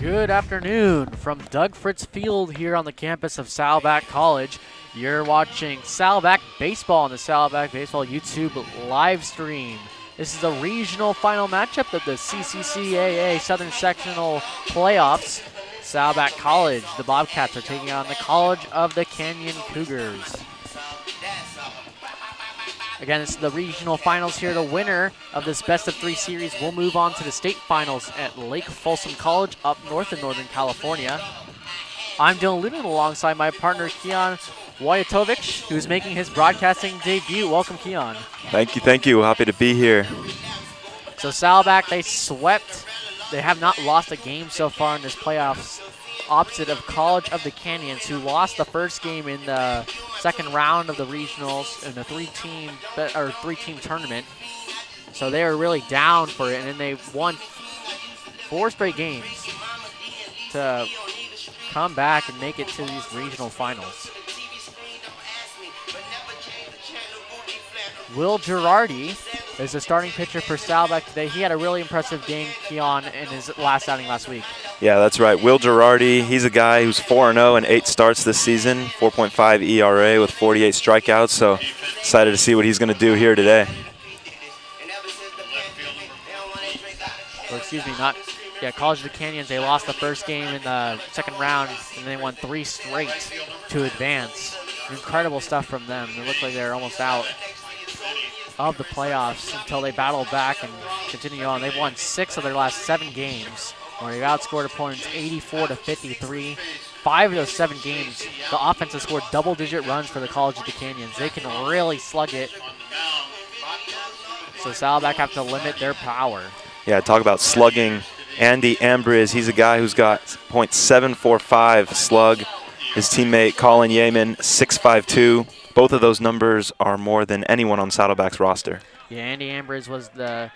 Good afternoon from Doug Fritz Field here on the campus of Saddleback College. You're watching Saddleback Baseball on the Saddleback Baseball YouTube live stream. This is a regional final matchup of the CCCAA Southern Sectional Playoffs. Saddleback College, the Bobcats are taking on the College of the Canyon Cougars. Again, it's the regional finals here. The winner of this best-of-3 series will move on to the state finals at Lake Folsom College up north in Northern California. I'm Dylan Luton alongside my partner, Keon Wojtowicz, who's making his broadcasting debut. Welcome, Keon. Thank you. Happy to be here. So Saddleback, they swept. They have not lost a game so far in this playoffs, opposite of College of the Canyons, who lost the first game in the second round of the regionals in the three-team tournament. So they were really down for it, and then they won 4 straight games to come back and make it to these regional finals. Will Girardi is the starting pitcher for Saddleback today. He had a really impressive game, Keon, in his last outing last week. Yeah, that's right. Will Girardi, he's a guy who's 4-0 in 8 starts this season, 4.5 ERA with 48 strikeouts, so excited to see what he's going to do here today. Or excuse me, College of the Canyons, they lost the first game in the second round, and they won 3 straight to advance. Incredible stuff from them. It looked like they were almost out of the playoffs until they battled back and continue on. They've won 6 of their last 7 games, where they've outscored opponents 84-53. 5 of those 7 games, the offense has scored double-digit runs for the College of the Canyons. They can really slug it. So Saddleback have to limit their power. Yeah, talk about slugging. Andy Ambriz, he's a guy who's got .745 slug. His teammate Colin Yeaman, 6.52. Both of those numbers are more than anyone on Saddleback's roster. Yeah, Andy Ambriz was the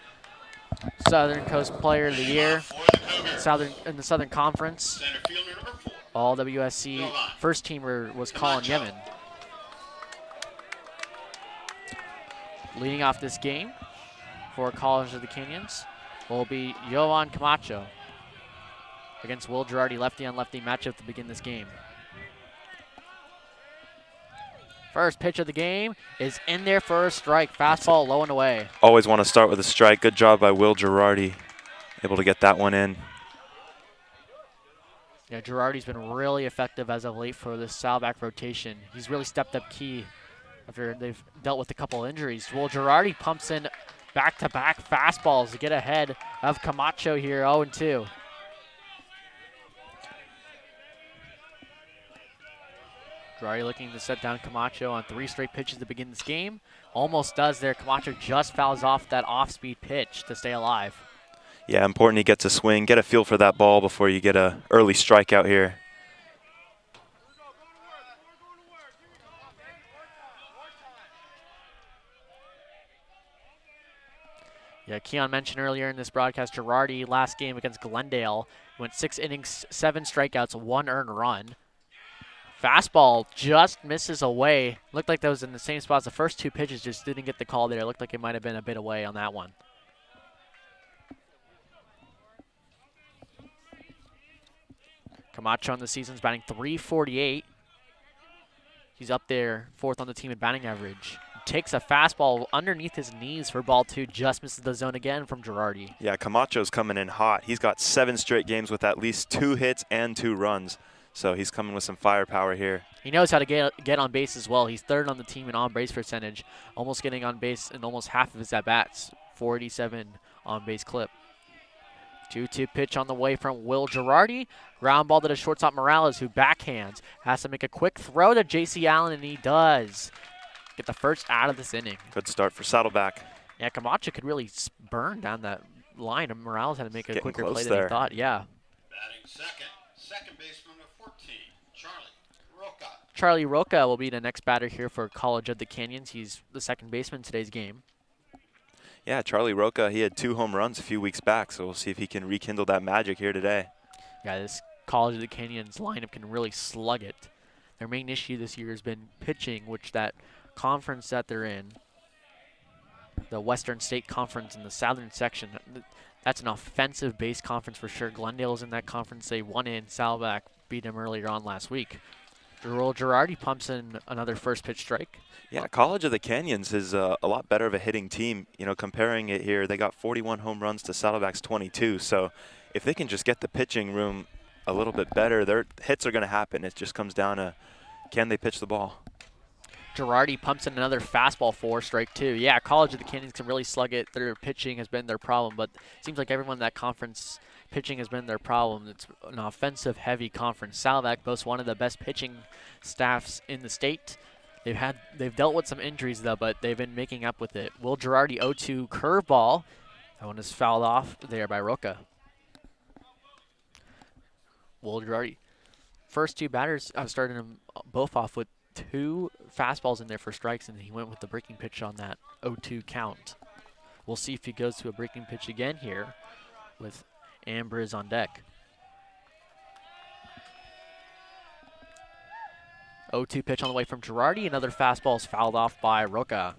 Southern Coast Player of the Year in the Southern Conference. All WSC first teamer was Colin Yeaman. Leading off this game for College of the Canyons will be Jovan Camacho against Will Girardi, lefty-on-lefty matchup to begin this game. First pitch of the game is in there for a strike. Fastball low and away. Always want to start with a strike. Good job by Will Girardi, able to get that one in. Yeah, Girardi's been really effective as of late for this Saddleback rotation. He's really stepped up key after they've dealt with a couple injuries. Will Girardi pumps in back-to-back fastballs to get ahead of Camacho here, 0-2. Girardi looking to set down Camacho on 3 straight pitches to begin this game. Almost does there. Camacho just fouls off that off-speed pitch to stay alive. Yeah, important he gets a swing, get a feel for that ball before you get an early strikeout here. Yeah, Keon mentioned earlier in this broadcast, Girardi last game against Glendale went 6 innings, 7 strikeouts, 1 earned run. Fastball just misses away. Looked like that was in the same spot as the first 2 pitches, just didn't get the call there. Looked like it might have been a bit away on that one. Camacho on the season's batting .348. He's up there 4th on the team in batting average. Takes a fastball underneath his knees for ball 2, just misses the zone again from Girardi. Yeah, Camacho's coming in hot. He's got 7 straight games with at least 2 hits and 2 runs. So he's coming with some firepower here. He knows how to get on base as well. He's 3rd on the team in on-base percentage, almost getting on base in almost half of his at-bats, 487 on-base clip. 2-2 pitch on the way from Will Girardi. Ground ball to the shortstop Morales, who backhands. Has to make a quick throw to J.C. Allen, and he does. Get the first out of this inning. Good start for Saddleback. Yeah, Camacho could really burn down that line, and Morales had to make a quicker play than there. he thought. Yeah. Batting second baseman of 14, Charlie Roca. Charlie Roca will be the next batter here for College of the Canyons. He's the second baseman in today's game. Yeah, Charlie Roca, he had 2 home runs a few weeks back, so we'll see if he can rekindle that magic here today. Yeah, this College of the Canyons lineup can really slug it. Their main issue this year has been pitching, which that conference that they're in, the Western State Conference in the southern section, That's an offensive-based conference for sure. Glendale's in that conference. They won in. Saddleback beat them earlier on last week. Earl Girardi pumps in another first pitch strike. Yeah, College of the Canyons is a lot better of a hitting team. You know, comparing it here, they got 41 home runs to Saddleback's 22. So if they can just get the pitching room a little bit better, their hits are going to happen. It just comes down to, can they pitch the ball? Girardi pumps in another fastball for strike 2. Yeah, College of the Canyons can really slug it. Their pitching has been their problem, but it seems like everyone in that conference pitching has been their problem. It's an offensive-heavy conference. Saddleback boasts one of the best pitching staffs in the state. They've dealt with some injuries though, but they've been making up with it. Will Girardi 0-2 curveball. That one is fouled off there by Roca. Will Girardi. First 2 batters started them both off with 2 fastballs in there for strikes, and he went with the breaking pitch on that 0-2 count. We'll see if he goes to a breaking pitch again here with Ambriz on deck. 0-2 pitch on the way from Girardi. Another fastball is fouled off by Roca.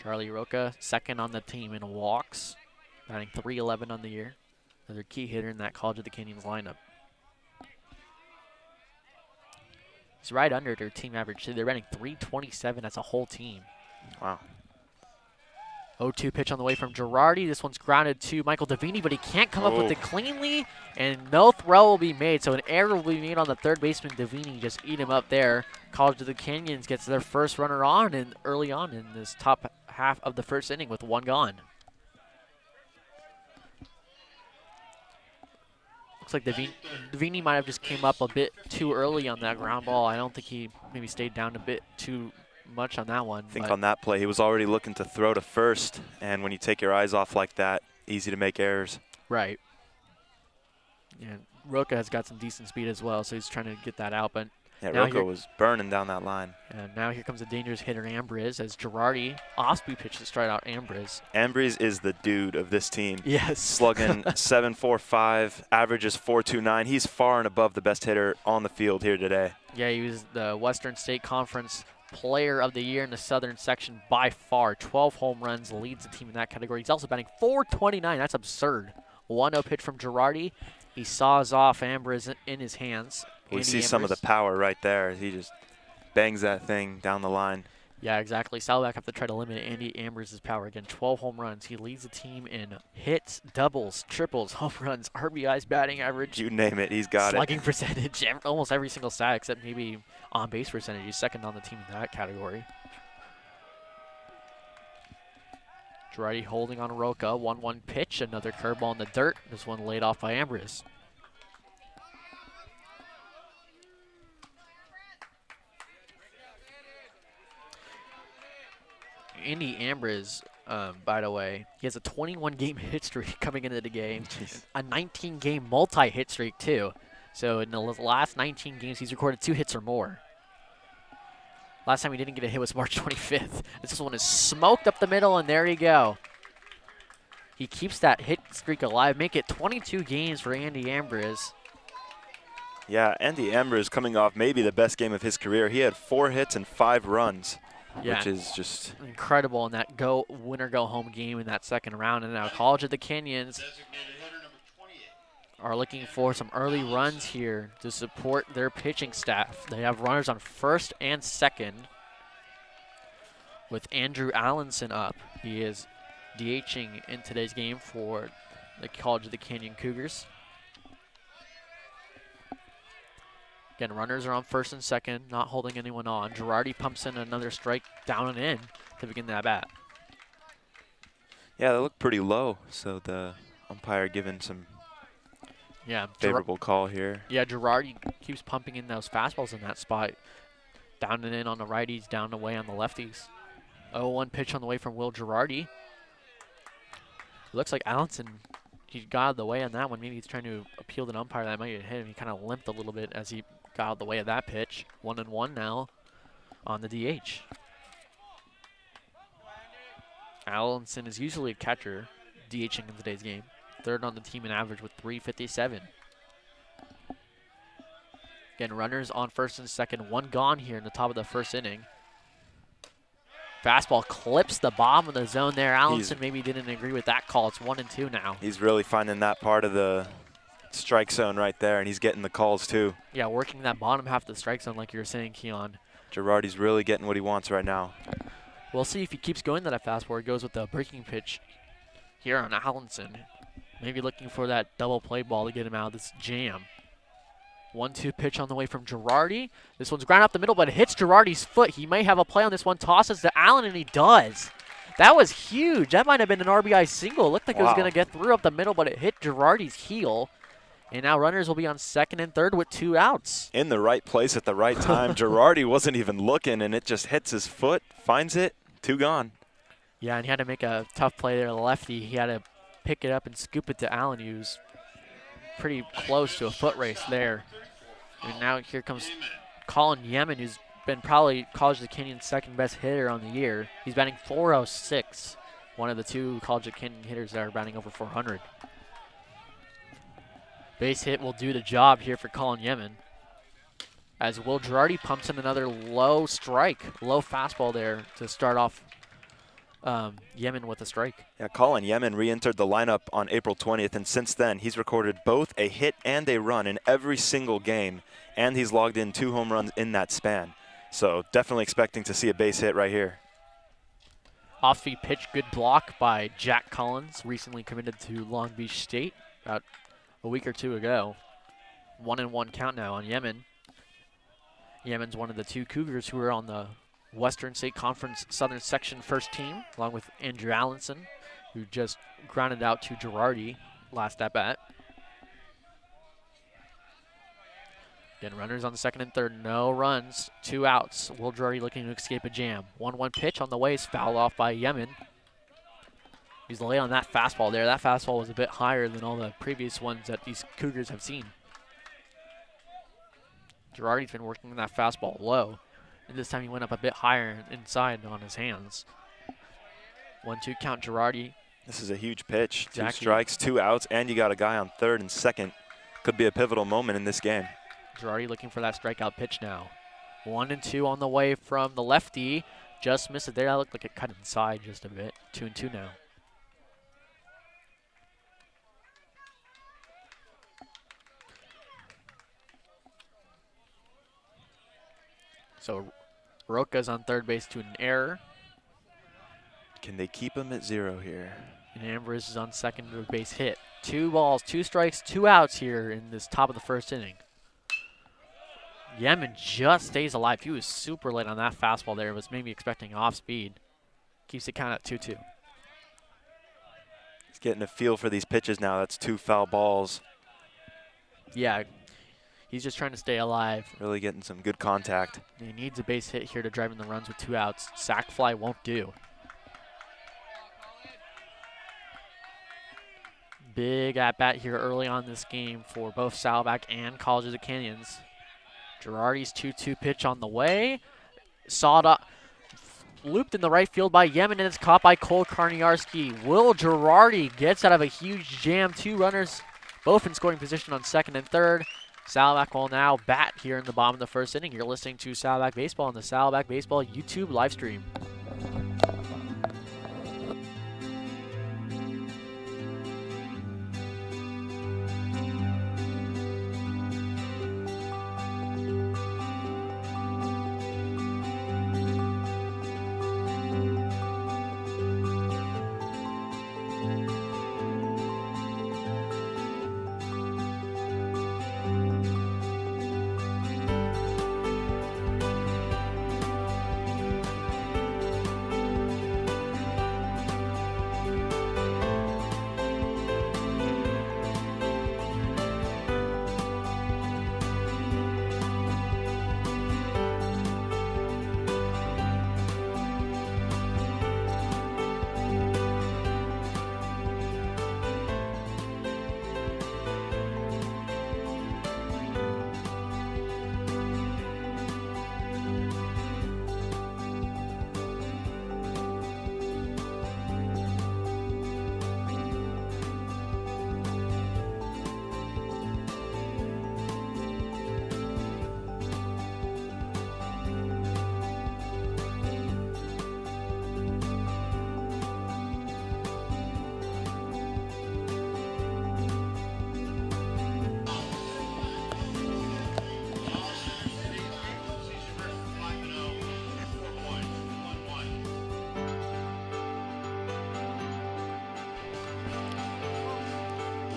Charlie Roca, second on the team in walks, batting .311 on the year. Another key hitter in that College of the Canyons lineup. He's right under their team average. They're batting .327 as a whole team. Wow. 0-2 pitch on the way from Girardi. This one's grounded to Michael Davini, but he can't come up with it cleanly, and no throw will be made. So an error will be made on the third baseman. Davini just eat him up there. College of the Canyons gets their first runner on and early on in this top half of the first inning with 1 gone. Looks like Davini might have just came up a bit too early on that ground ball. I don't think he maybe stayed down a bit too much on that one. I think on that play, he was already looking to throw to first, and when you take your eyes off like that, easy to make errors. Right. Yeah, Roca has got some decent speed as well, so he's trying to get that out. But yeah, Roca was burning down that line. And now here comes a dangerous hitter, Ambriz, as Girardi off-speed pitches straight out Ambriz. Ambriz is the dude of this team. Yes. Slugging .745, averages .429. He's far and above the best hitter on the field here today. Yeah, he was the Western State Conference Player of the Year in the Southern section by far. 12 home runs, leads the team in that category. He's also batting .429. That's absurd. 1-0 pitch from Girardi. He saws off Ambriz in his hands. We see some of the power right there. He just bangs that thing down the line. Yeah, exactly. Saddleback have to try to limit Andy Ambriz's power. Again, 12 home runs. He leads the team in hits, doubles, triples, home runs, RBIs, batting average. You name it, he's got slugging percentage, almost every single stat except maybe on-base percentage. He's second on the team in that category. Girardi holding on Roca. 1-1 pitch. Another curveball in the dirt. This one laid off by Ambriz. Andy Ambriz, by the way, he has a 21-game hit streak coming into the game. Jeez. A 19-game multi-hit streak, too. So in the last 19 games, he's recorded 2 hits or more. Last time he didn't get a hit was March 25th. This one is smoked up the middle, and there you go. He keeps that hit streak alive. Make it 22 games for Andy Ambriz. Yeah, Andy Ambriz coming off maybe the best game of his career. He had 4 hits and 5 runs. Yeah, which is just incredible in that winner go home game in that second round. And now College of the Canyons are looking for some early runs here to support their pitching staff. They have runners on first and second with Andrew Allenson up. He is DHing in today's game for the College of the Canyon Cougars. Again, runners are on first and second, not holding anyone on. Girardi pumps in another strike down and in to begin that bat. Yeah, they look pretty low, so the umpire giving some favorable call here. Yeah, Girardi keeps pumping in those fastballs in that spot. Down and in on the righties, down and away on the lefties. 0-1 pitch on the way from Will Girardi. Looks like Allenson, he got out of the way on that one. Maybe he's trying to appeal to the umpire that might have hit him. He kind of limped a little bit as he got out of the way of that pitch. 1-1 now on the DH. Allenson is usually a catcher, DHing in today's game. Third on the team in average with .357. Again, runners on first and second. 1 gone here in the top of the first inning. Fastball clips the bottom of the zone there. Allenson maybe didn't agree with that call. It's 1-2 now. He's really finding that part of the strike zone right there, and he's getting the calls too. Yeah, working that bottom half of the strike zone like you were saying, Keon. Girardi's really getting what he wants right now. We'll see if he keeps going to that fastball. He goes with the breaking pitch here on Allenson. Maybe looking for that double play ball to get him out of this jam. 1-2 pitch on the way from Girardi. This one's ground up the middle, but it hits Girardi's foot. He may have a play on this one. Tosses to Allen, and he does. That was huge. That might have been an RBI single. It looked like it was going to get through up the middle, but it hit Girardi's heel. And now runners will be on second and third with 2 outs. In the right place at the right time. Girardi wasn't even looking, and it just hits his foot, finds it, 2 gone. Yeah, and he had to make a tough play there, the lefty. He had to pick it up and scoop it to Allen, who's pretty close to a foot race there. And now here comes Colin Yemen, who's been probably College of the Canyon's second best hitter on the year. He's batting .406, one of the 2 College of the Canyon hitters that are batting over .400. Base hit will do the job here for Colin Yemen, as Will Girardi pumps in another low fastball there to start off Yemen with a strike. Yeah, Colin Yemen re-entered the lineup on April 20th, and since then he's recorded both a hit and a run in every single game, and he's logged in 2 home runs in that span. So definitely expecting to see a base hit right here. Off-speed pitch, good block by Jack Collins, recently committed to Long Beach State about a week or 2 ago. 1-1 count now on Yemen. Yemen's one of the 2 Cougars who are on the Western State Conference Southern Section first team, along with Andrew Allenson, who just grounded out to Girardi last at bat. Again, runners on the second and third, no runs, 2 outs. Will Girardi looking to escape a jam. 1-1 pitch on the way is fouled off by Yemen. He's late on that fastball there. That fastball was a bit higher than all the previous ones that these Cougars have seen. Girardi's been working that fastball low, and this time he went up a bit higher inside on his hands. 1-2 count Girardi. This is a huge pitch. Exactly. 2 strikes, 2 outs, and you got a guy on third and second. Could be a pivotal moment in this game. Girardi looking for that strikeout pitch now. 1-2 on the way from the lefty. Just missed it there. That looked like it cut inside just a bit. 2-2 now. So Roca's on third base to an error. Can they keep him at 0 here? And Ambrose is on second to a base hit. 2 balls, 2 strikes, 2 outs here in this top of the first inning. Yemen just stays alive. He was super late on that fastball there. Was maybe expecting off speed. Keeps it count at 2-2. He's getting a feel for these pitches now. That's 2 foul balls. Yeah, he's just trying to stay alive. Really getting some good contact. He needs a base hit here to drive in the runs with 2 outs. Sac fly won't do. Big at-bat here early on this game for both Saddleback and College of the Canyons. Girardi's 2-2 pitch on the way. Sawed up, looped in the right field by Yemen, and it's caught by Cole Karniarski. Will Girardi gets out of a huge jam. 2 runners, both in scoring position on second and third. Saddleback will now bat here in the bottom of the first inning. You're listening to Saddleback Baseball on the Saddleback Baseball YouTube live stream.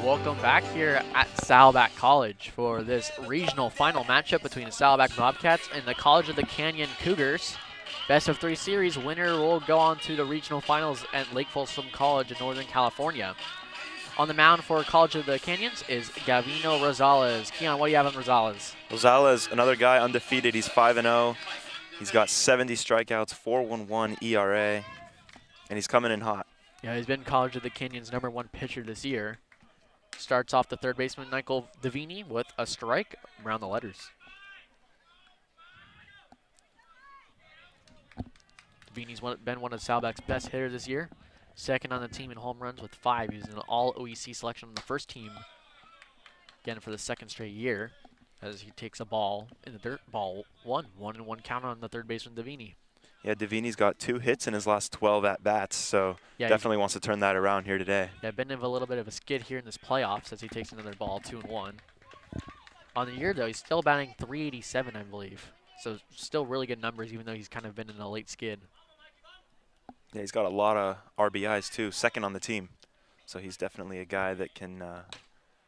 Welcome back here at Saddleback College for this regional final matchup between the Saddleback Bobcats and the College of the Canyon Cougars. Best of 3 series winner will go on to the regional finals at Lake Folsom College in Northern California. On the mound for College of the Canyons is Gavino Rosales. Keon, what do you have on Rosales? Rosales, another guy undefeated. He's 5-0. He's got 70 strikeouts, 4.11 ERA, and he's coming in hot. Yeah, he's been College of the Canyons' #1 pitcher this year. Starts off the third baseman, Michael Davini, with a strike around the letters. Davini's been one of Saddleback's best hitters this year. Second on the team in home runs with 5. He's an all-OEC selection on the first team, again for the second straight year, as he takes a ball in the dirt. Ball 1-1 count on the third baseman, Davini. Yeah, Davini's got 2 hits in his last 12 at-bats, so Yeah, definitely wants to turn that around here today. Yeah, been in a little bit of a skid here in this playoffs as he takes another ball, 2-1. On the year, though, he's still batting .387, I believe. So still really good numbers, even though he's kind of been in a late skid. Yeah, he's got a lot of RBIs, too, second on the team. So he's definitely a guy that can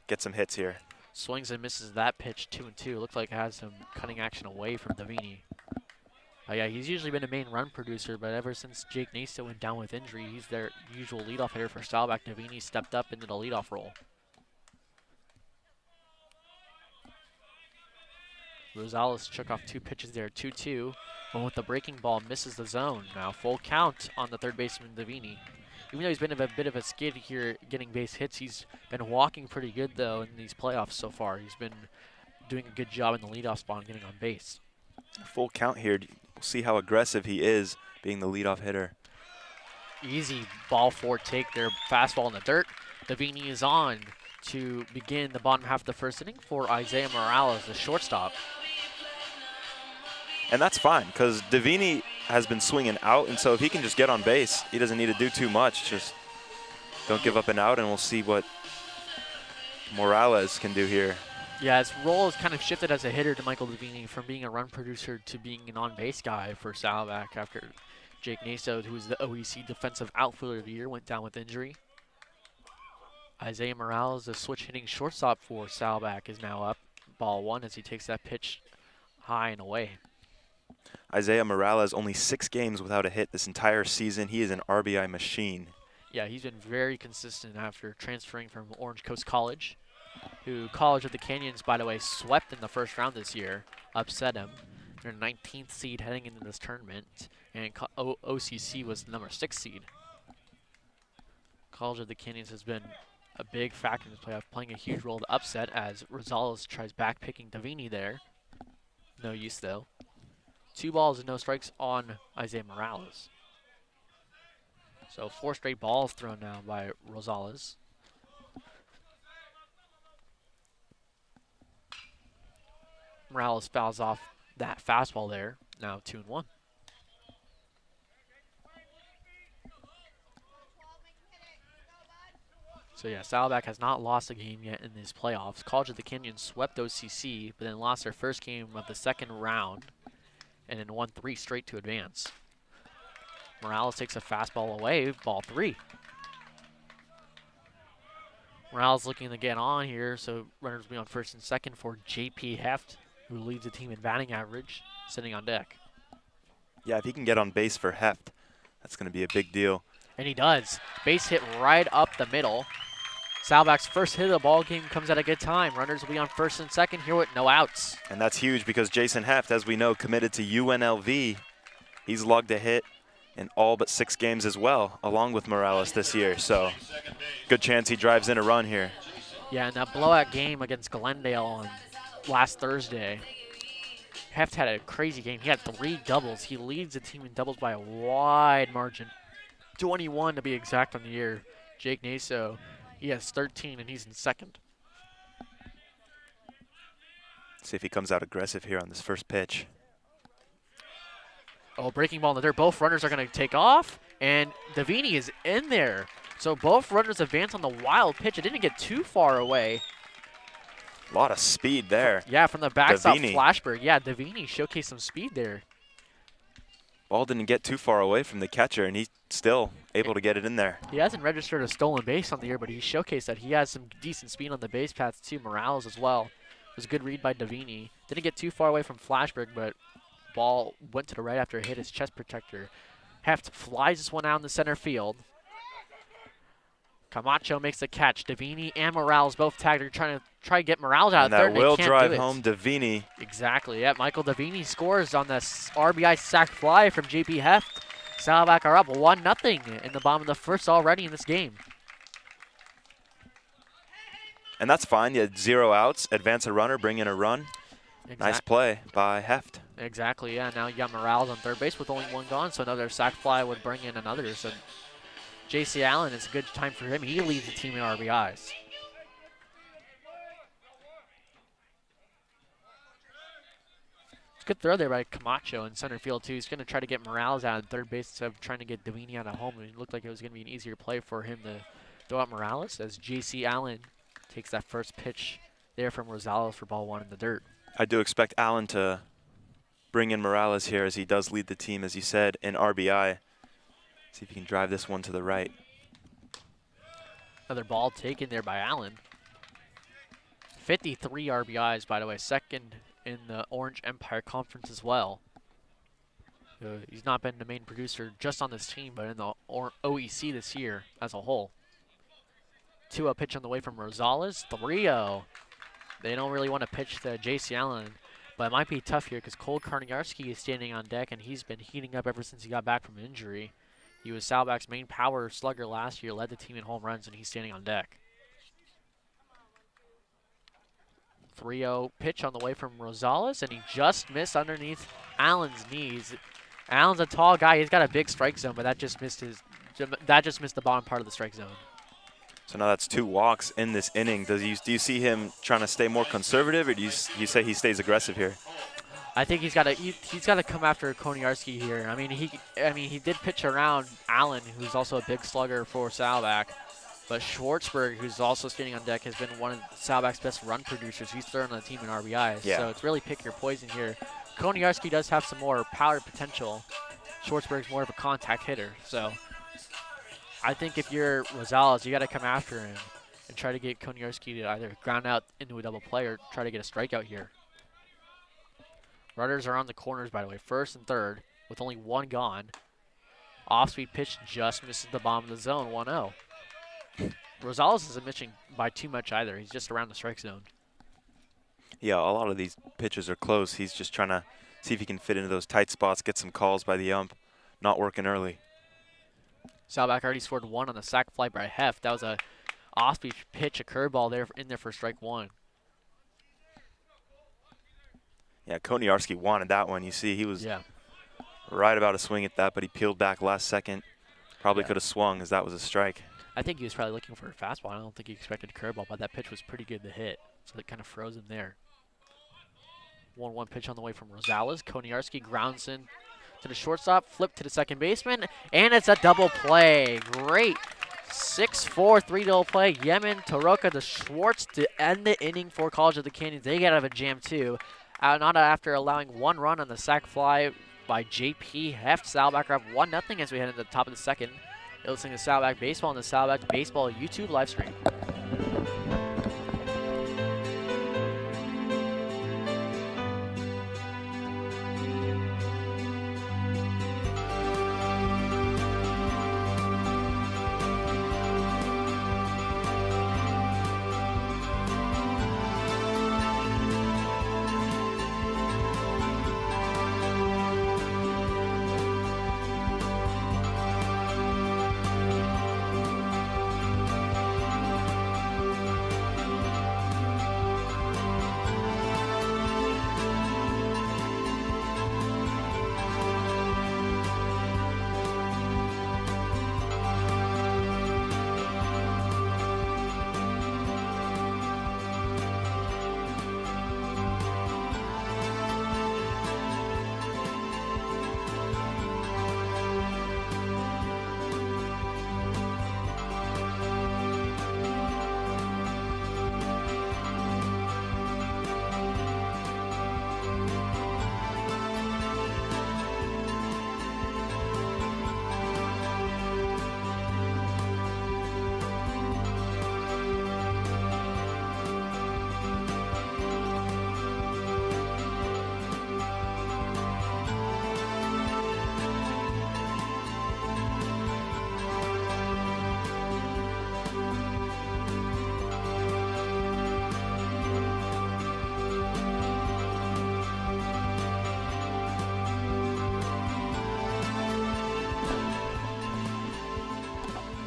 get some hits here. Swings and misses that pitch, 2-2. Looks like it has some cutting action away from Davini. Yeah, he's usually been a main run producer, but ever since Jake Nasa went down with injury, he's their usual leadoff hitter for Saddleback. Davini stepped up into the leadoff role. Rosales took off 2 pitches there, 2-2. But with the breaking ball, misses the zone. Now full count on the third baseman, Davini. Even though he's been a bit of a skid here getting base hits, he's been walking pretty good, though, in these playoffs so far. He's been doing a good job in the leadoff spot and getting on base. Full count here. We'll see how aggressive he is being the leadoff hitter. Easy ball 4 take there, fastball in the dirt. Davini is on to begin the bottom half of the first inning for Isaiah Morales, the shortstop. And that's fine, because Davini has been swinging out, and so if he can just get on base, he doesn't need to do too much. Just don't give up an out, and we'll see what Morales can do here. Yeah, his role has kind of shifted as a hitter to Michael Davini from being a run producer to being an on-base guy for Saddleback after Jake Nasa, who was the OEC Defensive Outfielder of the Year, went down with injury. Isaiah Morales, the switch-hitting shortstop for Saddleback, is now up. Ball 1 as he takes that pitch high and away. Isaiah Morales, only 6 games without a hit this entire season. He is an RBI machine. Yeah, he's been very consistent after transferring from Orange Coast College, who College of the Canyons, by the way, swept in the first round this year, upset him. They're 19th seed heading into this tournament, and OCC was the number 6 seed. College of the Canyons has been a big factor in this playoff, playing a huge role to upset as Rosales tries backpicking Davini there. No use, though. 2 balls and no strikes on Isaiah Morales. So 4 straight balls thrown now by Rosales. Morales fouls off that fastball there. Now 2-1. So yeah, Saddleback has not lost a game yet in these playoffs. College of the Canyons swept OCC, but then lost their first game of the second round, and then won 3 straight to advance. Morales takes a fastball away, ball 3. Morales looking to get on here, so runners will be on first and second for J.P. Heft, who leads the team in batting average, sitting on deck. Yeah, if he can get on base for Heft, that's going to be a big deal. And he does. Base hit right up the middle. Saddleback's first hit of the ball game comes at a good time. Runners will be on first and second here with no outs. And that's huge because Jason Heft, as we know, committed to UNLV. He's logged a hit in all but 6 games as well, along with Morales this year. So good chance he drives in a run here. Yeah, and that blowout game against Glendale on last Thursday, Heft had a crazy game. He had 3 doubles. He leads the team in doubles by a wide margin. 21 to be exact on the year. Jake Naso, he has 13 and he's in second. See if he comes out aggressive here on this first pitch. Oh, breaking ball in the dirt. Both runners are going to take off, and Davini is in there. So both runners advance on the wild pitch. It didn't get too far away. A lot of speed there. Yeah, from the backstop Davini. flashbird. Yeah, Davini showcased some speed there. Ball didn't get too far away from the catcher, and he's still able to get it in there. He hasn't registered a stolen base on the year, but he showcased that he has some decent speed on the base paths too. Morales as well. It was a good read by Davini. Didn't get too far away from Flashberg, but ball went to the right after it hit his chest protector. Heft flies this one out in the center field. Camacho makes the catch. Davini and Morales both tagged. They're trying to get Morales out And of third. that will they can't drive do it. home Davini. Exactly. Yeah, Michael Davini scores on this RBI sac fly from JP Heft. Saddleback are up 1-0 in the bottom of the first already in this game. And that's fine. You had 0 outs, advance a runner, bring in a run. Nice play by Heft. Exactly, yeah. Now you got Morales on third base with only 1 gone, so another sac fly would bring in another. So J.C. Allen, it's a good time for him. He leads the team in RBIs. It's a good throw there by Camacho in center field, too. He's going to try to get Morales out on third base instead of trying to get Davini out of home. It looked like it was going to be an easier play for him to throw out Morales as J.C. Allen takes that first pitch there from Rosales for ball 1 in the dirt. I do expect Allen to bring in Morales here as he does lead the team, as you said, in RBI. See if he can drive this one to the right. Another ball taken there by Allen. 53 RBIs, by the way, second in the Orange Empire Conference as well. He's not been the main producer just on this team, but in the OEC this year as a whole. 2-0 pitch on the way from Rosales. 3-0. They don't really want to pitch to J.C. Allen, but it might be tough here because Cole Karniarski is standing on deck, and he's been heating up ever since he got back from injury. He was Saddleback's main power slugger last year, led the team in home runs, and he's standing on deck. 3-0 pitch on the way from Rosales, and he just missed underneath Allen's knees. Allen's a tall guy. He's got a big strike zone, but that just missed the bottom part of the strike zone. So now that's 2 walks in this inning. Do you see him trying to stay more conservative, or do you say he stays aggressive here? I think he's got to come after Koniarski here. I mean he did pitch around Allen, who's also a big slugger for Saddleback, but Schwartzberg, who's also standing on deck, has been one of Saddleback's best run producers. He's third on the team in RBIs, yeah. So it's really pick your poison here. Koniarski does have some more power potential. Schwartzberg's more of a contact hitter, so I think if you're Rosales, you got to come after him and try to get Koniarski to either ground out into a double play or try to get a strikeout here. Runners are on the corners, by the way, first and third with only 1 gone. Off-speed pitch just misses the bottom of the zone, 1-0. Rosales isn't missing by too much either. He's just around the strike zone. Yeah, a lot of these pitches are close. He's just trying to see if he can fit into those tight spots, get some calls by the ump. Not working early. Saddleback already scored 1 on the sac fly by Heft. That was a off-speed pitch, a curveball there in there for strike 1. Yeah, Koniarski wanted that one. You see, he was right about to swing at that, but he peeled back last second. Probably could have swung as that was a strike. I think he was probably looking for a fastball. I don't think he expected a curveball, but that pitch was pretty good to hit. So it kind of froze him there. 1-1 pitch on the way from Rosales. Koniarski grounds in to the shortstop, flip to the second baseman, and it's a double play. Great 6-4 3-0 play. Yemen, Taroka to Schwartz to end the inning for College of the Canyons. They get out of a jam too. Not after allowing 1 run on the sac fly by JP Heft. Saddleback are up 1-0 as we head into the top of the second. You're listening to Saddleback Baseball on the Saddleback Baseball YouTube live stream.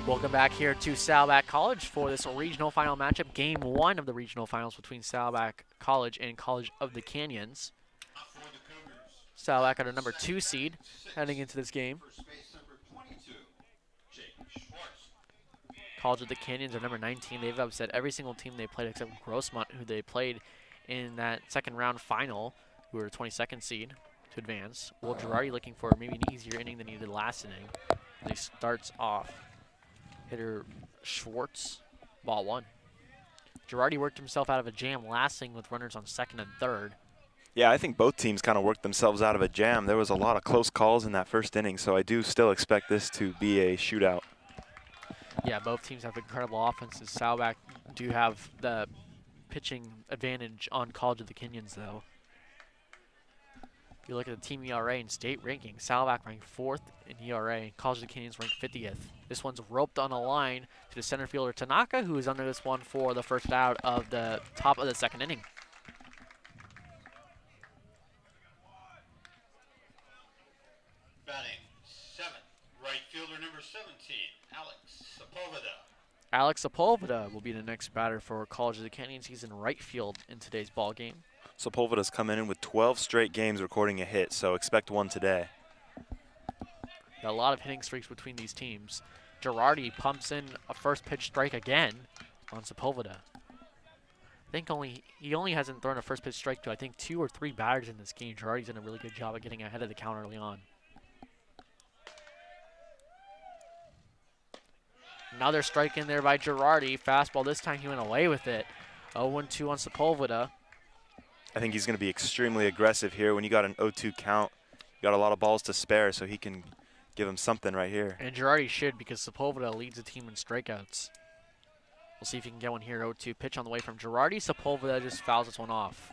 Welcome back here to Saddleback College for this regional final matchup, game 1 of the regional finals between Saddleback College and College of the Canyons. Saddleback at a number 2 seed heading into this game. College of the Canyons are number 19. They've upset every single team they played except Grossmont, who they played in that second round final, who were 22nd seed to advance. Will Girardi looking for maybe an easier inning than he did last inning. And he starts off. Hitter Schwartz, ball 1. Girardi worked himself out of a jam last inning with runners on second and third. Yeah, I think both teams kind of worked themselves out of a jam. There was a lot of close calls in that first inning, so I do still expect this to be a shootout. Yeah, both teams have incredible offenses. Saddleback do have the pitching advantage on College of the Canyons, though. If you look at the team ERA and state rankings, Saddleback ranked 4th in ERA. College of the Canyons ranked 50th. This one's roped on a line to the center fielder Tanaka, who is under this one for the first out of the top of the second inning. Batting 7th, right fielder number 17, Alex Sepulveda. Alex Sepulveda will be the next batter for College of the Canyons. He's in right field in today's ball game. Sepulveda's coming in with 12 straight games recording a hit, so expect one today. Got a lot of hitting streaks between these teams. Girardi pumps in a first pitch strike again on Sepulveda. I think he only hasn't thrown a first pitch strike to, I think, 2 or 3 batters in this game. Girardi's done a really good job of getting ahead of the count early on. Another strike in there by Girardi. Fastball, this time he went away with it. 0-2 on Sepulveda. I think he's going to be extremely aggressive here. When you got an 0-2 count, you got a lot of balls to spare, so he can give him something right here. And Girardi should, because Sepulveda leads the team in strikeouts. We'll see if he can get one here. 0-2 pitch on the way from Girardi. Sepulveda just fouls this one off.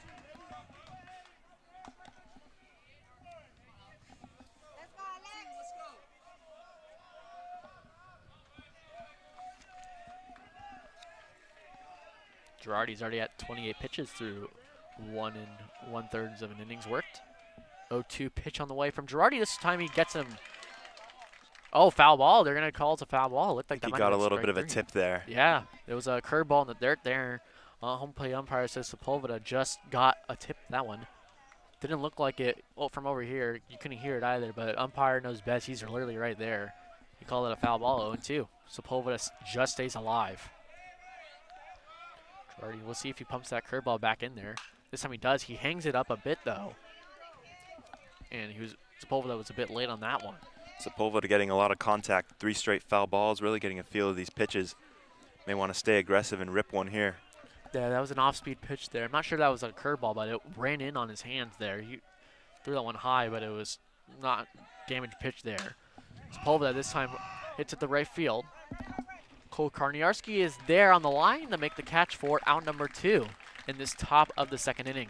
Girardi's already at 28 pitches through 1 1/3 of an innings worked. 0-2 pitch on the way from Girardi. This time he gets him. Oh, foul ball. They're going to call it a foul ball. It looked like that He might got a have been little bit of a strike tip there. Yeah, there was a curveball in the dirt there. Home plate umpire says Sepulveda just got a tip that one. Didn't look like it. Well, from over here, you couldn't hear it either, but umpire knows best. He's literally right there. He called it a foul ball. 0-2. Sepulveda just stays alive. Girardi, we'll see if he pumps that curveball back in there. This time he does. He hangs it up a bit, though. And Sepulveda was a bit late on that one. Sepulveda getting a lot of contact, 3 straight foul balls, really getting a feel of these pitches. May want to stay aggressive and rip one here. Yeah, that was an off-speed pitch there. I'm not sure that was a curveball, but it ran in on his hands there. He threw that one high, but it was not damaged pitch there. Sepulveda this time hits at the right field. Cole Karniarski is there on the line to make the catch for out number 2 in this top of the second inning.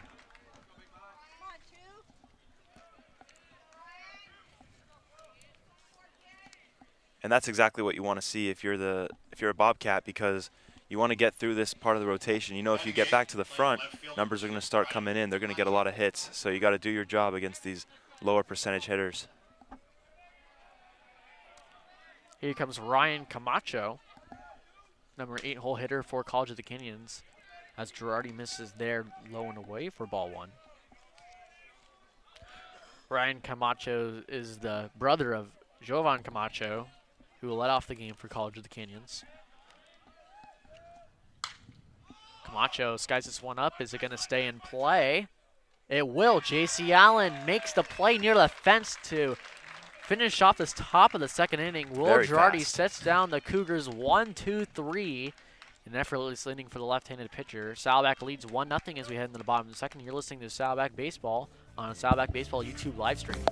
And that's exactly what you want to see if you're a Bobcat, because you want to get through this part of the rotation. You know, if you get back to the front, numbers are going to start coming in. They're going to get a lot of hits, so you got to do your job against these lower percentage hitters. Here comes Ryan Camacho, number 8 hole hitter for College of the Canyons, as Girardi misses there low and away for ball 1. Ryan Camacho is the brother of Jovan Camacho, who led off the game for College of the Canyons. Camacho skies this one up. Is it going to stay in play? It will. J.C. Allen makes the play near the fence to finish off this top of the second inning. Will Girardi sets down the Cougars 1-2-3. An effortless inning for the left-handed pitcher. Saddleback leads 1-0 as we head into the bottom of the second. You're listening to Saddleback Baseball on a Saddleback Baseball YouTube live stream.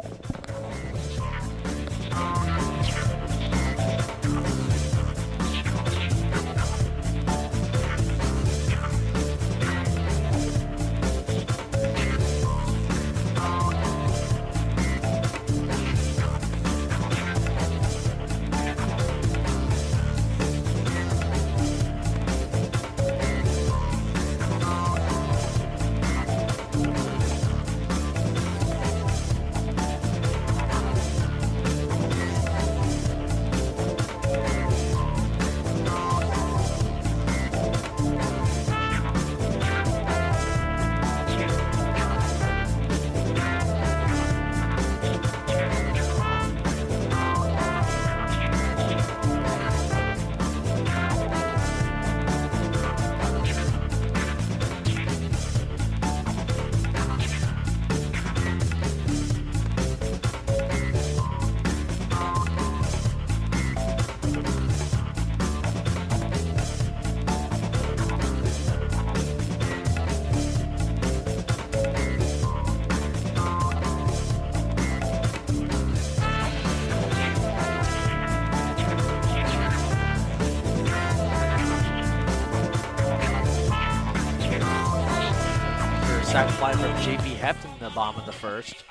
sac fly from J.P. Hepton in the bottom of the first.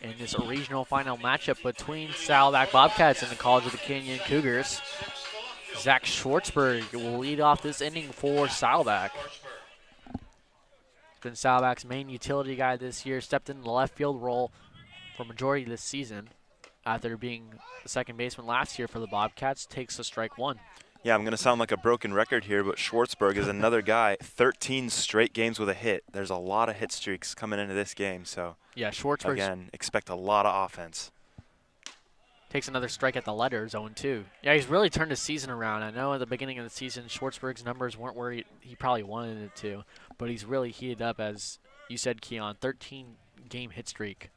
In this regional final matchup between Saddleback Bobcats and the College of the Canyon Cougars. Zach Schwartzberg will lead off this inning for Saddleback. Been Saddleback's main utility guy this year, stepped into the left field role for majority of this season after being the second baseman last year for the Bobcats. Takes a strike one. Yeah, I'm going to sound like a broken record here, but Schwartzberg is another guy. 13 straight games with a hit. There's a lot of hit streaks coming into this game, so Yeah, Schwartzberg again, expect a lot of offense. takes another strike at the letters, 0-2. Yeah, he's really turned his season around. I know at the beginning of the season, Schwartzberg's numbers weren't where he probably wanted it to, but he's really heated up, as you said, Keon. 13-game hit streak.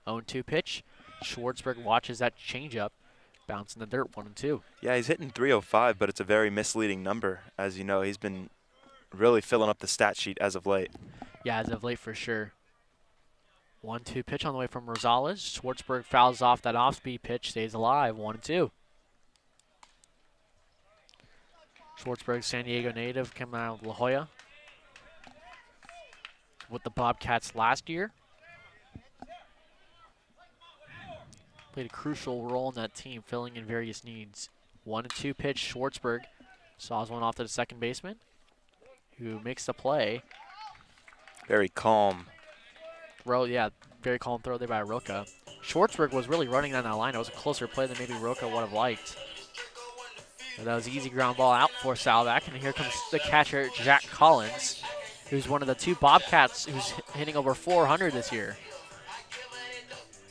0-2 pitch. Schwartzberg watches that changeup. Bounce in the dirt, 1-2. Yeah, he's hitting 305, but it's a very misleading number. As you know, he's been really filling up the stat sheet as of late. Yeah, as of late for sure. 1-2 pitch on the way from Rosales. Schwartzberg fouls off that off-speed pitch, stays alive, 1-2. Schwartzberg, San Diego native, coming out of La Jolla with the Bobcats last year. Played a crucial role in that team, filling in various needs. 1-2 pitch, Schwartzberg saws one off to the second baseman, who makes the play. Very calm. Throw, yeah, very calm throw there by Roca. Schwartzberg was really running down that line. It was a closer play than maybe Roca would have liked. But that was an easy ground ball out for Saddleback, and here comes the catcher, Jack Collins, who's one of the two Bobcats who's hitting over 400 this year.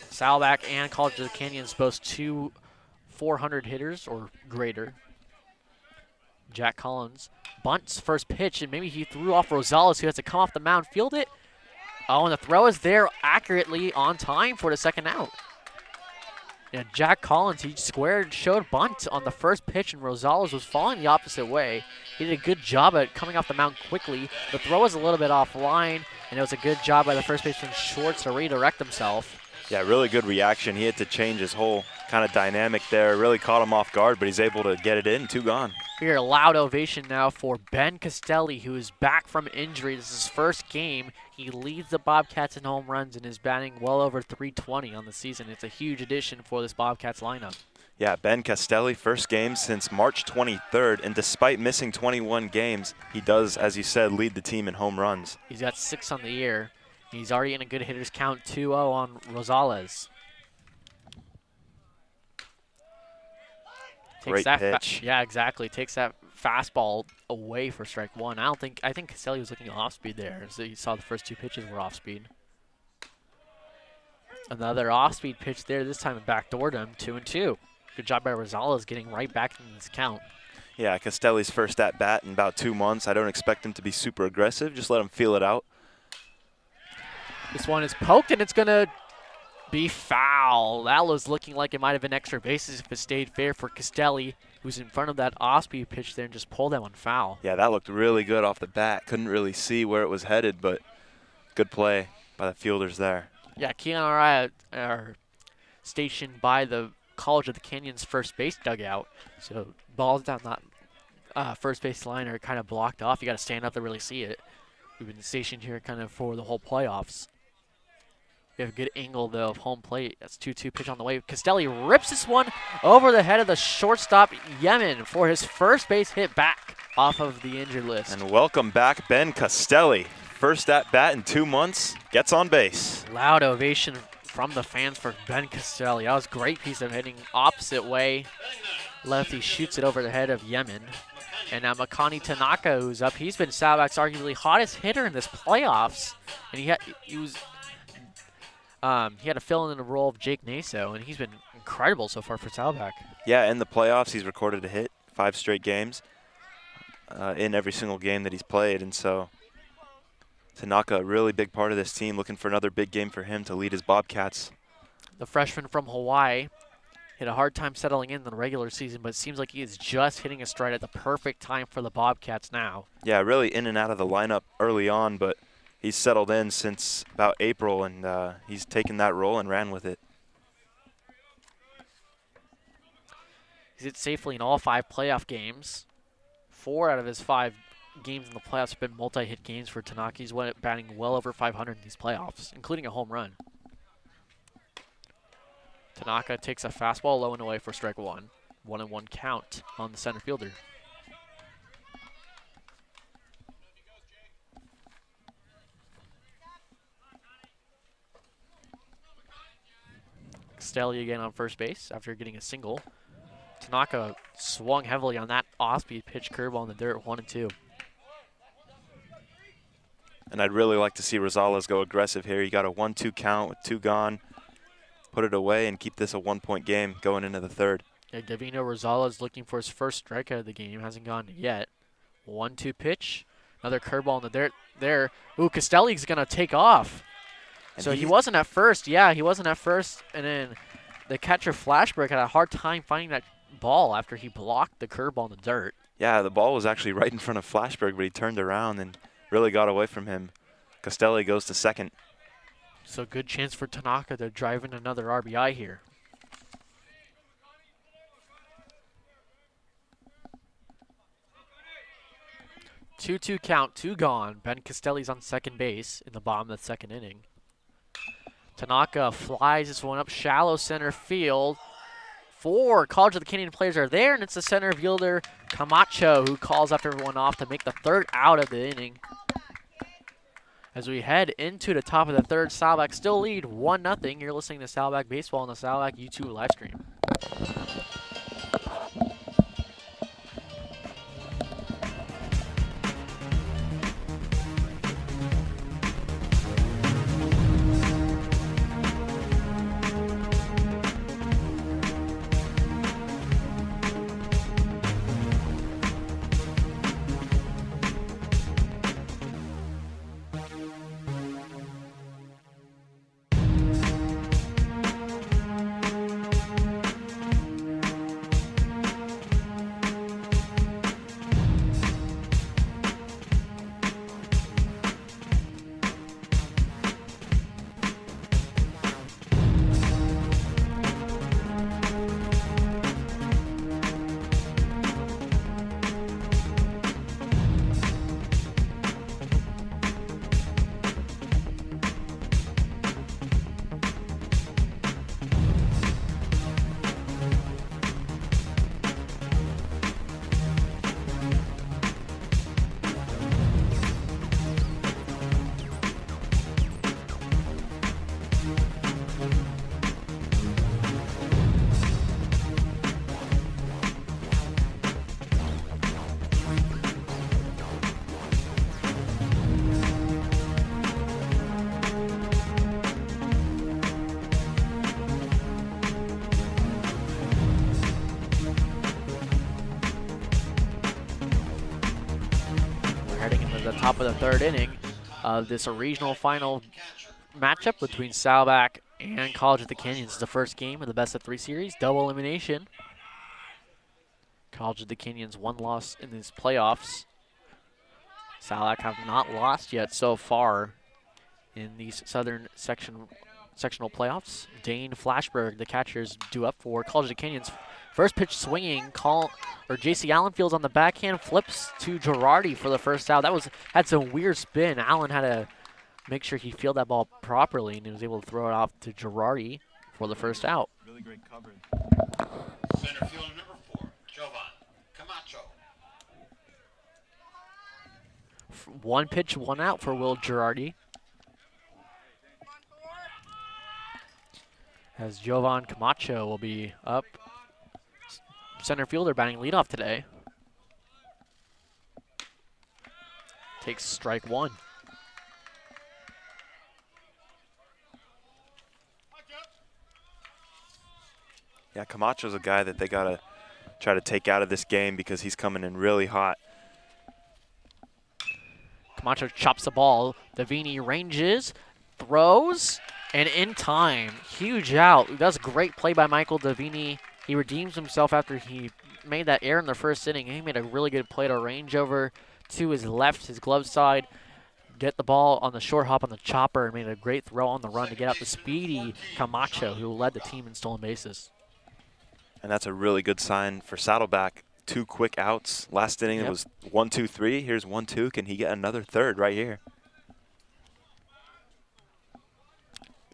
Saddleback and College of the Canyons boast two 400 hitters or greater. Jack Collins bunts first pitch, and maybe he threw off Rosales, who has to come off the mound, field it. Oh, and the throw is there accurately on time for the second out. Yeah, Jack Collins, he showed bunt on the first pitch, and Rosales was falling the opposite way. He did a good job at coming off the mound quickly. The throw was a little bit offline, and it was a good job by the first baseman Schwartz to redirect himself. Yeah, really good reaction. He had to change his whole kind of dynamic there. Really caught him off guard, but he's able to get it in. Two gone. We hear a loud ovation now for Ben Castelli, who is back from injury. This is his first game. He leads the Bobcats in home runs and is batting well over 320 on the season. It's a huge addition for this Bobcats lineup. Yeah, Ben Castelli, first game since March 23rd, and despite missing 21 games, he does, as you said, lead the team in home runs. He's got 6 on the year. He's already in a good hitters count, 2-0 on Rosales. Great pitch. Yeah, exactly. Takes that fastball away for strike one. I think Castelli was looking off speed there, so you saw the first two pitches were off speed. Another off speed pitch there. This time it backdoored him. 2-2. Good job by Rosales getting right back in this count. Yeah, Castelli's first at bat in about 2 months. I don't expect him to be super aggressive. Just let him feel it out. This one is poked, and it's going to be foul. That was looking like it might have been extra bases if it stayed fair for Castelli, who's in front of that off-speed pitch there and just pulled that one foul. Yeah, that looked really good off the bat. Couldn't really see where it was headed, but good play by the fielders there. Yeah, Keon and I are stationed by the College of the Canyons first base dugout, so balls down that first base line are kind of blocked off. You got to stand up to really see it. We've been stationed here kind of for the whole playoffs. We have a good angle, though, of home plate. That's 2-2 pitch on the way. Castelli rips this one over the head of the shortstop, Yemen, for his first base hit back off of the injured list. And welcome back, Ben Castelli. First at bat in 2 months, gets on base. Loud ovation from the fans for Ben Castelli. That was a great piece of hitting opposite way. Lefty shoots it over the head of Yemen. And now Makani Tanaka, who's up, he's been Saddleback's arguably hottest hitter in this playoffs. And he had to fill in the role of Jake Naso, and he's been incredible so far for Saddleback. Yeah, in the playoffs, he's recorded a hit 5 straight games in every single game that he's played. And so Tanaka, a really big part of this team, looking for another big game for him to lead his Bobcats. The freshman from Hawaii had a hard time settling in the regular season, but it seems like he is just hitting a stride at the perfect time for the Bobcats now. Yeah, really in and out of the lineup early on, but he's settled in since about April, and he's taken that role and ran with it. He's hit safely in all 5 playoff games. 4 out of his 5 games in the playoffs have been multi-hit games for Tanaka. He's batting well over 500 in these playoffs, including a home run. Tanaka takes a fastball low and away for strike one. 1-1 count on the center fielder. Castelli again on first base after getting a single. Tanaka swung heavily on that off-speed pitch curveball in the dirt, 1-2. And I'd really like to see Rosales go aggressive here. He got a 1-2 count with 2 gone. Put it away and keep this a 1-point game going into the third. Yeah, Davino Rosales looking for his first strikeout of the game. Hasn't gone yet. 1-2 pitch. Another curveball in the dirt there. Ooh, Castelli's going to take off. And so he wasn't at first. Yeah, he wasn't at first. And then the catcher Flashberg had a hard time finding that ball after he blocked the curveball in the dirt. Yeah, the ball was actually right in front of Flashberg, but he turned around and really got away from him. Castelli goes to second. So good chance for Tanaka to drive in another RBI here. Two count, 2 gone. Ben Castelli's on second base in the bottom of the second inning. Tanaka flies this one up shallow center field. 4 College of the Canyon players are there, and it's the center fielder Camacho who calls after everyone off to make the third out of the inning. As we head into the top of the third, Saddleback still lead 1-0. You're listening to Saddleback Baseball on the Saddleback YouTube live stream. Top of the third inning of this regional final matchup between Saddleback and College of the Canyons. It's the first game of the best of 3 series, double elimination. College of the Canyons 1 loss in these playoffs. Saddleback have not lost yet so far in these southern sectional playoffs. Dane Flashberg, the catcher, is due up for College of the Canyons. First pitch swinging, J.C. Allen fields on the backhand, flips to Girardi for the first out. That had some weird spin. Allen had to make sure he fielded that ball properly, and he was able to throw it off to Girardi for the first out. Really great coverage. Center fielder number 4, Jovan Camacho. 1 pitch, 1 out for Will Girardi. As Jovan Camacho will be up. Center fielder batting leadoff today. Takes strike 1. Yeah, Camacho's a guy that they got to try to take out of this game because he's coming in really hot. Camacho chops the ball. Davini ranges, throws, and in time. Huge out. That's a great play by Michael Davini. He redeems himself after he made that error in the first inning. He made a really good play to range over to his left, his glove side, get the ball on the short hop on the chopper, and made a great throw on the run to get out the speedy Camacho, who led the team in stolen bases. And that's a really good sign for Saddleback. 2 quick outs. Last inning it was 1, 2, 3. Here's 1, 2. Can he get another third right here?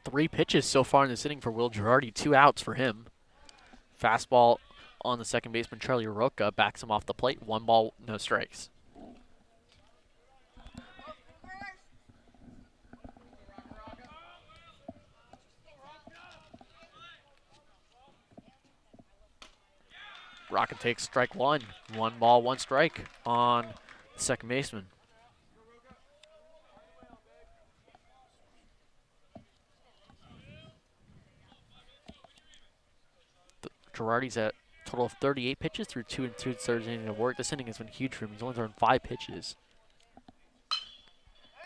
3 pitches so far in this inning for Will Girardi. 2 outs for him. Fastball on the second baseman, Charlie Roca, backs him off the plate. 1 ball, no strikes. Roca takes strike 1. 1 ball, 1 strike on the second baseman. Girardi's at a total of 38 pitches through 2 2/3 innings of work. This inning has been huge for him. He's only thrown 5 pitches.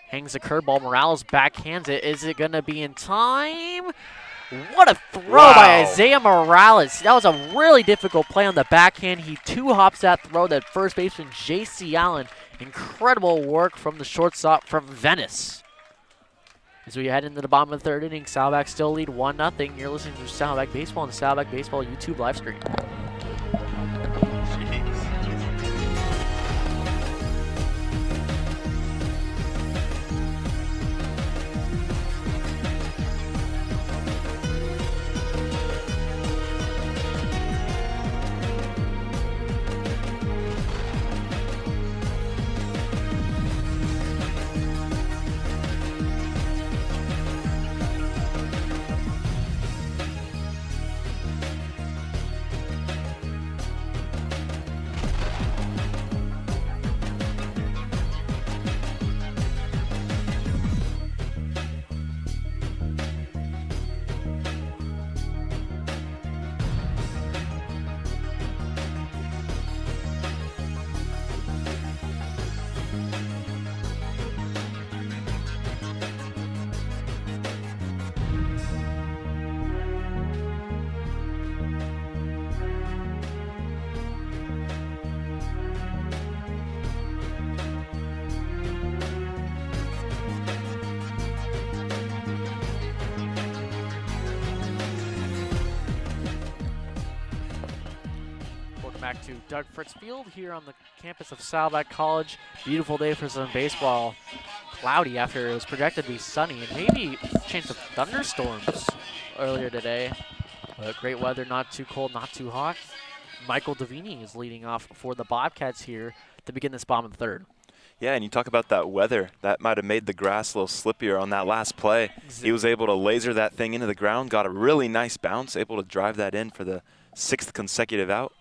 Hangs the curveball. Morales backhands it. Is it going to be in time? What a throw by Isaiah Morales. That was a really difficult play on the backhand. He 2-hops that throw that first baseman, J.C. Allen. Incredible work from the shortstop from Venice. As we head into the bottom of the 3rd inning, Saddleback still lead 1-0. You're listening to Saddleback Baseball on the Saddleback Baseball YouTube live stream. Back to Doug Fritz Field here on the campus of Saddleback College. Beautiful day for some baseball. Cloudy after it was projected to be sunny and maybe a chance of thunderstorms earlier today. But great weather, not too cold, not too hot. Michael Davini is leading off for the Bobcats here to begin this bottom of the 3rd. Yeah, and you talk about that weather. That might have made the grass a little slippier on that last play. He was able to laser that thing into the ground, got a really nice bounce, able to drive that in for the 6th consecutive out.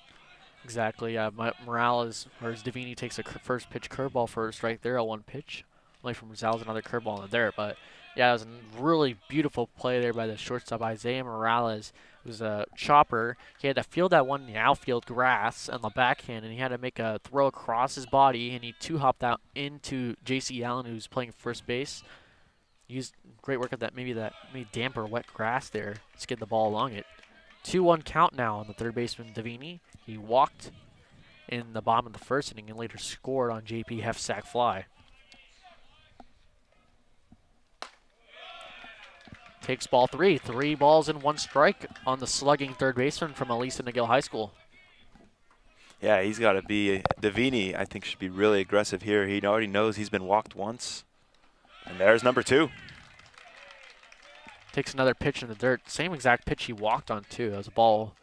Exactly. Morales, or Davini, takes a first pitch curveball for a strike there at 1 pitch. Only from Rosales, another curveball in there. But yeah, it was a really beautiful play there by the shortstop, Isaiah Morales. It was a chopper. He had to field that one in the outfield grass on the backhand, and he had to make a throw across his body, and he 2-hopped out into J.C. Allen, who's playing first base. Used great work at that, maybe damper wet grass there. Skid the ball along it. 2-1 count now on the 3rd baseman, Davini. He walked in the bottom of the 1st inning and later scored on J.P. Heff's sac fly. Takes ball 3. 3 balls and 1 strike on the slugging 3rd baseman from Elisa Nagel High School. Yeah, he's got to be Davini. I think should be really aggressive here. He already knows he's been walked once. And there's number 2. Takes another pitch in the dirt. Same exact pitch he walked on, too. That was a ball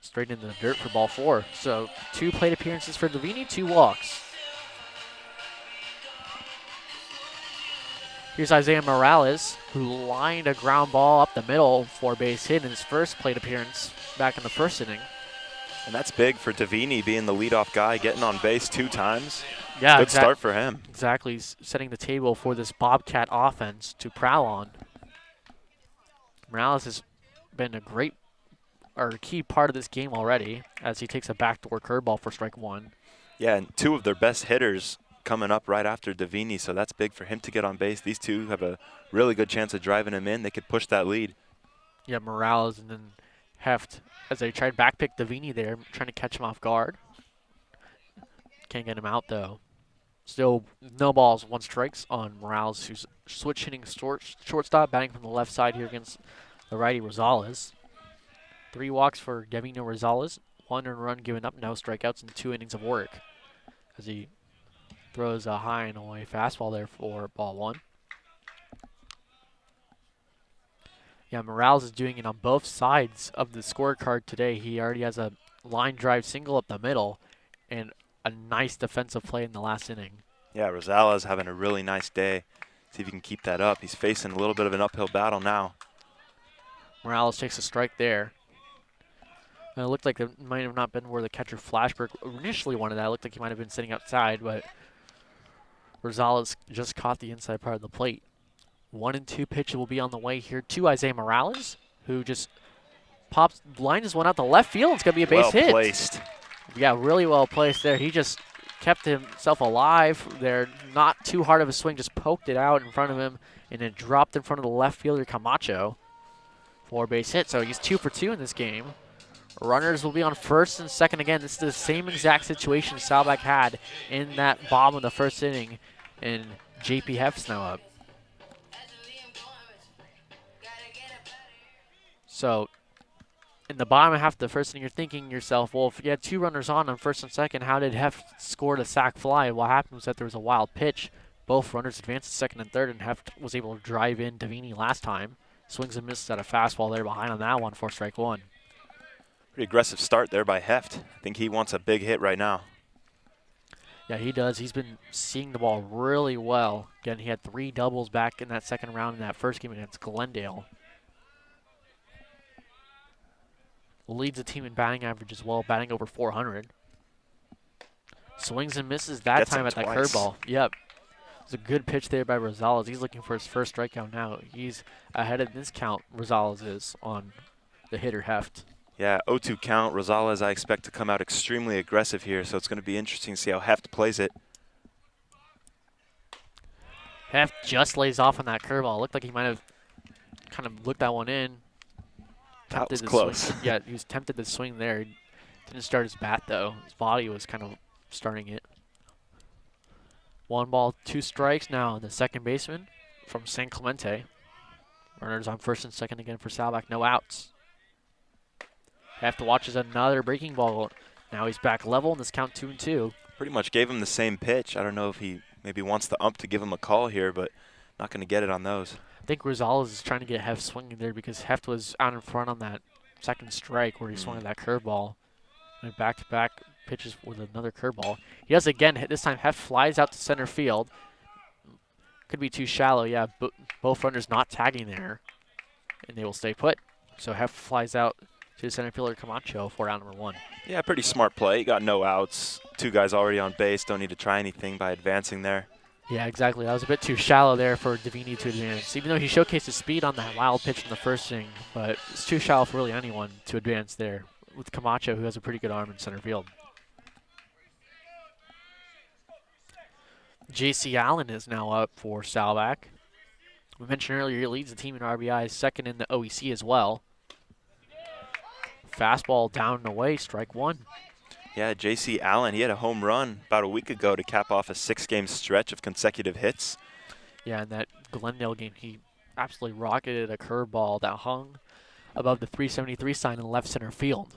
straight into the dirt for ball 4. So 2 plate appearances for Davini, 2 walks. Here's Isaiah Morales, who lined a ground ball up the middle for a base hit in his first plate appearance back in the 1st inning. And that's big for Davini, being the leadoff guy, getting on base 2 times. Yeah, good start for him. Exactly. He's setting the table for this Bobcat offense to prowl on. Morales has been a key part of this game already as he takes a backdoor curveball for strike 1. Yeah, and 2 of their best hitters coming up right after Davini, so that's big for him to get on base. These 2 have a really good chance of driving him in. They could push that lead. Yeah, Morales and then Heft, as they tried backpick Davini there, trying to catch him off guard. Can't get him out, though. Still no balls, 1 strikes on Morales, who's switch hitting shortstop, batting from the left side here against the righty Rosales. 3 walks for Gavino Rosales, 1 run given up, no strikeouts in 2 innings of work. As he throws a high and away fastball there for ball 1. Yeah, Morales is doing it on both sides of the scorecard today. He already has a line drive single up the middle and a nice defensive play in the last inning. Yeah, Rosales having a really nice day. See if he can keep that up. He's facing a little bit of an uphill battle now. Morales takes a strike there. And it looked like it might have not been where the catcher Flashberg initially wanted that. It looked like he might have been sitting outside, but Rosales just caught the inside part of the plate. 1-2 pitch will be on the way here to Isaiah Morales, who just pops, lines one out the left field. It's going to be a base hit. Well placed. Yeah, really well placed there. He just kept himself alive there. Not too hard of a swing, just poked it out in front of him, and it dropped in front of the left fielder Camacho for a base hit. So he's 2 for 2 in this game. Runners will be on first and second again. This is the same exact situation Saddleback had in that bottom of the first inning, and JP Heft's now up. So in the bottom half of the first inning, you're thinking to yourself, well, if you had 2 runners on first and second, how did Heft score the sac fly? What happened was that there was a wild pitch. Both runners advanced to second and third, and Heft was able to drive in Davini last time. Swings and misses at a fastball there behind on that one for strike 1. Pretty aggressive start there by Heft. I think he wants a big hit right now. Yeah, he does. He's been seeing the ball really well. Again, he had 3 doubles back in that second round in that first game against Glendale. Leads the team in batting average as well, batting over 400. Swings and misses that Gets time him at that twice. curveball. Yep. It's a good pitch there by Rosales. He's looking for his first strikeout now. He's ahead of this count, Rosales is, on the hitter Heft. Yeah, 0-2 count. Rosales, I expect to come out extremely aggressive here, so it's going to be interesting to see how Heft plays it. Heft just lays off on that curveball. Looked like he might have kind of looked that one in. That was to close. swing. Yeah, he was tempted to swing there. He didn't start his bat, though. His body was kind of starting it. 1 ball, 2 strikes now. The second baseman from San Clemente. Runners on first and second again for Saddleback. No outs. Heft watches another breaking ball. Now he's back level in this count 2-2. Pretty much gave him the same pitch. I don't know if he maybe wants the ump to give him a call here, but not going to get it on those. I think Rosales is trying to get Heft swinging there because Heft was out in front on that second strike where he swung at that curveball. And back-to-back pitches with another curveball. He does again. This time Heft flies out to center field. Could be too shallow. Yeah, both runners not tagging there. And they will stay put. So Heft flies out to the center fielder Camacho for out number 1. Yeah, pretty smart play. He got no outs. 2 guys already on base. Don't need to try anything by advancing there. Yeah, exactly. That was a bit too shallow there for Davini to advance. Even though he showcased his speed on that wild pitch in the first inning, but it's too shallow for really anyone to advance there with Camacho, who has a pretty good arm in center field. J.C. Allen is now up for Saddleback. We mentioned earlier he leads the team in RBIs, second in the OEC as well. Fastball down and away, strike 1. Yeah, J.C. Allen, he had a home run about a week ago to cap off a 6-game stretch of consecutive hits. Yeah, in that Glendale game, he absolutely rocketed a curveball that hung above the 373 sign in left center field.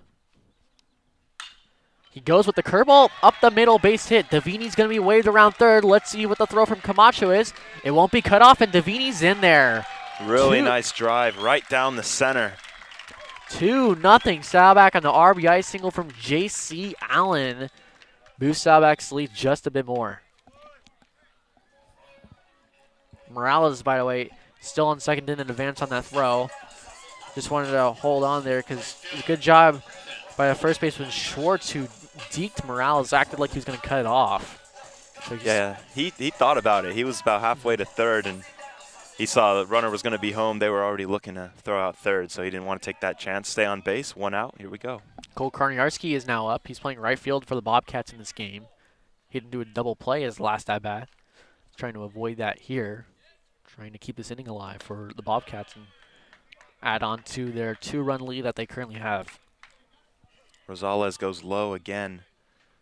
He goes with the curveball up the middle, base hit. Davini's going to be waved around third. Let's see what the throw from Camacho is. It won't be cut off, and Davini's in there. Really nice drive right down the center. 2-0 Saddleback on the RBI single from J.C. Allen. Boost Saddleback's lead just a bit more. Morales, by the way, still on second in advance on that throw. Just wanted to hold on there because it was a good job by the first baseman Schwartz, who deked Morales, acted like he was going to cut it off. So Yeah, he thought about it. He was about halfway to third, and he saw the runner was going to be home. They were already looking to throw out third, so he didn't want to take that chance. Stay on base, 1 out. Here we go. Cole Karniarski is now up. He's playing right field for the Bobcats in this game. He didn't do a double play as last at-bat. Trying to avoid that here. Trying to keep this inning alive for the Bobcats and add on to their 2-run lead that they currently have. Rosales goes low again.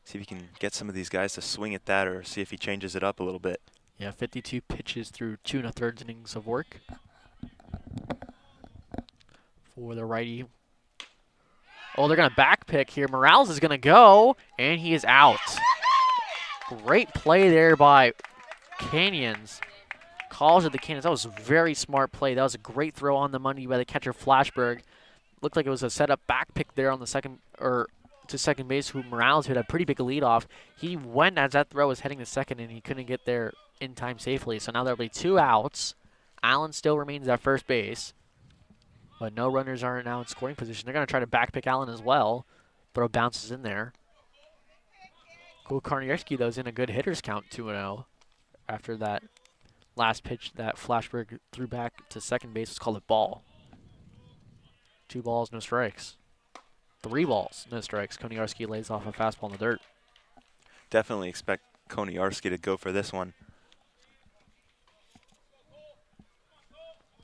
See if he can get some of these guys to swing at that or see if he changes it up a little bit. Yeah, 52 pitches through 2 1/3 innings of work for the righty. Oh, they're going to back pick here. Morales is going to go, and he is out. Great play there by Canyons. College of the Canyons. That was a very smart play. That was a great throw on the money by the catcher Flashberg. Looked like it was a setup back pick there on the second, or to second base, who Morales had a pretty big lead off. He went as that throw was heading to second, and he couldn't get there in time safely. So now there'll be 2 outs. Allen still remains at first base, but no runners are now in scoring position. They're going to try to back pick Allen as well. Throw bounces in there. Cool Karniewski, though, is in a good hitter's count, 2-0, after that last pitch that Flashberg threw back to second base was called a ball. 2 balls, no strikes. 3 balls, no strikes. Koniarski lays off a fastball in the dirt. Definitely expect Koniarski to go for this one.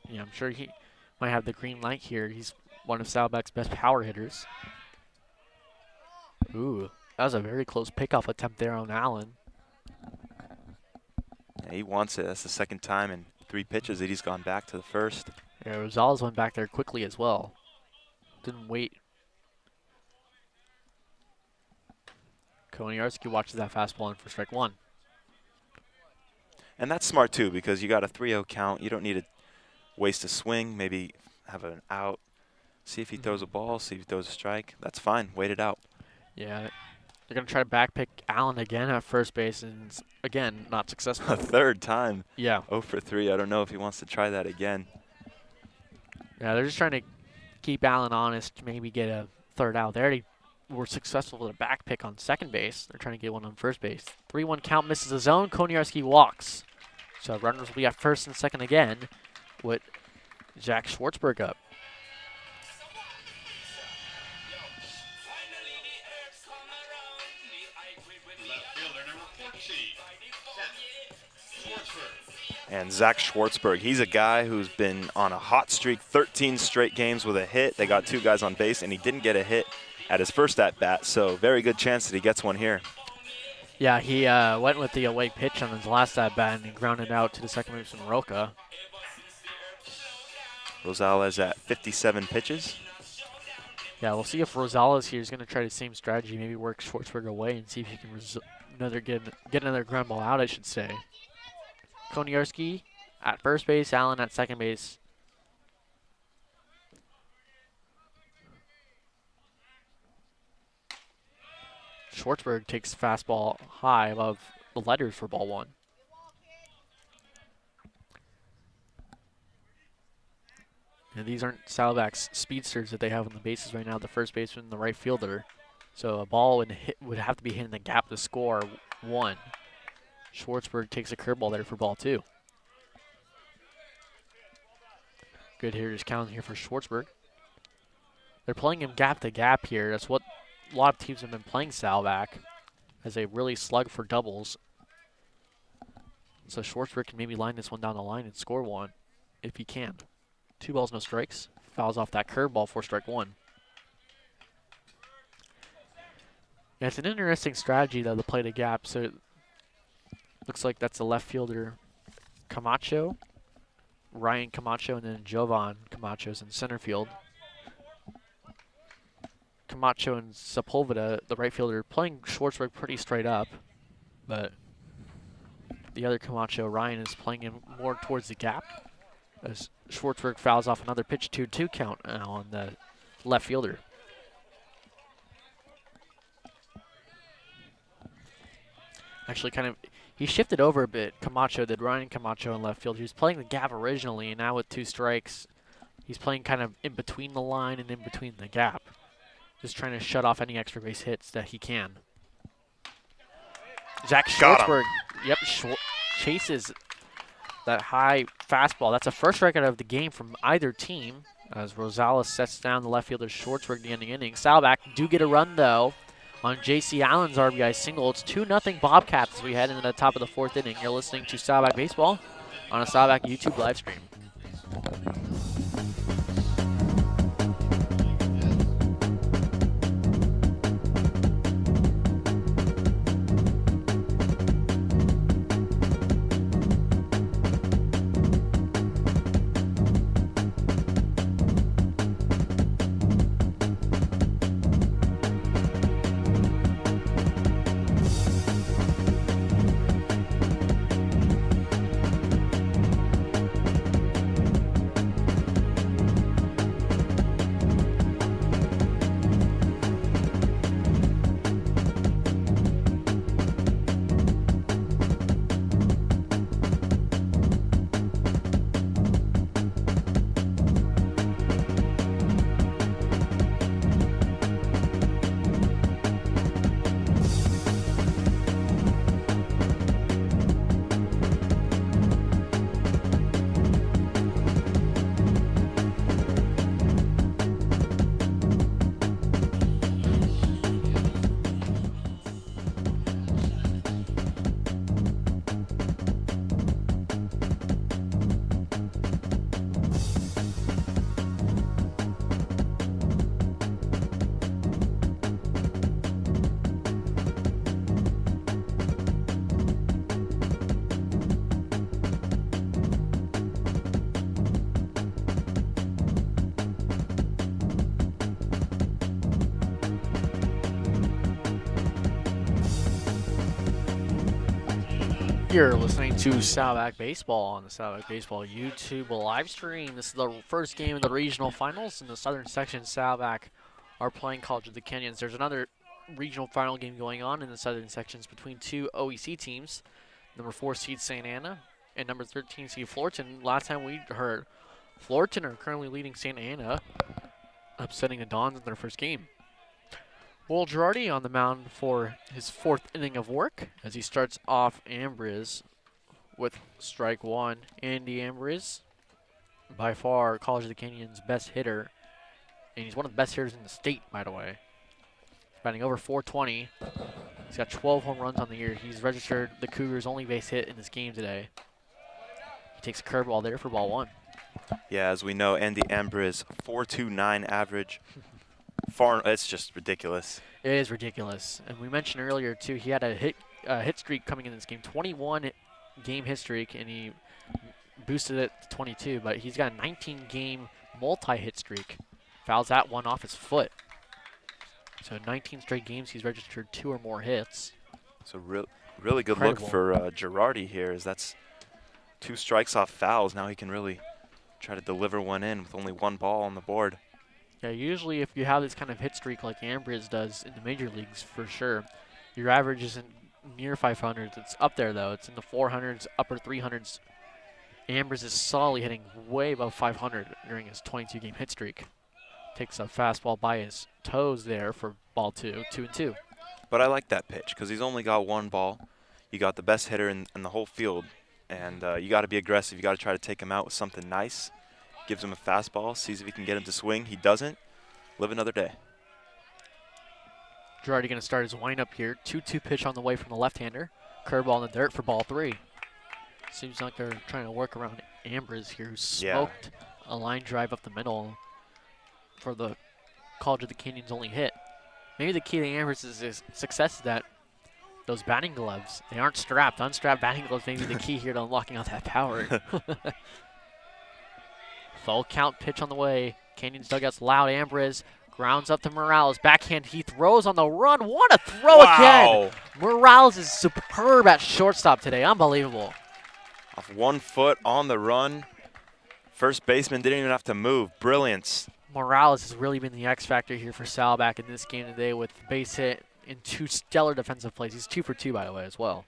Yeah, I'm sure he might have the green light here. He's one of Saddleback's best power hitters. Ooh, that was a very close pickoff attempt there on Allen. Yeah, he wants it. That's the second time in 3 pitches that he's gone back to the first. Yeah, Rosales went back there quickly as well. Didn't wait. Koniarski watches that fastball in for strike 1. And that's smart, too, because you got a 3-0 count. You don't need to waste a swing, maybe have an out. See if he throws a ball, see if he throws a strike. That's fine. Wait it out. Yeah, they're going to try to back pick Allen again at first base, and again, not successful. A third time. Yeah. 0 for 3. I don't know if he wants to try that again. Yeah, they're just trying to keep Allen honest, maybe get a third out. They already were successful with a back pick on second base. They're trying to get one on first base. 3-1 count, misses the zone. Koniarski walks. So runners will be at first and second again with Jack Schwartzberg up. Left fielder number 14, Schwartzberg. And Zach Schwartzberg, he's a guy who's been on a hot streak, 13 straight games with a hit. They got 2 guys on base, and he didn't get a hit at his first at-bat, so very good chance that he gets one here. Yeah, he went with the away pitch on his last at-bat, and he grounded out to the second baseman Roca. Rosales at 57 pitches. Yeah, we'll see if Rosales here is going to try the same strategy, maybe work Schwartzberg away and see if he can get another ground ball out, I should say. Koniarski at first base, Allen at second base. Schwartzberg takes fastball high above the letters for ball 1. And these aren't Saddleback's speedsters that they have on the bases right now, the first baseman and the right fielder. So a ball would have to be hitting the gap to score 1. Schwartzberg takes a curveball there for ball 2. Good hitters count here for Schwartzberg. They're playing him gap to gap here. That's what a lot of teams have been playing Saddleback, as they really slug for doubles. So Schwartzberg can maybe line this one down the line and score 1 if he can. 2 balls, no strikes. Fouls off that curveball for strike 1. Yeah, it's an interesting strategy, though, to play the gap. So it looks like that's the left fielder Camacho, Ryan Camacho, and then Jovan Camacho's in center field. Camacho and Sepulveda, the right fielder, playing Schwartzberg pretty straight up, but the other Camacho, Ryan, is playing him more towards the gap, as Schwartzberg fouls off another pitch, 2-2 count now on the left fielder. Actually, he shifted over a bit. Camacho did. Ryan Camacho in left field. He was playing the gap originally, and now with 2 strikes, he's playing kind of in between the line and in between the gap, just trying to shut off any extra base hits that he can. Zach Schwartzberg, yep, chases that high fastball. That's a first strikeout of the game from either team, as Rosales sets down the left fielder Schwartzberg the ending inning. Saddleback do get a run, though, on J.C. Allen's RBI single. It's 2-0 Bobcats as we head into the top of the 4th inning. You're listening to Saddleback Baseball on a Saddleback YouTube live stream. You're listening to Saddleback Baseball on the Saddleback Baseball YouTube live stream. This is the first game of the regional finals in the southern section. Saddleback are playing College of the Canyons. There's another regional final game going on in the southern sections between two OEC teams, number 4 seed St. Anna and number 13 seed Fullerton. Last time we heard, Fullerton are currently leading St. Anna, upsetting the Dons in their first game. Will Girardi on the mound for his 4th inning of work as he starts off Ambriz with strike 1. Andy Ambriz, by far College of the Canyons' best hitter, and he's one of the best hitters in the state, by the way. Batting over 420. He's got 12 home runs on the year. He's registered the Cougars' only base hit in this game today. He takes a curveball there for ball 1. Yeah, as we know, Andy Ambriz, 4.29 average. It's just ridiculous. It is ridiculous. And we mentioned earlier, too, he had a hit streak coming in this game, 21 game hit streak, and he boosted it to 22, but he's got a 19-game multi-hit streak. Fouls that one off his foot. So 19 straight games, he's registered 2 or more hits. So really good look for Girardi here, as that's 2 strikes off fouls. Now he can really try to deliver one in with only 1 ball on the board. Yeah, usually if you have this kind of hit streak like Ambriz does in the major leagues, for sure, your average isn't near 500. It's up there, though. It's in the 400s, upper 300s. Ambriz is solidly hitting way above 500 during his 22-game hit streak. Takes a fastball by his toes there for ball 2, 2-2. But I like that pitch because he's only got 1 ball. You got the best hitter in the whole field, and you got to be aggressive. You got to try to take him out with something nice. Gives him a fastball, sees if he can get him to swing. He doesn't. Live another day. Girardi going to start his windup here. 2-2 pitch on the way from the left-hander. Curveball in the dirt for ball 3. Seems like they're trying to work around Ambriz here, who smoked a line drive up the middle for the College of the Canyons' only hit. Maybe the key to Ambriz's success is that those batting gloves, they aren't strapped. Unstrapped batting gloves may be the key here to unlocking out that power. Full count pitch on the way. Canyons dugout's loud. Ambriz grounds up to Morales. Backhand, he throws on the run. What a throw again! Morales is superb at shortstop today. Unbelievable. Off 1 foot on the run. First baseman didn't even have to move. Brilliance. Morales has really been the X factor here for Saddleback in this game today with base hit and 2 stellar defensive plays. He's 2 for 2, by the way, as well.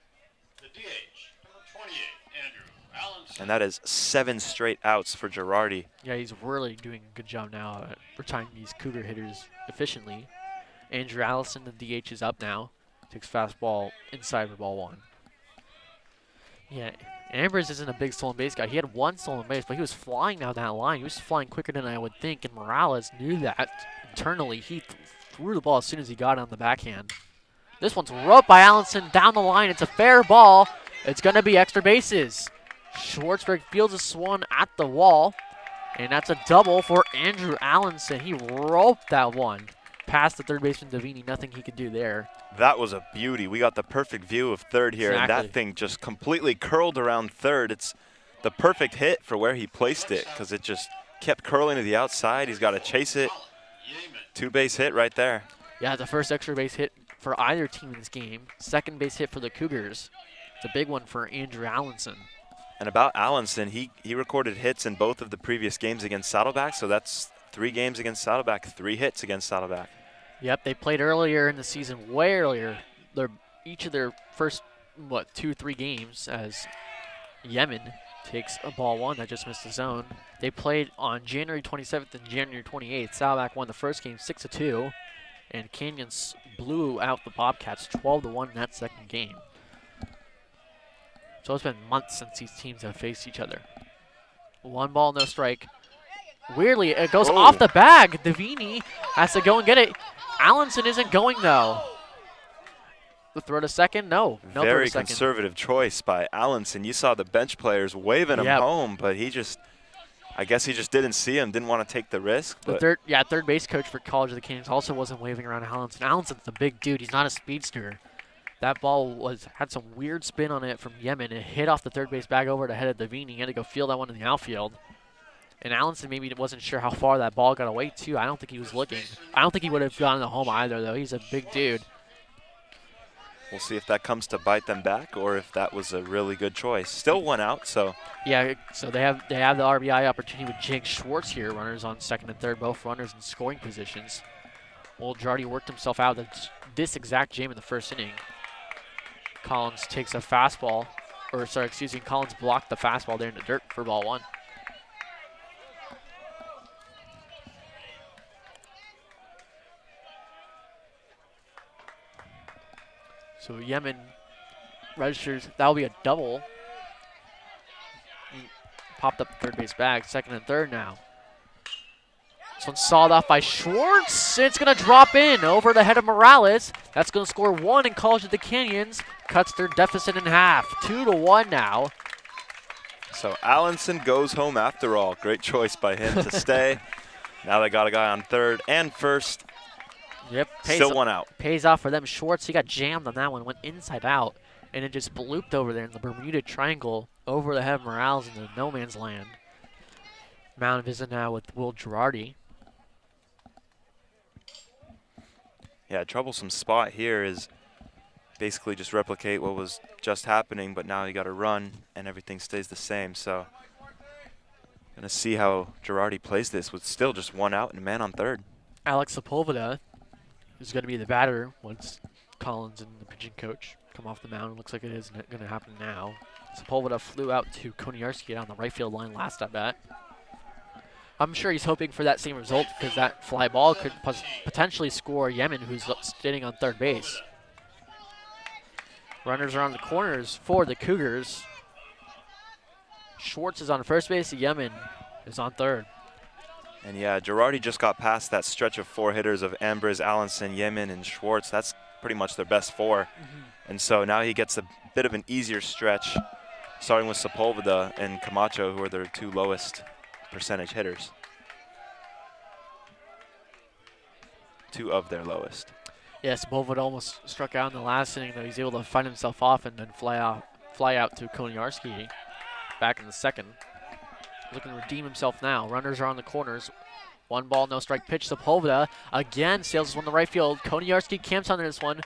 The DH, number 28, Andrew Allenson. And that is 7 straight outs for Girardi. Yeah, he's really doing a good job now at retiring these Cougar hitters efficiently. Andrew Allison, the DH, is up now. Takes fastball inside for ball 1. Yeah, Ambriz isn't a big stolen base guy. He had 1 stolen base, but he was flying down that line. He was flying quicker than I would think, and Morales knew that internally. He threw the ball as soon as he got it on the backhand. This one's roped by Allenson down the line. It's a fair ball. It's going to be extra bases. Schwartzberg fields a swan at the wall, and that's a double for Andrew Allenson. He roped that one past the third baseman Davini. Nothing he could do there. That was a beauty. We got the perfect view of third here, and that thing just completely curled around third. It's the perfect hit for where he placed it because it just kept curling to the outside. He's got to chase it. 2-base hit right there. Yeah, the first extra base hit for either team in this game. 2nd base hit for the Cougars. It's a big one for Andrew Allenson. And about Allenson, he recorded hits in both of the previous games against Saddleback, so that's 3 games against Saddleback, 3 hits against Saddleback. Yep, they played earlier in the season, way earlier. Each of their first, 2-3 games as Yemen takes a ball 1 that just missed the zone. They played on January 27th and January 28th. Saddleback won the first game 6-2, and Canyons blew out the Bobcats 12-1 in that 2nd game. So it's been months since these teams have faced each other. 1 ball, no strike. Weirdly, it goes off the bag. Davini has to go and get it. Allenson isn't going, though. The throw to second? No. No Very throw to conservative choice by Allenson. You saw the bench players waving him home, but I guess he just didn't see him, didn't want to take the risk. The third base coach for College of the Canyons also wasn't waving around Allenson. Allenson's a big dude. He's not a speedster. That ball had some weird spin on it from Yemen. It hit off the third base bag over the head of Davini. He had to go field that one in the outfield. And Allenson maybe wasn't sure how far that ball got away, too. I don't think he was looking. I don't think he would have gotten the home either, though. He's a big dude. We'll see if that comes to bite them back or if that was a really good choice. Still 1 out, so. Yeah, so they have the RBI opportunity with Jake Schwartz here. Runners on second and third, both runners in scoring positions. Old Girardi worked himself out of this exact jam in the first inning. Collins takes a fastball, or sorry, excuse me, Collins blocked the fastball there in the dirt for ball 1. So Yemen registers, that'll be a double. He popped up the third base bag, second and third now. This one's sawed off by Schwartz. It's going to drop in over the head of Morales. That's going to score 1 and College of the Canyons cuts their deficit in half. 2-1 now. So Allenson goes home after all. Great choice by him to stay. Now they got a guy on third and first. Yep. Still 1 out. Pays off for them. Schwartz, he got jammed on that one, went inside out, and it just blooped over there in the Bermuda Triangle over the head of Morales into no man's land. Mound visit now with Will Girardi. Yeah, troublesome spot here is basically just replicate what was just happening, but now you got to run and everything stays the same. So gonna see how Girardi plays this with still just 1 out and a man on third. Alex Sepulveda is going to be the batter once Collins and the pitching coach come off the mound. It looks like it is going to happen now. Sepulveda flew out to Koniarski on the right field line last at bat. I'm sure he's hoping for that same result because that fly ball could potentially score Yemen, who's standing on third base. Runners are on the corners for the Cougars. Schwartz is on first base. Yemen is on third. And yeah, Girardi just got past that stretch of 4 hitters of Ambrose, Allenson, Yemen, and Schwartz. That's pretty much their best 4. And so now he gets a bit of an easier stretch, starting with Sepulveda and Camacho, who are their 2 lowest percentage hitters. 2 of their lowest. Yeah, Sepulveda almost struck out in the last inning, though. He's able to find himself off and then fly out to Koniarski back in the second. Looking to redeem himself now. Runners are on the corners. 1 ball, no strike pitch. Sepulveda again sails this one to right field. Koniarski camps on this one.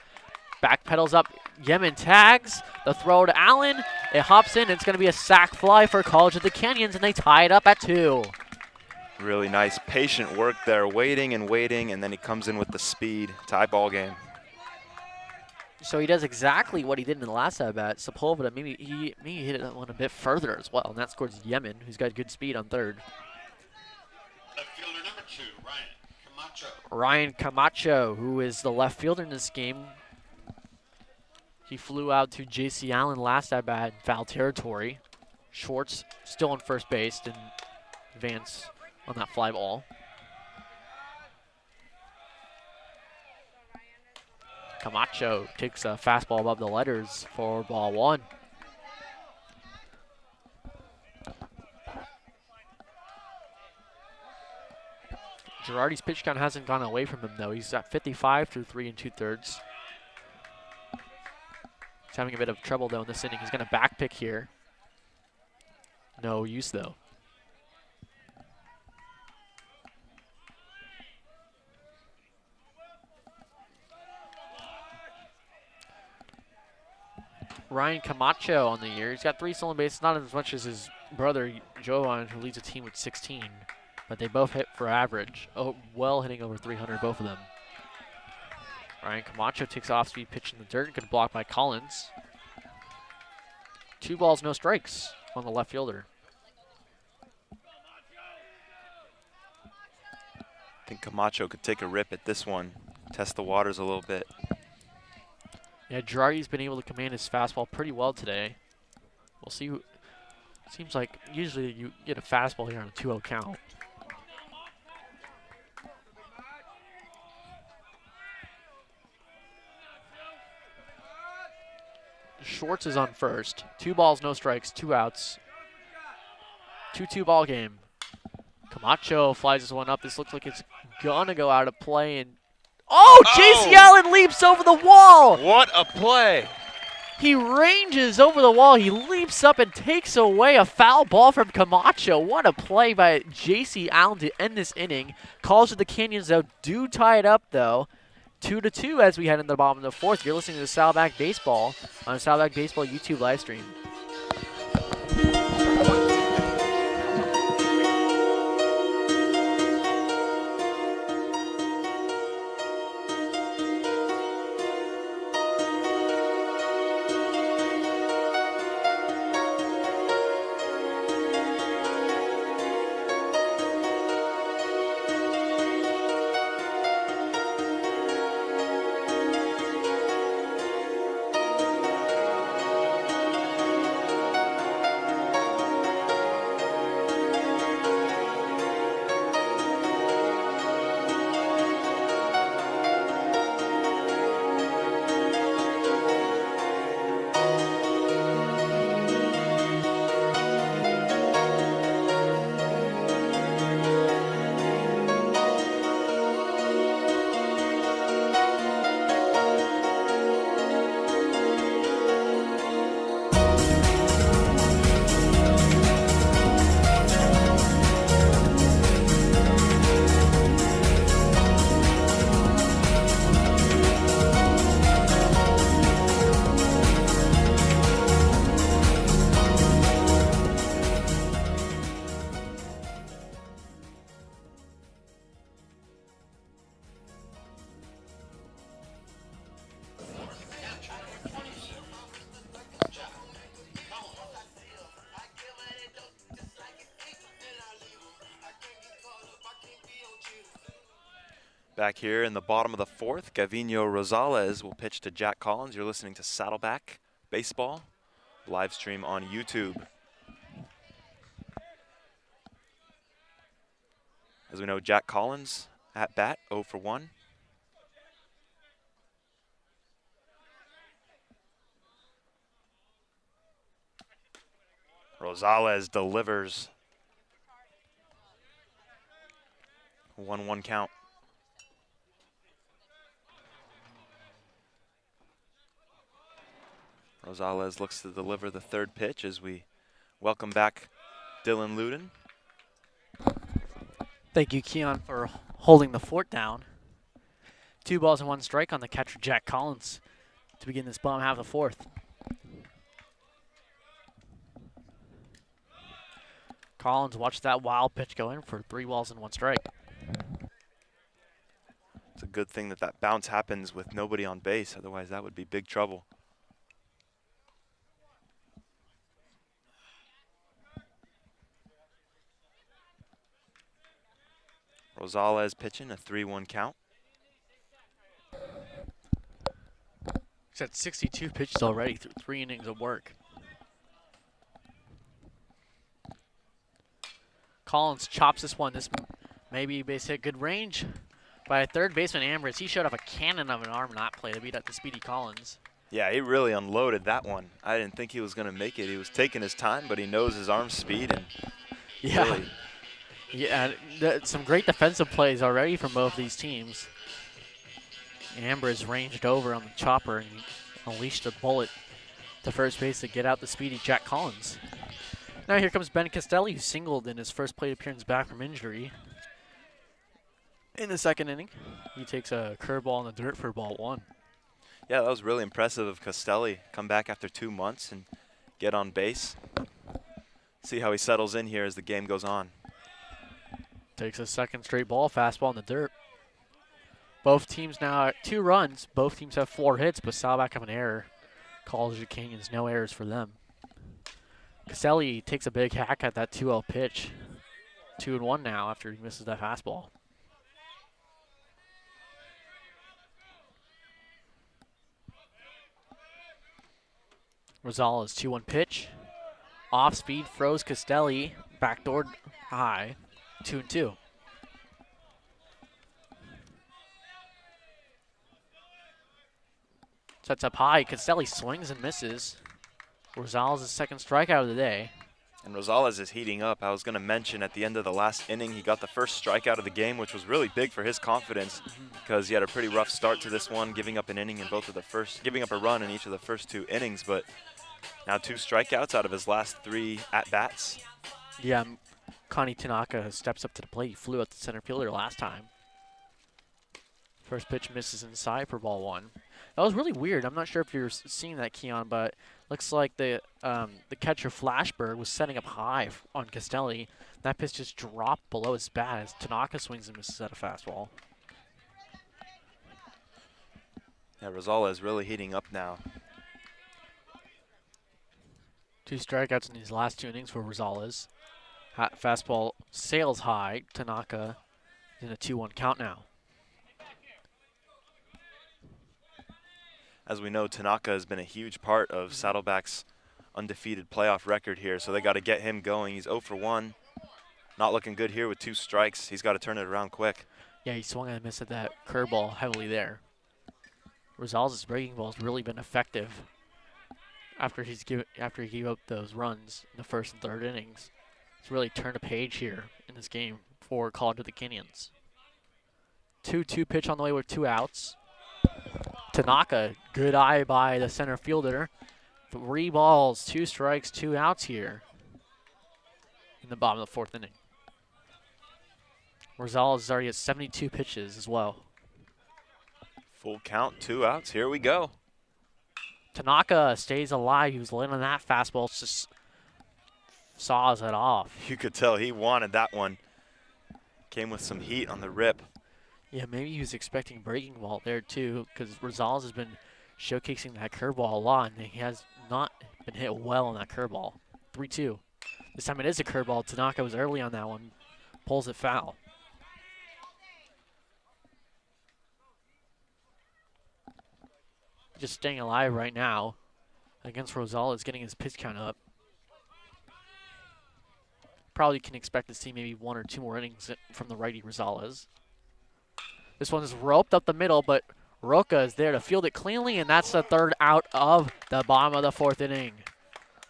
Back pedals up. Yemen tags. The throw to Allen. It hops in. It's going to be a sac fly for College of the Canyons, and they tie it up at 2. Really nice patient work there, waiting and waiting, and then he comes in with the speed. Tie ball game. So he does exactly what he did in the last at-bat. Sepulveda, maybe he hit that one a bit further as well, and that scores Yemen, who's got good speed on third. Left fielder number 2, Ryan Camacho. Ryan Camacho, who is the left fielder in this game. He flew out to J.C. Allen last at-bat in foul territory. Schwartz still on first base, didn't advance on that fly ball. Camacho takes a fastball above the letters for ball 1. Girardi's pitch count hasn't gone away from him, though. He's at 55 through 3 2/3. He's having a bit of trouble, though, in this inning. He's going to back pick here. No use, though. Ryan Camacho on the year. He's got 3 stolen bases, not as much as his brother, Jovan, who leads the team with 16. But they both hit for average. Oh, well hitting over 300, both of them. Ryan Camacho takes off-speed pitch in the dirt. Good block by Collins. 2 balls, no strikes on the left fielder. I think Camacho could take a rip at this one, test the waters a little bit. Yeah, Girardi's been able to command his fastball pretty well today. We'll see. Seems like usually you get a fastball here on a 2-0 count. Schwartz is on first. 2 balls, no strikes, 2 outs. 2-2 ball game. Camacho flies this one up. This looks like it's gonna go out of play, and J.C. Allen leaps over the wall. What a play! He ranges over the wall. He leaps up and takes away a foul ball from Camacho. What a play by J.C. Allen to end this inning. Calls to the Canyons, though, do tie it up, though. 2-2 as we head into the bottom of the fourth. You're listening to Saddleback Baseball on the Saddleback Baseball YouTube live stream. Back here in the bottom of the fourth, Gavino Rosales will pitch to Jack Collins. You're listening to Saddleback Baseball, live stream on YouTube. As we know, Jack Collins at bat, 0 for 1. Rosales delivers. 1-1 count. Rosales looks to deliver the third pitch as we welcome back Dylan Luden. Thank you, Keon, for holding the fort down. 2 balls and 1 strike on the catcher, Jack Collins, to begin this bottom half of the fourth. Collins watched that wild pitch go in for 3 balls and 1 strike. It's a good thing that that bounce happens with nobody on base. Otherwise, that would be big trouble. Rosales pitching, a 3-1 count. He's had 62 pitches already through 3 innings of work. Collins chops this one. This maybe base hit, good range by third baseman Ambrose. He showed off a cannon of an arm in that play to beat up the speedy Collins. Yeah, he really unloaded that one. I didn't think he was going to make it. He was taking his time, but he knows his arm speed and really. Yeah, some great defensive plays already from both these teams. Ambrose ranged over on the chopper and unleashed a bullet to first base to get out the speedy Jack Collins. Now here comes Ben Castelli, who singled in his first plate appearance back from injury. In the second inning, he takes a curveball in the dirt for ball 1. Yeah, that was really impressive of Castelli. Come back after 2 months and get on base. See how he settles in here as the game goes on. Takes a second straight ball, fastball in the dirt. Both teams now at 2 runs. Both teams have 4 hits, but Saddleback have an error. College Canyons, no errors for them. Castelli takes a big hack at that 2-0 pitch. 2-1 now after he misses that fastball. Rosales, 2-1 pitch. Off speed, froze Castelli. Backdoor high. 2-2. Sets up high. Castelli swings and misses. Rosales' second strikeout of the day. And Rosales is heating up. I was going to mention at the end of the last inning, he got the first strikeout of the game, which was really big for his confidence because he had a pretty rough start to this one, giving up an inning in both of the first, giving up a run in each of the first 2 innings. But now 2 strikeouts out of his last 3 at-bats. Yeah, Connie Tanaka steps up to the plate. He flew out the center fielder last time. First pitch misses inside for ball 1. That was really weird. I'm not sure if you're seeing that, Keon, but looks like the catcher Flashberg was setting up high on Castelli. That pitch just dropped below his bat as Tanaka swings and misses at a fastball. Yeah, Rosales really heating up now. 2 strikeouts in these last 2 innings for Rosales. Fastball sails high. Tanaka in a 2-1 count now. As we know, Tanaka has been a huge part of Saddleback's undefeated playoff record here, so they got to get him going. He's 0 for 1. Not looking good here with 2 strikes. He's got to turn it around quick. Yeah, he swung and missed at that curveball heavily there. Rosales' breaking ball has really been effective after he gave up those runs in the first and third innings. He's really turned a page here in this game for College of the Canyons. 2-2 pitch on the way with 2 outs. Tanaka, good eye by the center fielder. 3 balls, 2 strikes, 2 outs here in the bottom of the 4th inning. Rosales is already at 72 pitches as well. Full count, 2 outs. Here we go. Tanaka stays alive. He was late on that fastball, just saws it off. You could tell he wanted that one. Came with some heat on the rip. Yeah, maybe he was expecting breaking ball there too, because Rosales has been showcasing that curveball a lot, and he has not been hit well on that curveball. 3-2. This time it is a curveball. Tanaka was early on that one. Pulls it foul. Just staying alive right now against Rosales, getting his pitch count up. Probably can expect to see maybe 1 or 2 more innings from the righty Rosales. This one is roped up the middle, but Roca is there to field it cleanly, and that's the 3rd out of the bottom of the 4th inning.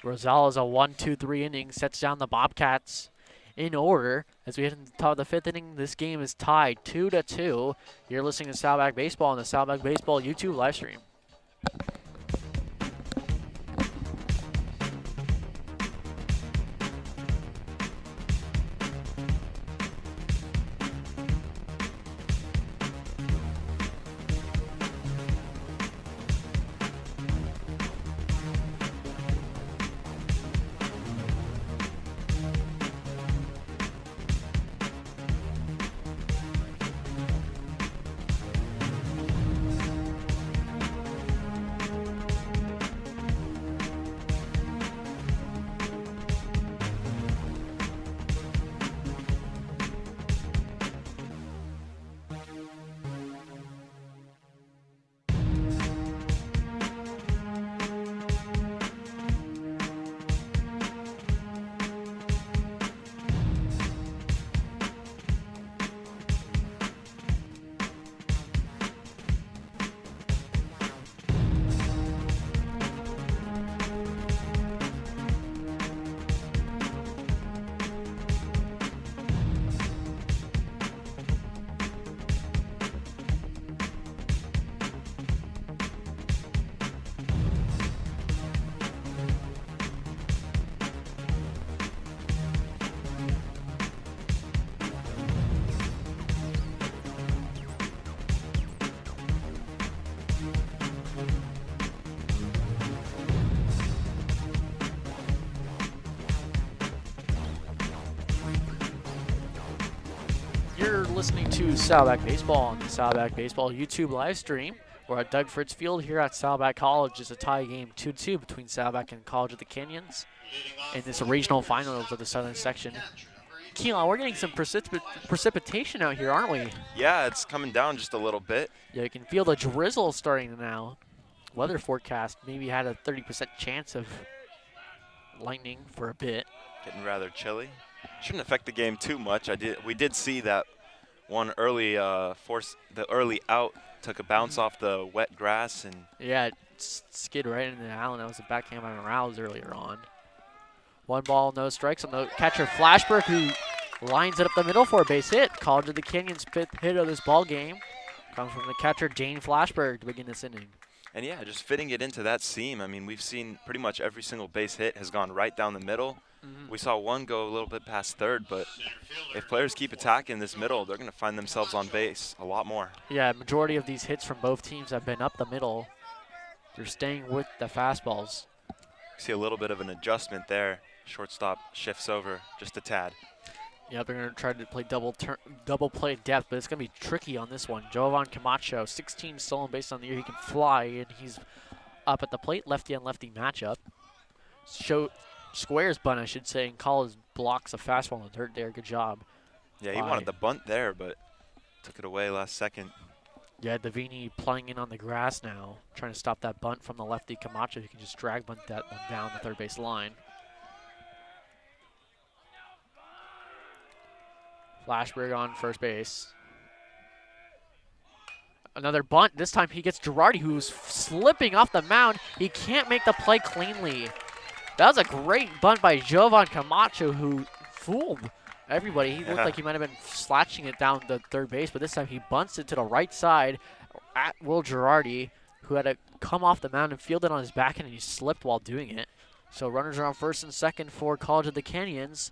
Rosales, a 1-2-3 inning, sets down the Bobcats in order. As we head into the top of the 5th inning, this game is tied 2-2. You're listening to Saddleback Baseball on the Saddleback Baseball YouTube live stream. You're listening to Saddleback Baseball on the Saddleback Baseball YouTube live stream. We're at Doug Fritz Field here at Saddleback College. It's a tie game 2-2 between Saddleback and College of the Canyons in this regional finals of the Southern Section. Keelan, we're getting some precipitation out here, aren't we? Yeah, it's coming down just a little bit. Yeah, you can feel the drizzle starting now. Weather forecast maybe had a 30% chance of lightning for a bit. Getting rather chilly. Shouldn't affect the game too much. We did see that one early the early out took a bounce off the wet grass, and yeah, it skid right into the island. That was a backhand by Morales earlier on. 1 ball, no strikes on the catcher Flashberg, who lines it up the middle for a base hit. College of the Canyons' 5th hit of this ball game comes from the catcher Jane Flashberg to begin this inning. yeah, just fitting it into that seam. I mean, we've seen pretty much every single base hit has gone right down the middle. We saw one go a little bit past third, but if players keep attacking this middle, they're going to find themselves on base a lot more. Yeah, majority of these hits from both teams have been up the middle. They're staying with the fastballs. See a little bit of an adjustment there. Shortstop shifts over just a tad. Yeah, they're going to try to play double play depth, but it's going to be tricky on this one. Jovan Camacho, 16 stolen base on the year. He can fly, and he's up at the plate, lefty on lefty matchup. Squares bunt, I should say, and Collins blocks a fastball on the third there. Good job. Yeah, he wanted the bunt there, but took it away last second. Yeah, Davini playing in on the grass now, trying to stop that bunt from the lefty Camacho. He can just drag bunt that one down the third base line. Flashberg on first base. Another bunt. This time he gets Girardi, who's slipping off the mound. He can't make the play cleanly. That was a great bunt by Jovan Camacho, who fooled everybody. He looked like he might have been slashing it down the third base, but this time he bunts it to the right side at Will Girardi, who had to come off the mound and field it on his backhand, and he slipped while doing it. So runners are on first and second for College of the Canyons.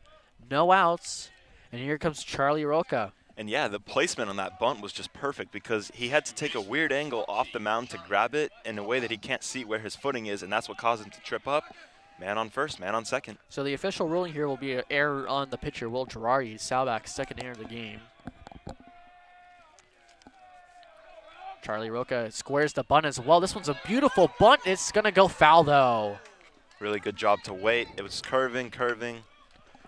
No outs, and here comes Charlie Roca. And yeah, the placement on that bunt was just perfect because he had to take a weird angle off the mound to grab it in a way that he can't see where his footing is, and that's what caused him to trip up. Man on first, man on second. So the official ruling here will be an error on the pitcher, Will Girardi, Saddleback's second error of the game. Charlie Roca squares the bunt as well. This one's a beautiful bunt. It's going to go foul, though. Really good job to wait. It was curving,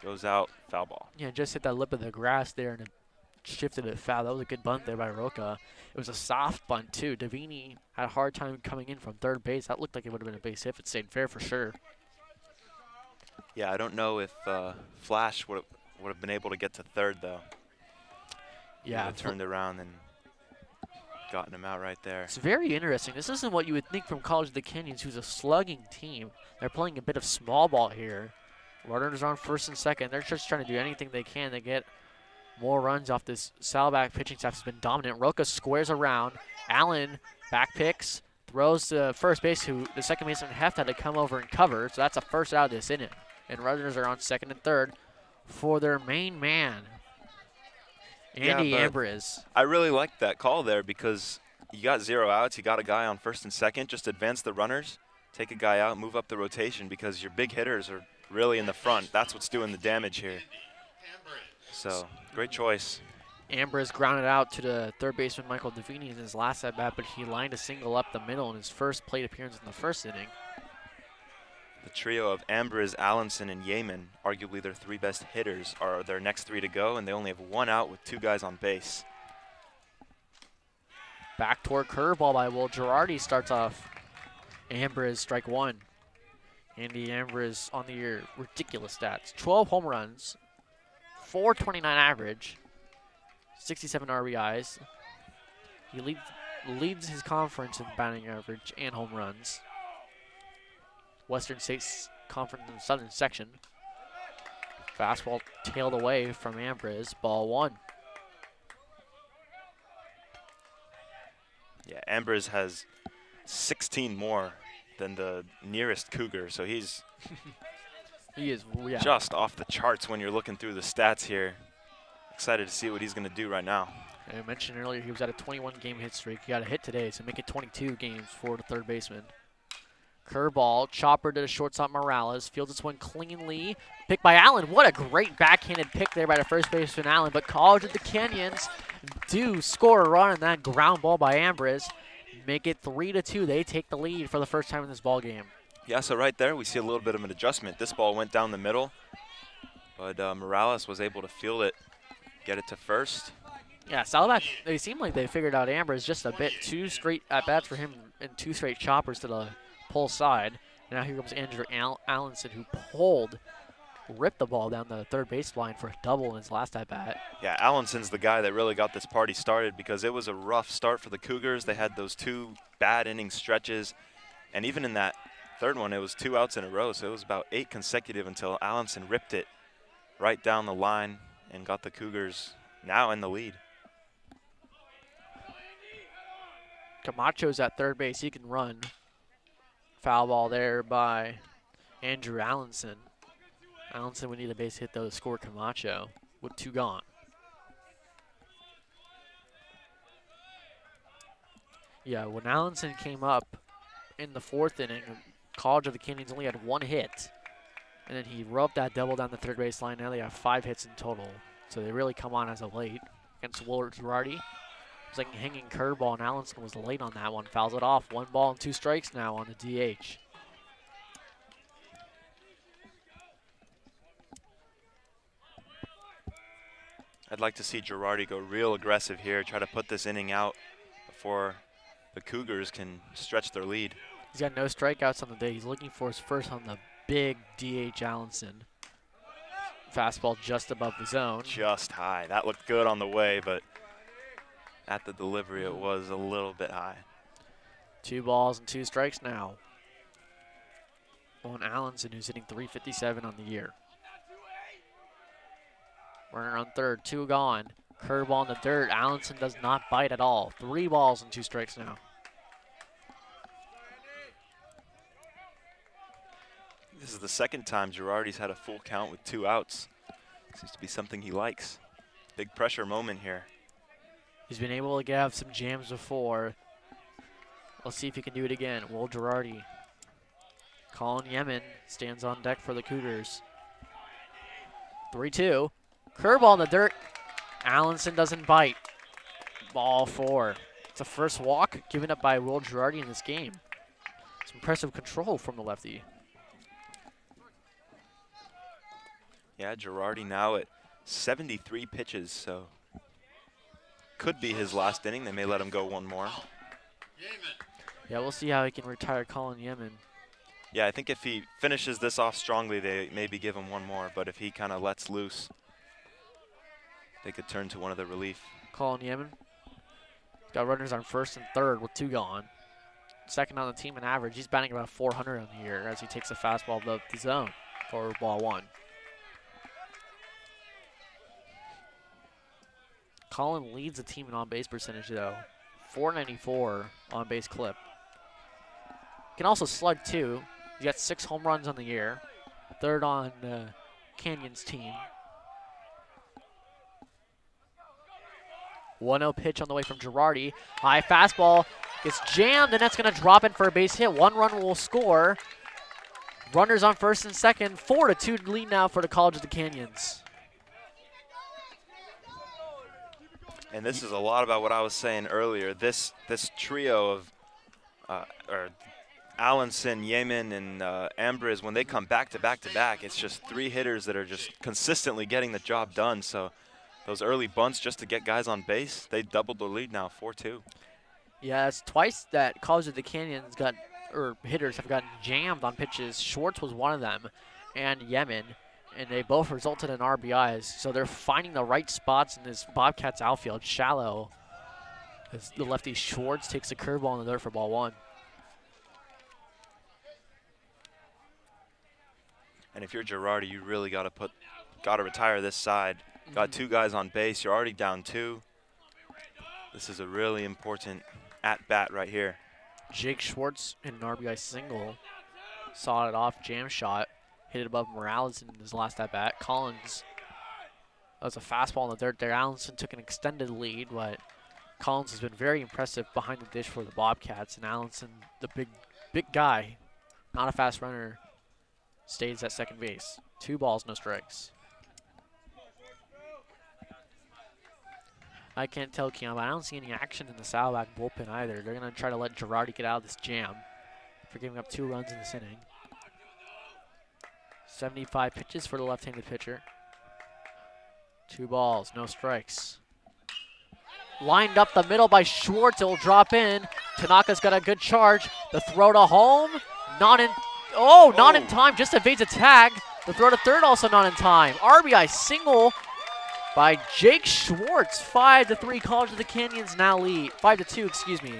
goes out, foul ball. Yeah, just hit that lip of the grass there and it shifted it foul. That was a good bunt there by Roca. It was a soft bunt, too. Davini had a hard time coming in from third base. That looked like it would have been a base hit if it stayed fair for sure. Yeah, I don't know if Flash would have been able to get to third, though. Yeah. Turned around and gotten him out right there. It's very interesting. This isn't what you would think from College of the Canyons, who's a slugging team. They're playing a bit of small ball here. Runners are on first and second. They're just trying to do anything they can to get more runs off this Saddleback pitching staff has been dominant. Roca squares around. Allen back picks, throws to first base, who the second baseman Heft had to come over and cover. So that's a first out of this inning. And runners are on second and third for their main man, Andy Ambriz. I really liked that call there because you got 0 outs. You got a guy on first and second. Just advance the runners, take a guy out, move up the rotation because your big hitters are really in the front. That's what's doing the damage here. So, great choice. Ambriz grounded out to the third baseman Michael Davini in his last at-bat, but he lined a single up the middle in his first plate appearance in the first inning. The trio of Ambriz, Allenson, and Yeaman, arguably their 3 best hitters, are their next 3 to go, and they only have 1 out with 2 guys on base. Backdoor curveball by Will Girardi starts off. Ambriz, strike 1. Andy Ambriz on the year, ridiculous stats. 12 home runs, 429 average, 67 RBIs. He leads his conference in batting average and home runs. Western States Conference in the Southern section. Fastball tailed away from Ambriz, ball 1. Yeah, Ambriz has 16 more than the nearest Cougar, so he's He is, yeah. just off the charts when you're looking through the stats here. Excited to see what he's going to do right now. I mentioned earlier he was at a 21-game hit streak. He got a hit today, so make it 22 games for the third baseman. Curveball, chopper to the shortstop Morales. Fields this one cleanly. Picked by Allen. What a great backhanded pick there by the first baseman Allen. But College of the Canyons do score a run on that ground ball by Ambriz. Make it 3-2. They take the lead for the first time in this ball game. Yeah, so right there we see a little bit of an adjustment. This ball went down the middle, but Morales was able to field it, get it to first. Yeah, Saddleback, they seem like they figured out Ambriz just a bit. 2 straight at-bats for him and 2 straight choppers to the pull side. Now here comes Andrew Allenson, who ripped the ball down the third base line for a double in his last at-bat. Yeah, Allenson's the guy that really got this party started because it was a rough start for the Cougars. They had those 2 bad inning stretches, and even in that third one, it was 2 outs in a row, so it was about 8 consecutive until Allenson ripped it right down the line and got the Cougars now in the lead. Camacho's at third base. He can run. Foul ball there by Andrew Allenson. Allenson would need a base hit, though, to score Camacho with 2 gone. Yeah, when Allenson came up in the 4th inning, College of the Canyons only had 1 hit. And then he rubbed that double down the third base line. Now they have 5 hits in total. So they really come on as of late against Willard Girardi. It was like a hanging curveball, and Allenson was late on that one. Fouls it off. 1 ball and 2 strikes now on the DH. I'd like to see Girardi go real aggressive here, try to put this inning out before the Cougars can stretch their lead. He's got no strikeouts on the day. He's looking for his first on the big DH Allenson. Fastball just above the zone. Just high. That looked good on the way, but at the delivery it was a little bit high. 2 balls and 2 strikes now on Allenson, who's hitting .357 on the year. Runner on third, 2 gone. Curveball in the dirt. Allenson does not bite at all. 3 balls and 2 strikes now. This is the second time Girardi's had a full count with 2 outs. Seems to be something he likes. Big pressure moment here. He's been able to have some jams before. Let's see if he can do it again. Will Girardi. Colin Yemen stands on deck for the Cougars. 3-2. Curveball in the dirt. Allenson doesn't bite. Ball 4. It's the first walk given up by Will Girardi in this game. Some impressive control from the lefty. Yeah, Girardi now at 73 pitches, so could be his last inning. They may let him go 1 more. Yeah, we'll see how he can retire Colin Yemen. Yeah, I think if he finishes this off strongly, they maybe give him 1 more, but if he kind of lets loose, they could turn to one of the relief. Colin Yemen. Got runners on first and third with 2 gone. Second on the team in average. He's batting about 400 on the year as he takes a fastball above the zone for ball 1. Colin leads the team in on-base percentage, though. .494 on-base clip. Can also slug, too. He's got 6 home runs on the year. 3rd on Canyons team. 1-0 pitch on the way from Girardi. High fastball gets jammed, and that's going to drop in for a base hit. 1 run will score. Runners on first and second. 4-2 lead now for the College of the Canyons. And this is a lot about what I was saying earlier. This trio of Allenson, Yemen, and Ambriz, when they come back to back to back, it's just 3 hitters that are just consistently getting the job done. So those early bunts just to get guys on base, they doubled the lead now, 4-2. Yeah, it's twice that College of the Canyons hitters have gotten jammed on pitches. Schwartz was one of them, and Yemen. And they both resulted in RBIs, so they're finding the right spots in this Bobcats outfield. Shallow, as the lefty Schwartz takes a curveball in the dirt for ball 1. And if you're Girardi, you really got to retire this side. Got 2 guys on base. You're already down 2. This is a really important at-bat right here. Jake Schwartz in an RBI single. Sawed it off, jam shot. Hit it above Morales in his last at-bat. Collins, that was a fastball in the dirt there. Allenson took an extended lead, but Collins has been very impressive behind the dish for the Bobcats. And Allenson, the big guy, not a fast runner, stays at second base. 2 balls, no strikes. I can't tell, Keon, but I don't see any action in the Saddleback bullpen either. They're going to try to let Girardi get out of this jam for giving up 2 runs in this inning. 75 pitches for the left-handed pitcher. 2 balls, no strikes. Lined up the middle by Schwartz. It'll drop in. Tanaka's got a good charge. The throw to home. Not in time. Just evades a tag. The throw to third also not in time. RBI single by Jake Schwartz. 5-3. College of the Canyons now lead. 5-2, excuse me.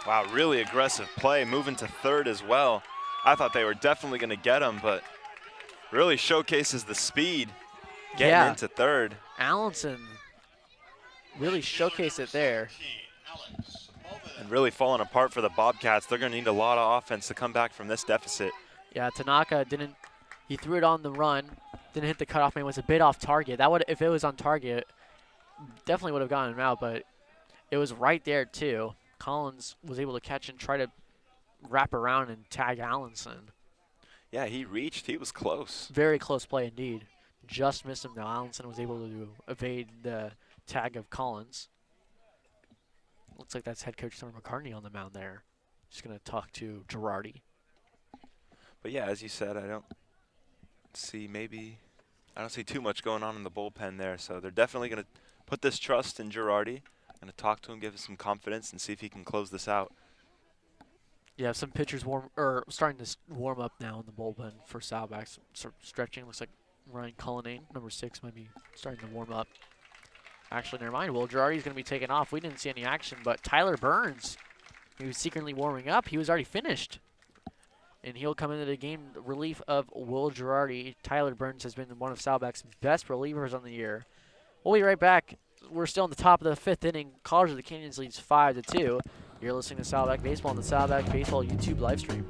Wow, really aggressive play. Moving to third as well. I thought they were definitely going to get him, but really showcases the speed getting into third. Allenson really showcased it there. And really falling apart for the Bobcats. They're going to need a lot of offense to come back from this deficit. Yeah, Tanaka he threw it on the run. Didn't hit the cutoff man. Was a bit off target. That would, if it was on target, definitely would have gotten him out. But it was right there too. Collins was able to catch and try to wrap around and tag Allenson. Yeah, he reached. He was close. Very close play indeed. Just missed him though. Allenson was able to evade the tag of Collins. Looks like that's head coach Tony McCartney on the mound there. Just going to talk to Girardi. But yeah, as you said, I don't see too much going on in the bullpen there. So they're definitely going to put this trust in Girardi. Going to talk to him, give him some confidence, and see if he can close this out. Yeah, some pitchers starting to warm up now in the bullpen for Saddleback. Sort of stretching. Looks like Ryan Cullinane, number 6, might be starting to warm up. Actually, never mind. Will Girardi's going to be taken off. We didn't see any action, but Tyler Burns, he was secretly warming up. He was already finished. And he'll come into the game relief of Will Girardi. Tyler Burns has been one of Saddleback's best relievers on the year. We'll be right back. We're still in the top of the 5th inning. College of the Canyons leads 5-2. You're listening to Saddleback Baseball on the Saddleback Baseball YouTube live stream.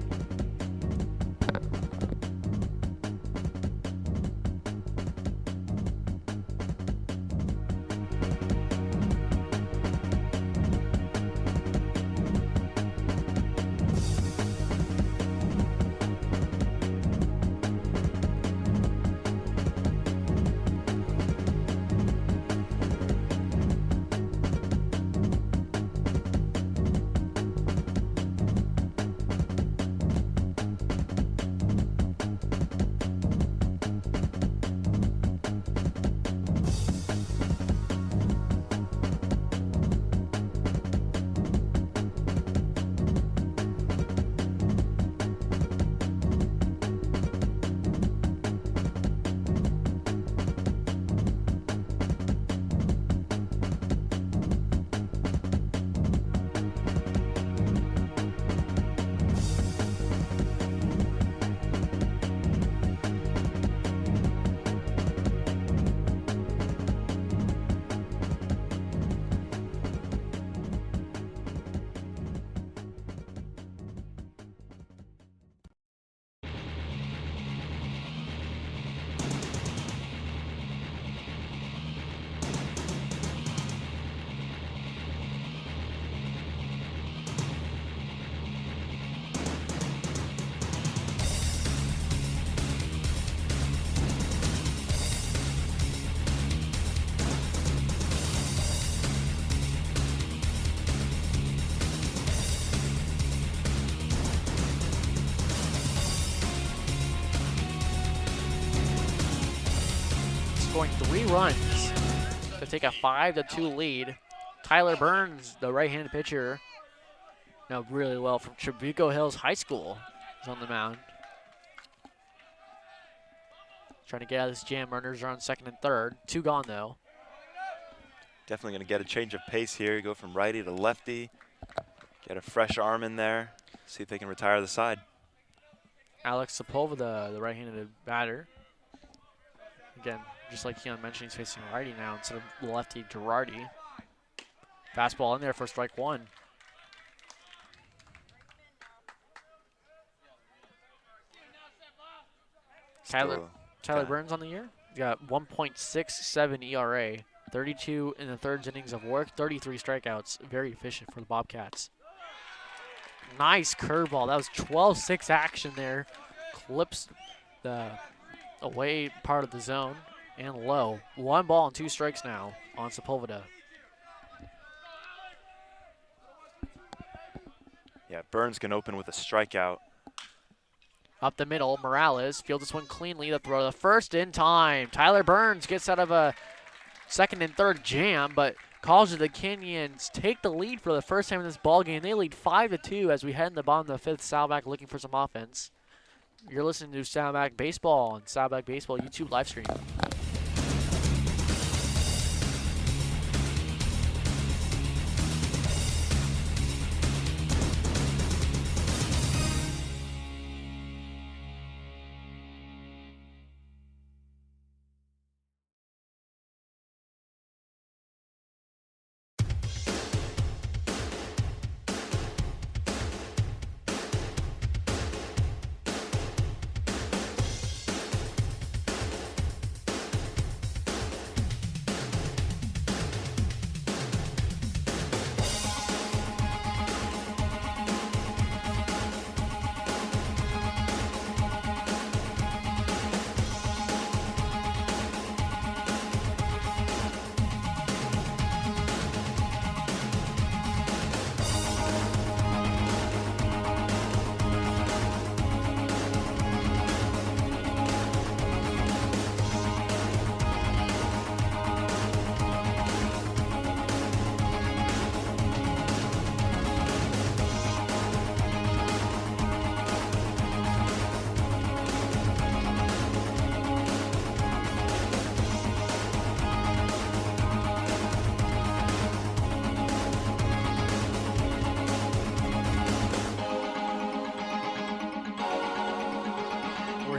Scoring 3 runs to take a 5-2 lead. Tyler Burns, the right-handed pitcher, now really well from Trabuco Hills High School, is on the mound. Trying to get out of this jam. Runners are on 2nd and 3rd. 2 gone though. Definitely going to get a change of pace here. Go from righty to lefty. Get a fresh arm in there. See if they can retire the side. Alex Sepulveda, the right-handed batter. Again, just like Keon mentioned, he's facing righty now instead of lefty Girardi. Fastball in there for strike 1. Tyler Burns on the year. He's got 1.67 ERA, 32 in the 3rd innings of work, 33 strikeouts. Very efficient for the Bobcats. Nice curveball. That was 12-6 action there. Clips the away part of the zone and low. 1 ball and 2 strikes now on Sepulveda. Yeah, Burns can open with a strikeout. Up the middle, Morales fields this one cleanly. The throw, the first in time. Tyler Burns gets out of a 2nd and 3rd jam, but College of the Canyons take the lead for the first time in this ballgame. They lead 5-2 as we head in the bottom of the 5th. Saddleback looking for some offense. You're listening to Saddleback Baseball on Saddleback Baseball YouTube live stream.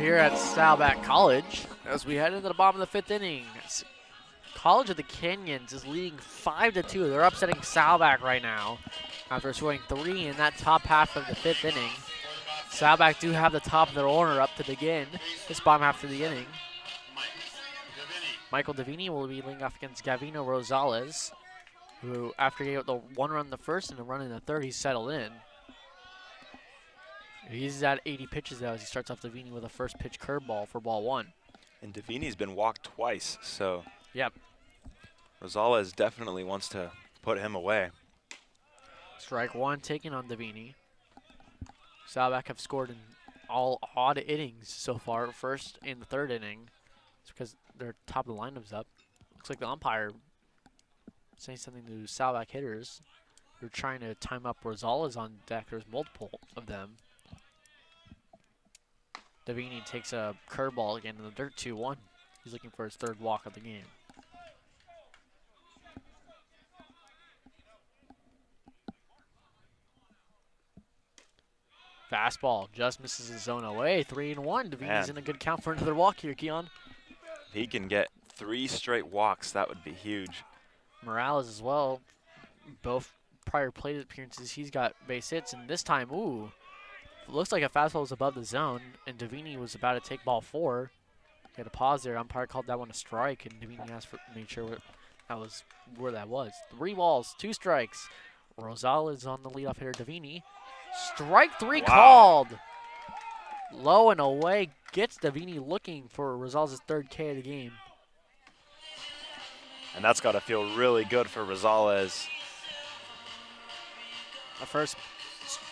here at Saddleback College as we head into the bottom of the 5th inning. College of the Canyons is leading 5-2. They're upsetting Saddleback right now after scoring 3 in that top half of the 5th inning. Saddleback do have the top of their order up to begin this bottom half of the inning. Michael Davini will be leading off against Gavino Rosales, who after he got the 1 run in the first and a run in the third, he's settled in. He's at 80 pitches now as he starts off Davini with a first pitch curveball for ball 1. And Davini's been walked twice, so yep. Rosales definitely wants to put him away. Strike 1 taken on Davini. Saddleback have scored in all odd innings so far, first and the third inning. It's because their top of the lineup's up. Looks like the umpire saying something to Saddleback hitters. They're trying to time up Rosales on deck. There's multiple of them. Davini takes a curveball again in the dirt, 2-1. He's looking for his 3rd walk of the game. Fastball just misses his zone away, 3-1. Davini's in a good count for another walk here, Keon. If he can get 3 straight walks, that would be huge. Morales as well. Both prior plate appearances, he's got base hits, and this time, ooh, looks like a fastball was above the zone, and Davini was about to take ball 4. He had a pause there. Umpire called that one a strike, and Davini asked for made sure where that was. 3 balls, 2 strikes. Rosales on the leadoff hitter, Davini. Strike 3 called. Low and away gets Davini looking for Rosales' 3rd K of the game. And that's got to feel really good for Rosales. The first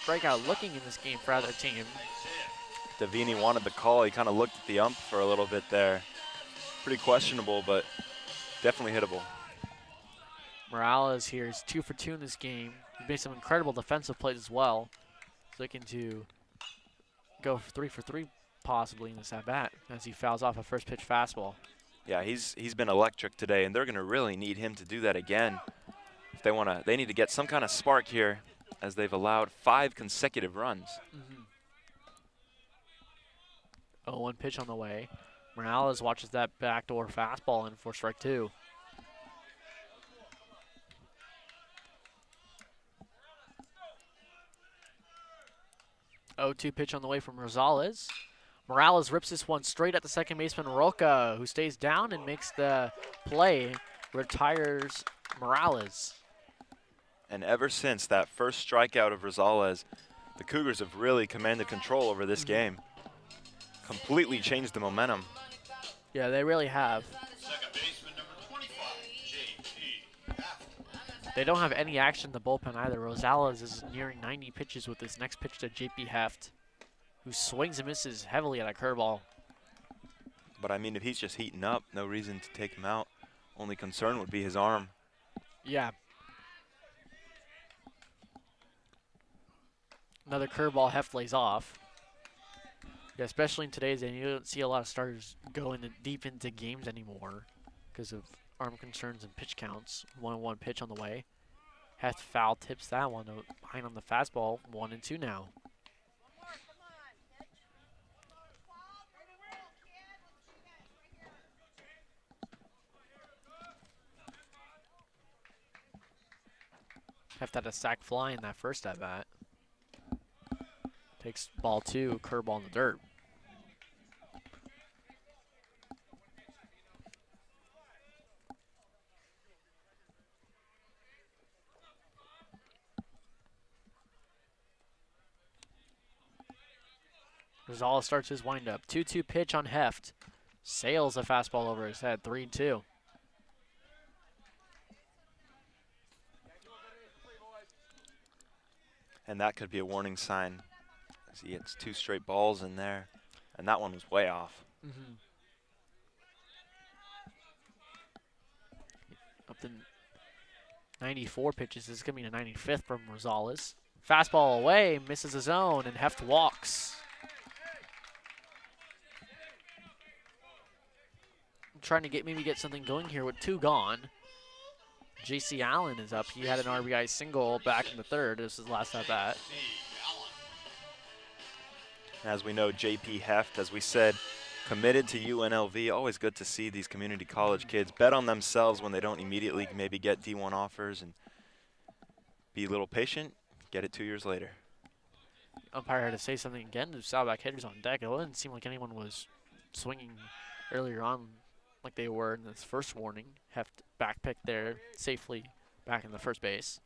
strikeout looking in this game for either team. Davini wanted the call. He kind of looked at the ump for a little bit there. Pretty questionable, but definitely hittable. Morales here is 2 for 2 in this game. He's made some incredible defensive plays as well. He's looking to go for 3 for 3 possibly in this at-bat as he fouls off a first pitch fastball. Yeah, he's been electric today, and they're going to really need him to do that again. If they need to get some kind of spark here, as they've allowed 5 consecutive runs. 0-1 pitch on the way. Morales watches that backdoor fastball in for strike 2. Oh, 2 pitch on the way from Rosales. Morales rips this one straight at the second baseman, Roca, who stays down and makes the play, retires Morales. And ever since that first strikeout of Rosales, the Cougars have really commanded control over this game. Completely changed the momentum. Yeah, they really have. Second baseman number 25, J.P. They don't have any action in the bullpen either. Rosales is nearing 90 pitches with his next pitch to J.P. Heft, who swings and misses heavily at a curveball. But I mean, if he's just heating up, no reason to take him out. Only concern would be his arm. Yeah. Another curveball, Heft lays off. Yeah, especially in today's day, you don't see a lot of starters going deep into games anymore because of arm concerns and pitch counts. 1-1 pitch on the way. Heft foul tips that one behind on the fastball. 1-2 now. Heft had a sac fly in that first at bat. Takes ball 2, curveball in the dirt. Rosales starts his windup. 2-2 pitch on Heft. Sails a fastball over his head. 3-2. And that could be a warning sign. As he hits 2 straight balls in there. And that one was way off. Up to 94 pitches. This is going to be the 95th from Rosales. Fastball away, misses his zone, and Heft walks. Trying to maybe get something going here with 2 gone. J.C. Allen is up. He had an RBI single back in the third. This is last at bat. As we know, JP Heft, as we said, committed to UNLV. Always good to see these community college kids bet on themselves when they don't immediately maybe get D1 offers, and be a little patient, get it 2 years later. Umpire had to say something again to Saddleback hitters on deck. It didn't seem like anyone was swinging earlier on like they were in this first warning. Heft back pick there safely back in the first base.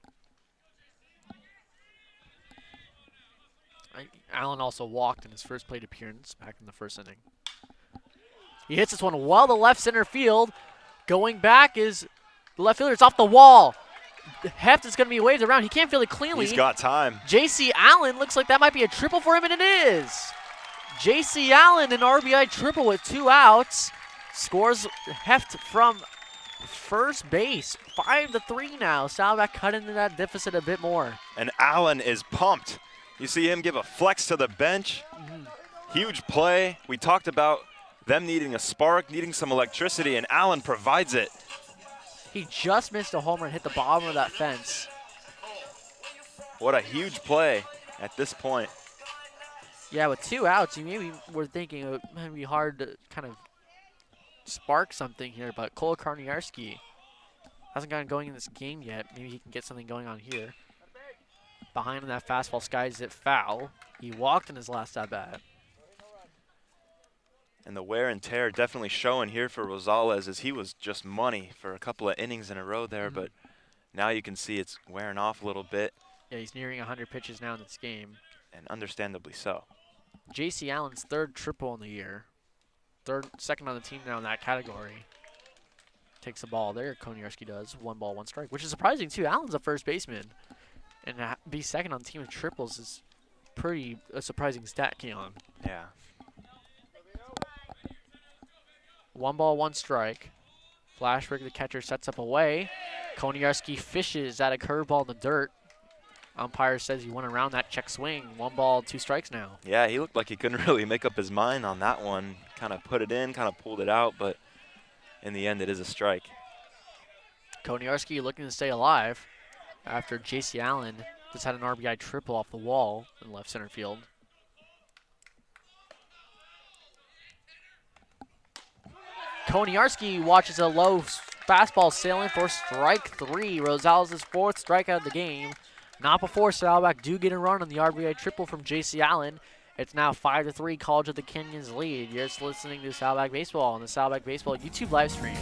Allen also walked in his first plate appearance back in the first inning. He hits this one well to left center field. Going back is the left fielder. It's off the wall. Heft is going to be waved around. He can't feel it cleanly. He's got time. J.C. Allen looks like that might be a triple for him, and it is. J.C. Allen, an RBI triple with 2 outs. Scores Heft from first base. 5-3 now. Saddleback cut into that deficit a bit more. And Allen is pumped. You see him give a flex to the bench. Huge play. We talked about them needing a spark, needing some electricity, and Allen provides it. He just missed a homer and hit the bottom of that fence. What a huge play at this point. Yeah, with 2 outs, you maybe were thinking it might be hard to kind of spark something here, but Cole Karniarski hasn't gotten going in this game yet. Maybe he can get something going on here. Behind him, that fastball skies it foul. He walked in his last at-bat. And the wear and tear definitely showing here for Rosales, as he was just money for a couple of innings in a row there, but now you can see it's wearing off a little bit. Yeah, he's nearing 100 pitches now in this game. And understandably so. J.C. Allen's 3rd triple in the year. Second on the team now in that category. Takes the ball there, Koniarski does. 1 ball, 1 strike, which is surprising too. Allen's a first baseman. And to be second on the team in triples is pretty a surprising stat, Keon. Yeah. 1 ball, 1 strike. Flashback, the catcher sets up away. Koniarski fishes at a curveball in the dirt. Umpire says he went around that check swing. 1 ball, 2 strikes now. Yeah, he looked like he couldn't really make up his mind on that one. Kind of put it in, kind of pulled it out, but in the end, it is a strike. Koniarski looking to stay alive after J.C. Allen just had an RBI triple off the wall in left center field. Koniarski watches a low fastball sailing for strike 3. Rosales' 4th strikeout of the game. Not before Saddleback do get a run on the RBI triple from J.C. Allen. It's now 5-3, College of the Canyons lead. You're just listening to Saddleback Baseball on the Saddleback Baseball YouTube live stream.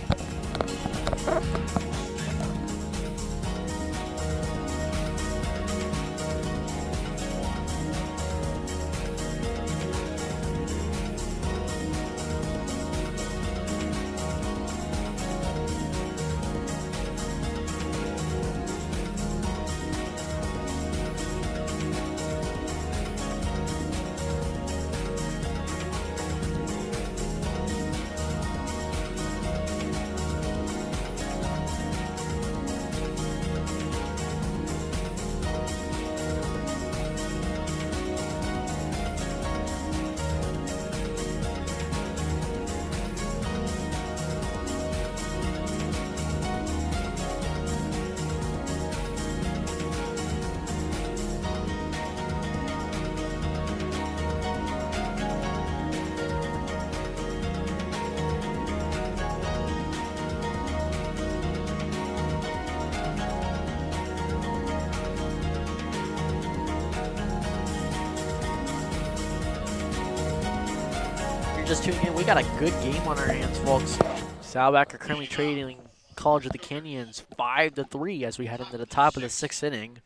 Just tuning in, we got a good game on our hands, folks. Saddleback are currently trading College of the Canyons 5-3 as we head into the top of the 6th inning.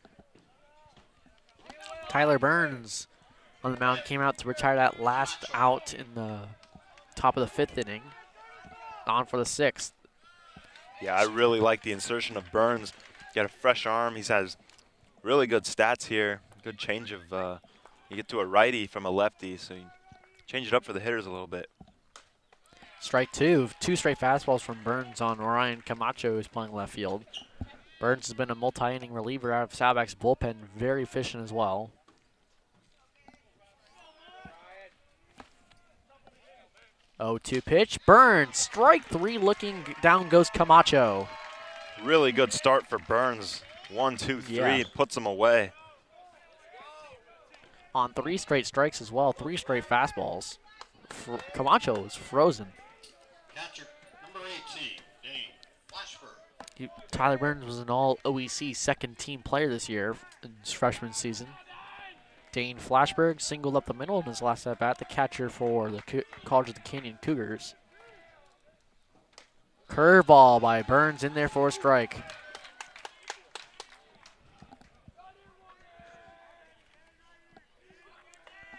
Tyler Burns on the mound came out to retire that last out in the top of the 5th inning. On for the 6th. Yeah, I really like the insertion of Burns. Got a fresh arm. He has really good stats here. Good change of, you get to a righty from a lefty, so you change it up for the hitters a little bit. Strike 2. 2 straight fastballs from Burns on Orion Camacho, who's playing left field. Burns has been a multi-inning reliever out of Saddleback's bullpen, very efficient as well. Oh, 2 pitch. Burns, strike 3, looking down goes Camacho. Really good start for Burns. 1, 2, 3, Yeah. puts him away. on 3 straight strikes as well, 3 straight fastballs. Camacho is frozen. Catcher number 18, Dane Flashberg. Tyler Burns was an all OEC second team player this year in his freshman season. Dane Flashberg singled up the middle in his last at bat, the catcher for the College of the Canyon Cougars. Curveball by Burns in there for a strike.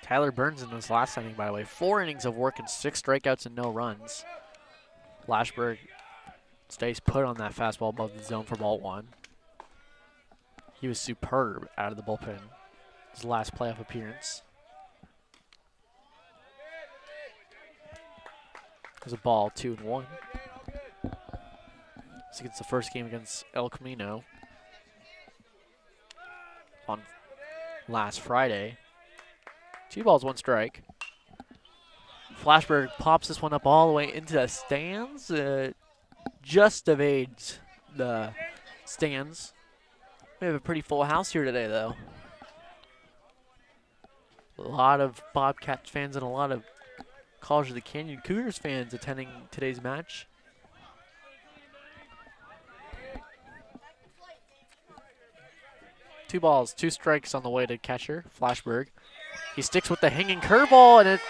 Tyler Burns in his last inning, by the way, 4 innings of work and 6 strikeouts and no runs. Flashberg stays put on that fastball above the zone for ball 1. He was superb out of the bullpen. His last playoff appearance. There's a ball, 2-1. This is the first game against El Camino on last Friday. 2 balls, 1 strike. Flashberg pops this one up all the way into the stands. Just evades the stands. We have a pretty full house here today, though. A lot of Bobcats fans and a lot of College of the Canyon Cougars fans attending today's match. Two balls, 2 strikes on the way to catcher, Flashberg. He sticks with the hanging curveball, and it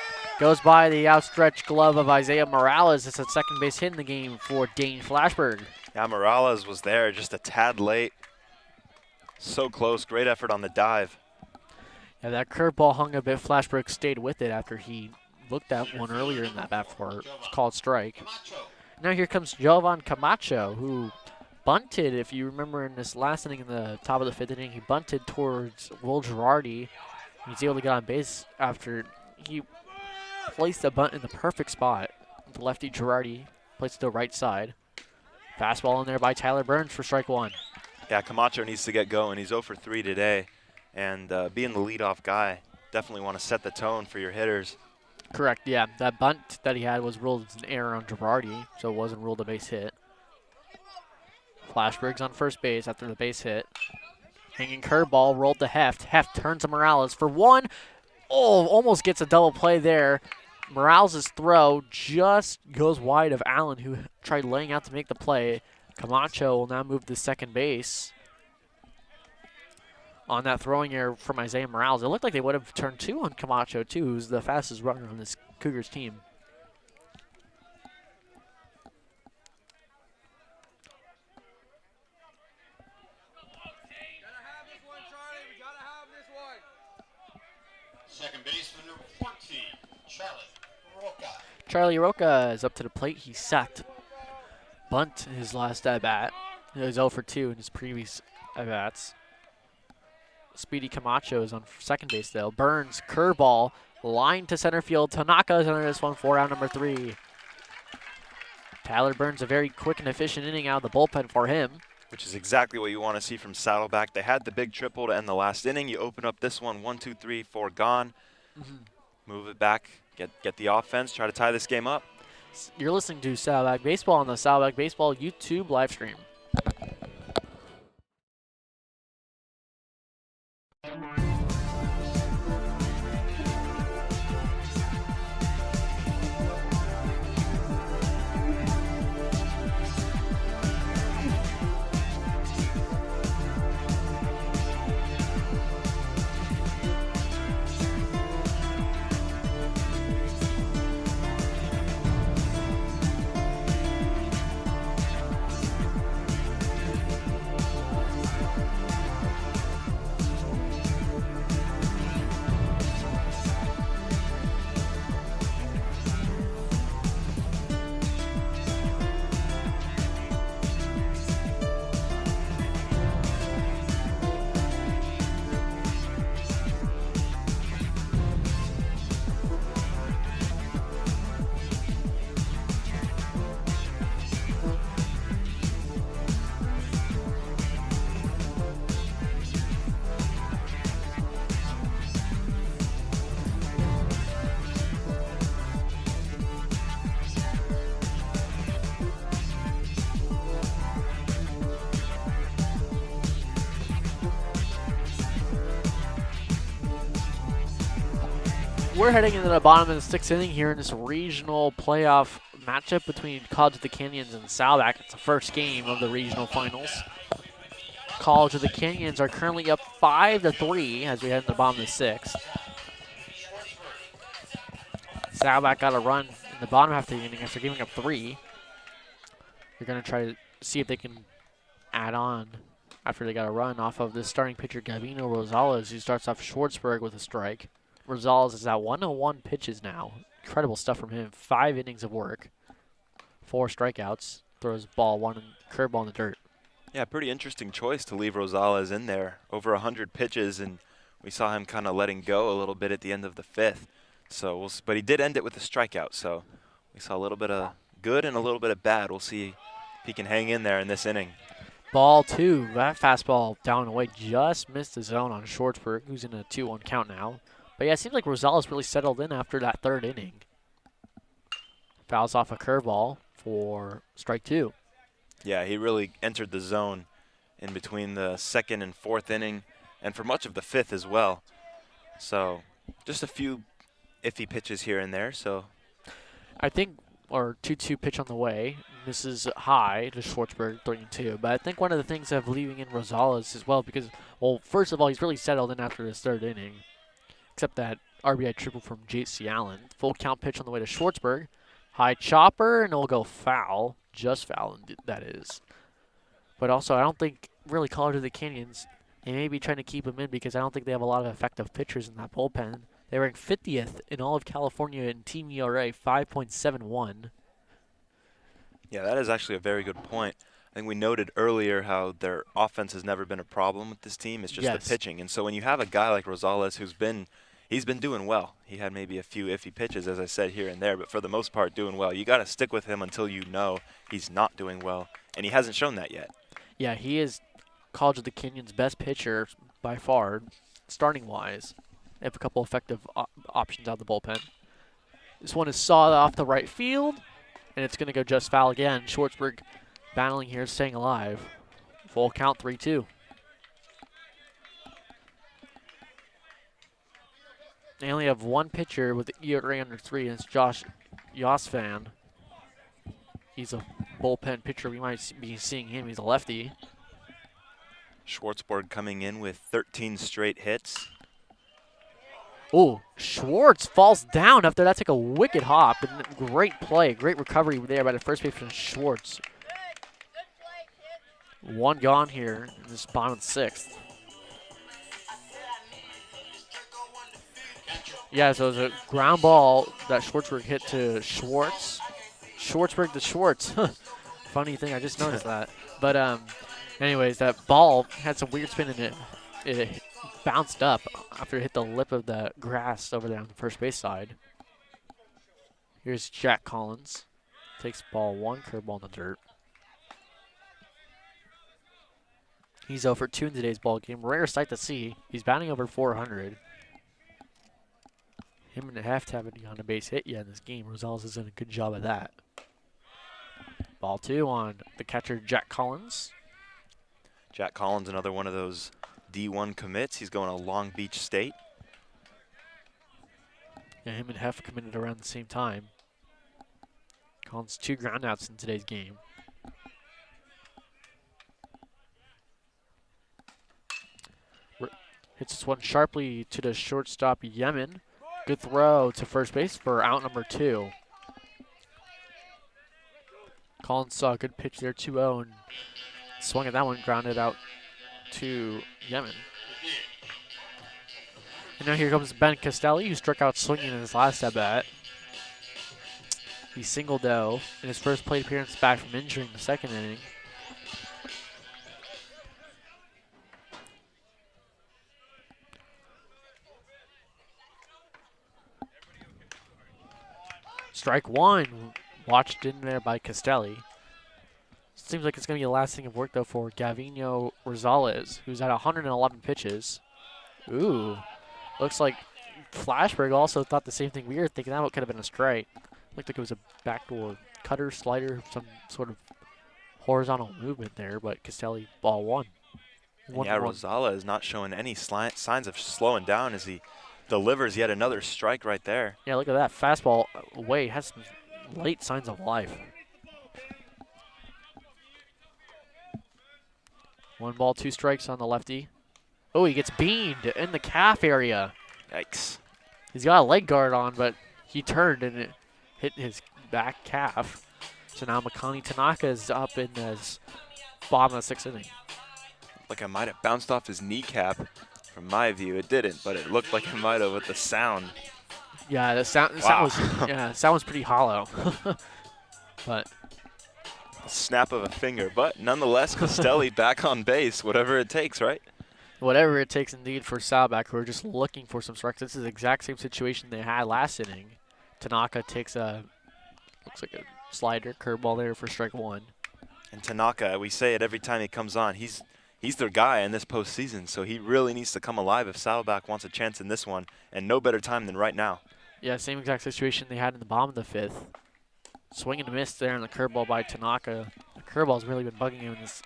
goes by the outstretched glove of Isaiah Morales. It's a second base hit in the game for Dane Flashberg. Yeah, Morales was there just a tad late. So close, great effort on the dive. Yeah, that curveball hung a bit. Flashberg stayed with it after he looked at one earlier in that bat for a called strike. Now here comes Jovan Camacho, who bunted, if you remember in this last inning in the top of the 5th inning, he bunted towards Will Girardi. He's able to get on base after he placed the bunt in the perfect spot. The lefty Girardi placed it to the right side. Fastball in there by Tyler Burns for strike 1. Yeah, Camacho needs to get going. He's 0 for 3 today. And being the leadoff guy, definitely want to set the tone for your hitters. Correct, yeah. That bunt that he had was ruled as an error on Girardi, so it wasn't ruled a base hit. Flashberg's on first base after the base hit. Hanging curveball, rolled to Heft. Heft turns to Morales for 1. Oh, almost gets a double play there. Morales' throw just goes wide of Allen, who tried laying out to make the play. Camacho will now move to second base on that throwing error from Isaiah Morales. It looked like they would have turned 2 on Camacho, too, who's the fastest runner on this Cougars team. Second baseman number 14, Charlie Roca. Charlie Roca is up to the plate. He sacked bunt his last at-bat. He was 0 for 2 in his previous at-bats. Speedy Camacho is on second base, though. Burns, curveball, line to center field. Tanaka is under this one for out number 3. Tyler Burns, a very quick and efficient inning out of the bullpen for him. Which is exactly what you want to see from Saddleback. They had the big triple to end the last inning. You open up this one, 1, 2, 3, 4 gone. Move it back, get the offense, try to tie this game up. You're listening to Saddleback Baseball on the Saddleback Baseball YouTube live stream. we're heading into the bottom of the sixth inning here in this regional playoff matchup between College of the Canyons and Saddleback. It's the first game of the regional finals. College of the Canyons are currently up 5-3 as we head into the bottom of the sixth. Saddleback got a run in the bottom half of the inning after giving up 3. They're going to try to see if they can add on after they got a run off of this starting pitcher, Gavino Rosales, who starts off Schwartzberg with a strike. Rosales is at 101 pitches now. Incredible stuff from him. 5 innings of work, 4 strikeouts, throws ball 1 and curveball in the dirt. Yeah, pretty interesting choice to leave Rosales in there. Over 100 pitches, and we saw him kind of letting go a little bit at the end of the 5th. So, but he did end it with a strikeout. So we saw a little bit of good and a little bit of bad. We'll see if he can hang in there in this inning. Ball 2. That fastball down and away just missed the zone on Schwartzberg, who's in a 2-1 count now. But yeah, it seems like Rosales really settled in after that 3rd inning. Fouls off a curveball for strike 2. Yeah, he really entered the zone in between the 2nd and 4th inning, and for much of the 5th as well. So just a few iffy pitches here and there. So I think, or 2-2 pitch on the way, misses high to Schwartzberg, 3-2. But I think one of the things of leaving in Rosales as well, because, well, first of all, he's really settled in after his 3rd inning, except that RBI triple from J.C. Allen. Full count pitch on the way to Schwartzberg. High chopper, and it'll go foul. Just foul, that is. But also, I don't think really College of the Canyons, they may be trying to keep him in because I don't think they have a lot of effective pitchers in that bullpen. They rank 50th in all of California in team ERA, 5.71. yeah, that is actually a very good point. I think we noted earlier how their offense has never been a problem with this team. It's just the pitching. And so when you have a guy like Rosales he's been doing well. He had maybe a few iffy pitches, as I said, here and there, but for the most part doing well. You got to stick with him until you know he's not doing well, and he hasn't shown that yet. Yeah, he is College of the Canyons' best pitcher by far, starting-wise. They have a couple effective options out of the bullpen. This one is sawed off the right field, and it's going to go just foul again. Schwartzberg battling here, staying alive. Full count, 3-2. They only have one pitcher with the ERA under 3, and it's Josh Yosvan. He's a bullpen pitcher. We might be seeing him. He's a lefty. Schwartzberg coming in with 13 straight hits. Oh, Schwartz falls down after that. Took a wicked hop. And great play. Great recovery there by the first baseman, Schwartz. 1 gone here in this bottom of the 6th. Yeah, so it was a ground ball that Schwartzberg hit to Schwartz. Schwartzberg to Schwartz. Funny thing, I just noticed that. But anyways, that ball had some weird spin in it. It bounced up after it hit the lip of the grass over there on the first base side. Here's Jack Collins. Takes ball 1, curveball in the dirt. He's 0 for 2 in today's ball game. Rare sight to see. He's batting over 400. Him and a half haven't on a base hit yet in this game. Rosales has done a good job of that. Ball 2 on the catcher, Jack Collins. Jack Collins, another one of those D1 commits. He's going to Long Beach State. Yeah, him and Hef committed around the same time. Collins 2 groundouts in today's game. Hits this one sharply to the shortstop, Yemen. Good throw to first base for out number 2. Collins saw a good pitch there, 2-0, and swung at that one, grounded out to Yemen. And now here comes Ben Castelli, who struck out swinging in his last at-bat. He singled out in his first plate appearance back from injury in the 2nd inning. Strike 1, watched in there by Castelli. Seems like it's going to be the last thing of work, though, for Gavino Rosales, who's at 111 pitches. Ooh, looks like Flashberg also thought the same thing. We were thinking that could have been a strike. Looked like it was a backdoor cutter, slider, some sort of horizontal movement there, but Castelli, ball 1. Yeah, Rosales is not showing any signs of slowing down as he delivers yet another strike right there. Yeah, look at that. Fastball away. Has some late signs of life. 1 ball, 2 strikes on the lefty. Oh, he gets beamed in the calf area. Yikes. He's got a leg guard on, but he turned and it hit his back calf. So now Makani Tanaka is up in his bottom of the 6th inning. Like it might have bounced off his kneecap. From my view, it didn't, but it looked like it might have with the sound. Yeah, the sound was pretty hollow. But A snap of a finger, but nonetheless, Costelli back on base, whatever it takes, right? whatever it takes indeed for Saddleback, who are just looking for some strikes. This is the exact same situation they had last inning. Tanaka takes looks like a slider, curveball there for strike 1. And Tanaka, we say it every time he comes on, he's their guy in this postseason, so he really needs to come alive if Saddleback wants a chance in this one, and no better time than right now. Yeah, same exact situation they had in the bottom of the 5th. Swing and a miss there on the curveball by Tanaka. The curveball's really been bugging him in this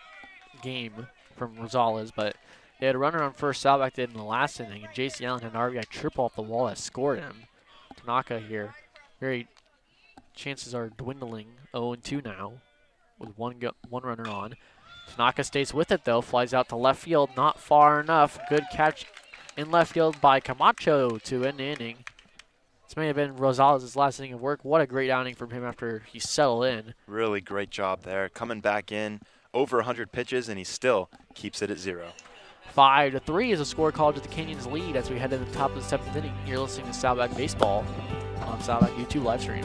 game from Rosales, but they had a runner on first. Saddleback did in the last inning, and J.C. Allen had an RBI triple off the wall that scored him. Tanaka here, chances are dwindling. 0-2 now, with one runner on. Tanaka stays with it though, flies out to left field, not far enough. Good catch in left field by Camacho to end the inning. This may have been Rosales' last inning of work. What a great outing from him after he settled in. Really great job there, coming back in, over 100 pitches, and he still keeps it at 0. 5-3 is a score called to the Canyons lead as we head to the top of the 7th inning. You're listening to Saddleback Baseball on Saddleback YouTube live stream.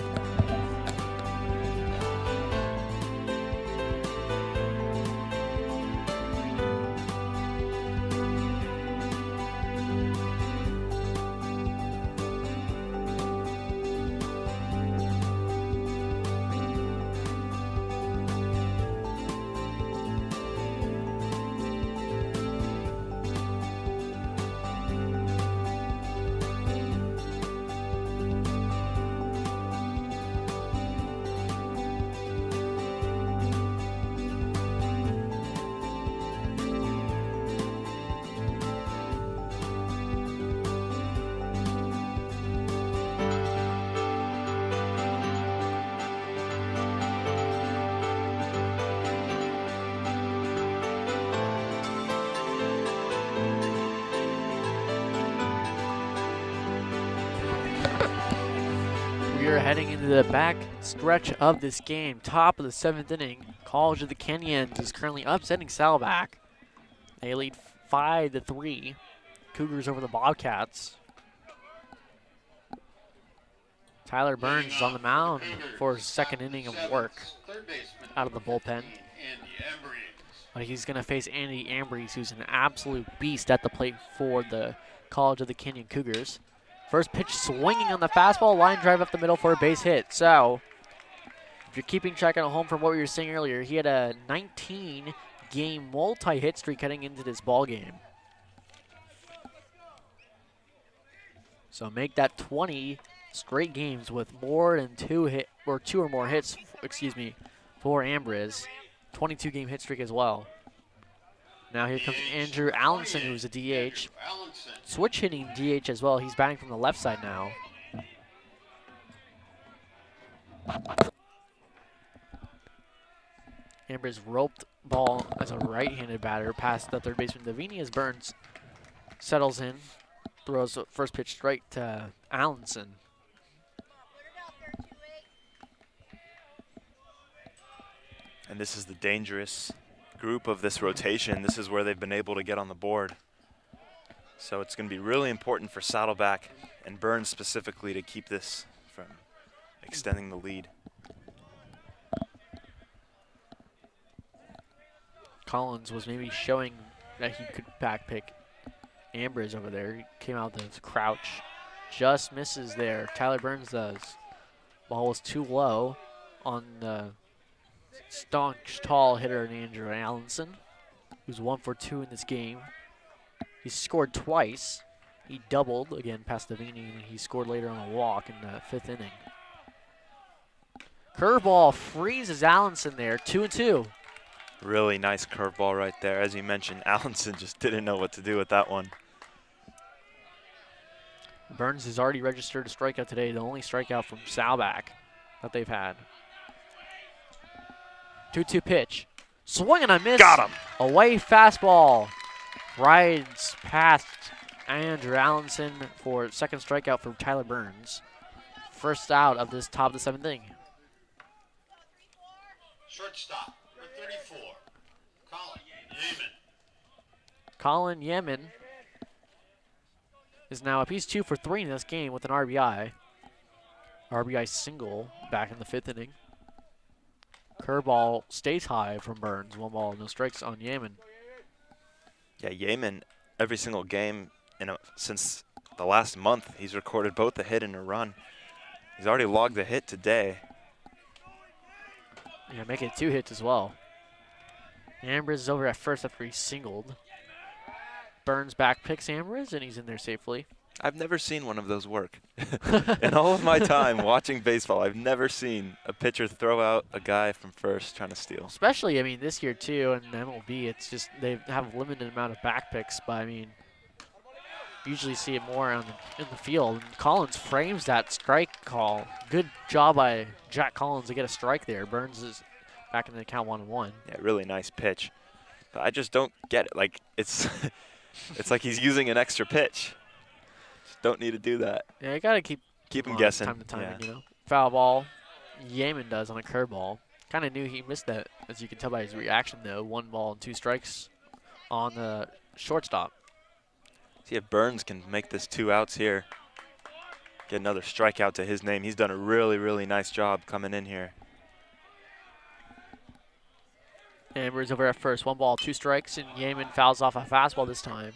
We are heading into the back stretch of this game. Top of the 7th inning. College of the Canyons is currently upsetting Saddleback. They lead 5-3. Cougars over the Bobcats. Tyler Burns is on the mound for his 2nd inning of work out of the bullpen. But he's going to face Andy Ambrose, who's an absolute beast at the plate for the College of the Canyon Cougars. First pitch swinging on the fastball, line drive up the middle for a base hit. So, if you're keeping track at home from what we were saying earlier, he had a 19-game multi-hit streak heading into this ball game. So make that 20 straight games with more than 2 or more hits, for Ambrose. 22-game hit streak as well. Now here comes Andrew Allenson, who's a DH. Switch hitting DH as well. He's batting from the left side now. Amber's roped ball as a right-handed batter past the third baseman Davini as Burns settles in, throws first pitch straight to Allenson. And this is the dangerous group of this rotation. This is where they've been able to get on the board. So it's going to be really important for Saddleback and Burns specifically to keep this from extending the lead. Collins was maybe showing that he could backpick Ambrose over there. He came out with his crouch. Just misses there. Tyler Burns does. Ball was too low on the staunch, tall hitter Andrew Allenson, who's 1 for 2 in this game. He scored twice. He doubled again past Davini, and he scored later on a walk in the 5th inning. Curveball freezes Allenson there, 2-2. Really nice curveball right there. As you mentioned, Allenson just didn't know what to do with that one. Burns has already registered a strikeout today, the only strikeout from Saddleback that they've had. 2-2 pitch. Swing and a miss. Got him. Away fastball. Rides past Andrew Allenson for second strikeout from Tyler Burns. First out of this top of the 7th inning. Shortstop, number 34, Colin Yeaman. Colin Yeaman is now up. He's 2 for 3 in this game with an RBI. RBI single back in the 5th inning. Curveball stays high from Burns. 1 ball, no strikes on Yeaman. Yeah, Yeaman, every single game since the last month, he's recorded both a hit and a run. He's already logged a hit today. Yeah, making it 2 hits as well. Ambrose is over at first after he singled. Burns back picks Ambrose, and he's in there safely. I've never seen one of those work. In all of my time watching baseball, I've never seen a pitcher throw out a guy from first trying to steal. Especially, I mean, this year too, in MLB, it's just they have a limited amount of back picks, but I mean, usually see it more in the field. And Collins frames that strike call. Good job by Jack Collins to get a strike there. Burns is back in the count 1-1. Yeah, really nice pitch. But I just don't get it. Like, it's it's like he's using an extra pitch. Just don't need to do that. Yeah, you gotta keep Keep him on guessing. time to time, Yeah. you know. Foul ball. Yeaman does on a curveball. Kind of knew he missed that, as you can tell by his reaction, though. 1 ball and 2 strikes on the shortstop. See if Burns can make this 2 outs here. Get another strikeout to his name. He's done a really, really nice job coming in here. Amber's over at first. 1 ball, 2 strikes, and Yeaman fouls off a fastball this time.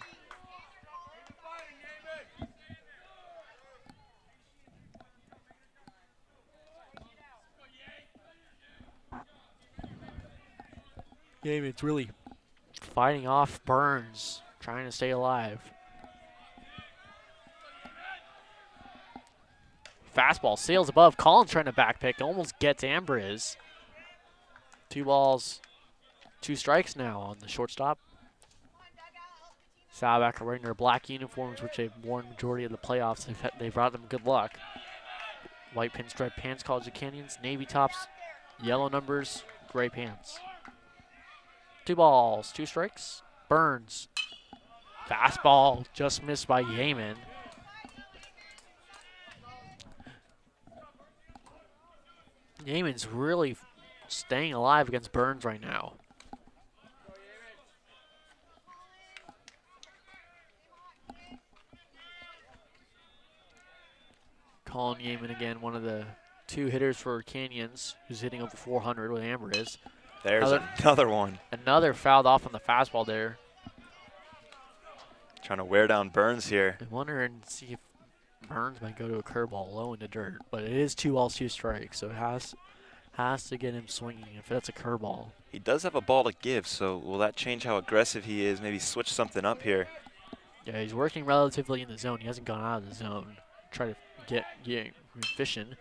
Yeaman's really fighting off Burns, trying to stay alive. Fastball sails above. Collins trying to backpick, almost gets Ambrose. 2 balls, 2 strikes now on the shortstop. Saddleback are wearing their black uniforms, which they've worn majority of the playoffs. They've brought them good luck. White pinstripe pants, College of Canyons. Navy tops, yellow numbers, gray pants. 2 balls, 2 strikes. Burns. Fastball just missed by Yeaman. Yeaman's really staying alive against Burns right now. Colin Yeaman again, one of the 2 hitters for Canyons, who's hitting over 400 with Ambrose. There's another one. Another fouled off on the fastball there. Trying to wear down Burns here. I wonder and see if Burns might go to a curveball low in the dirt, but it is 2 balls, 2 strikes, so it has to get him swinging if that's a curveball. He does have a ball to give, so will that change how aggressive he is? Maybe switch something up here. Yeah, he's working relatively in the zone. He hasn't gone out of the zone. Try to get efficient.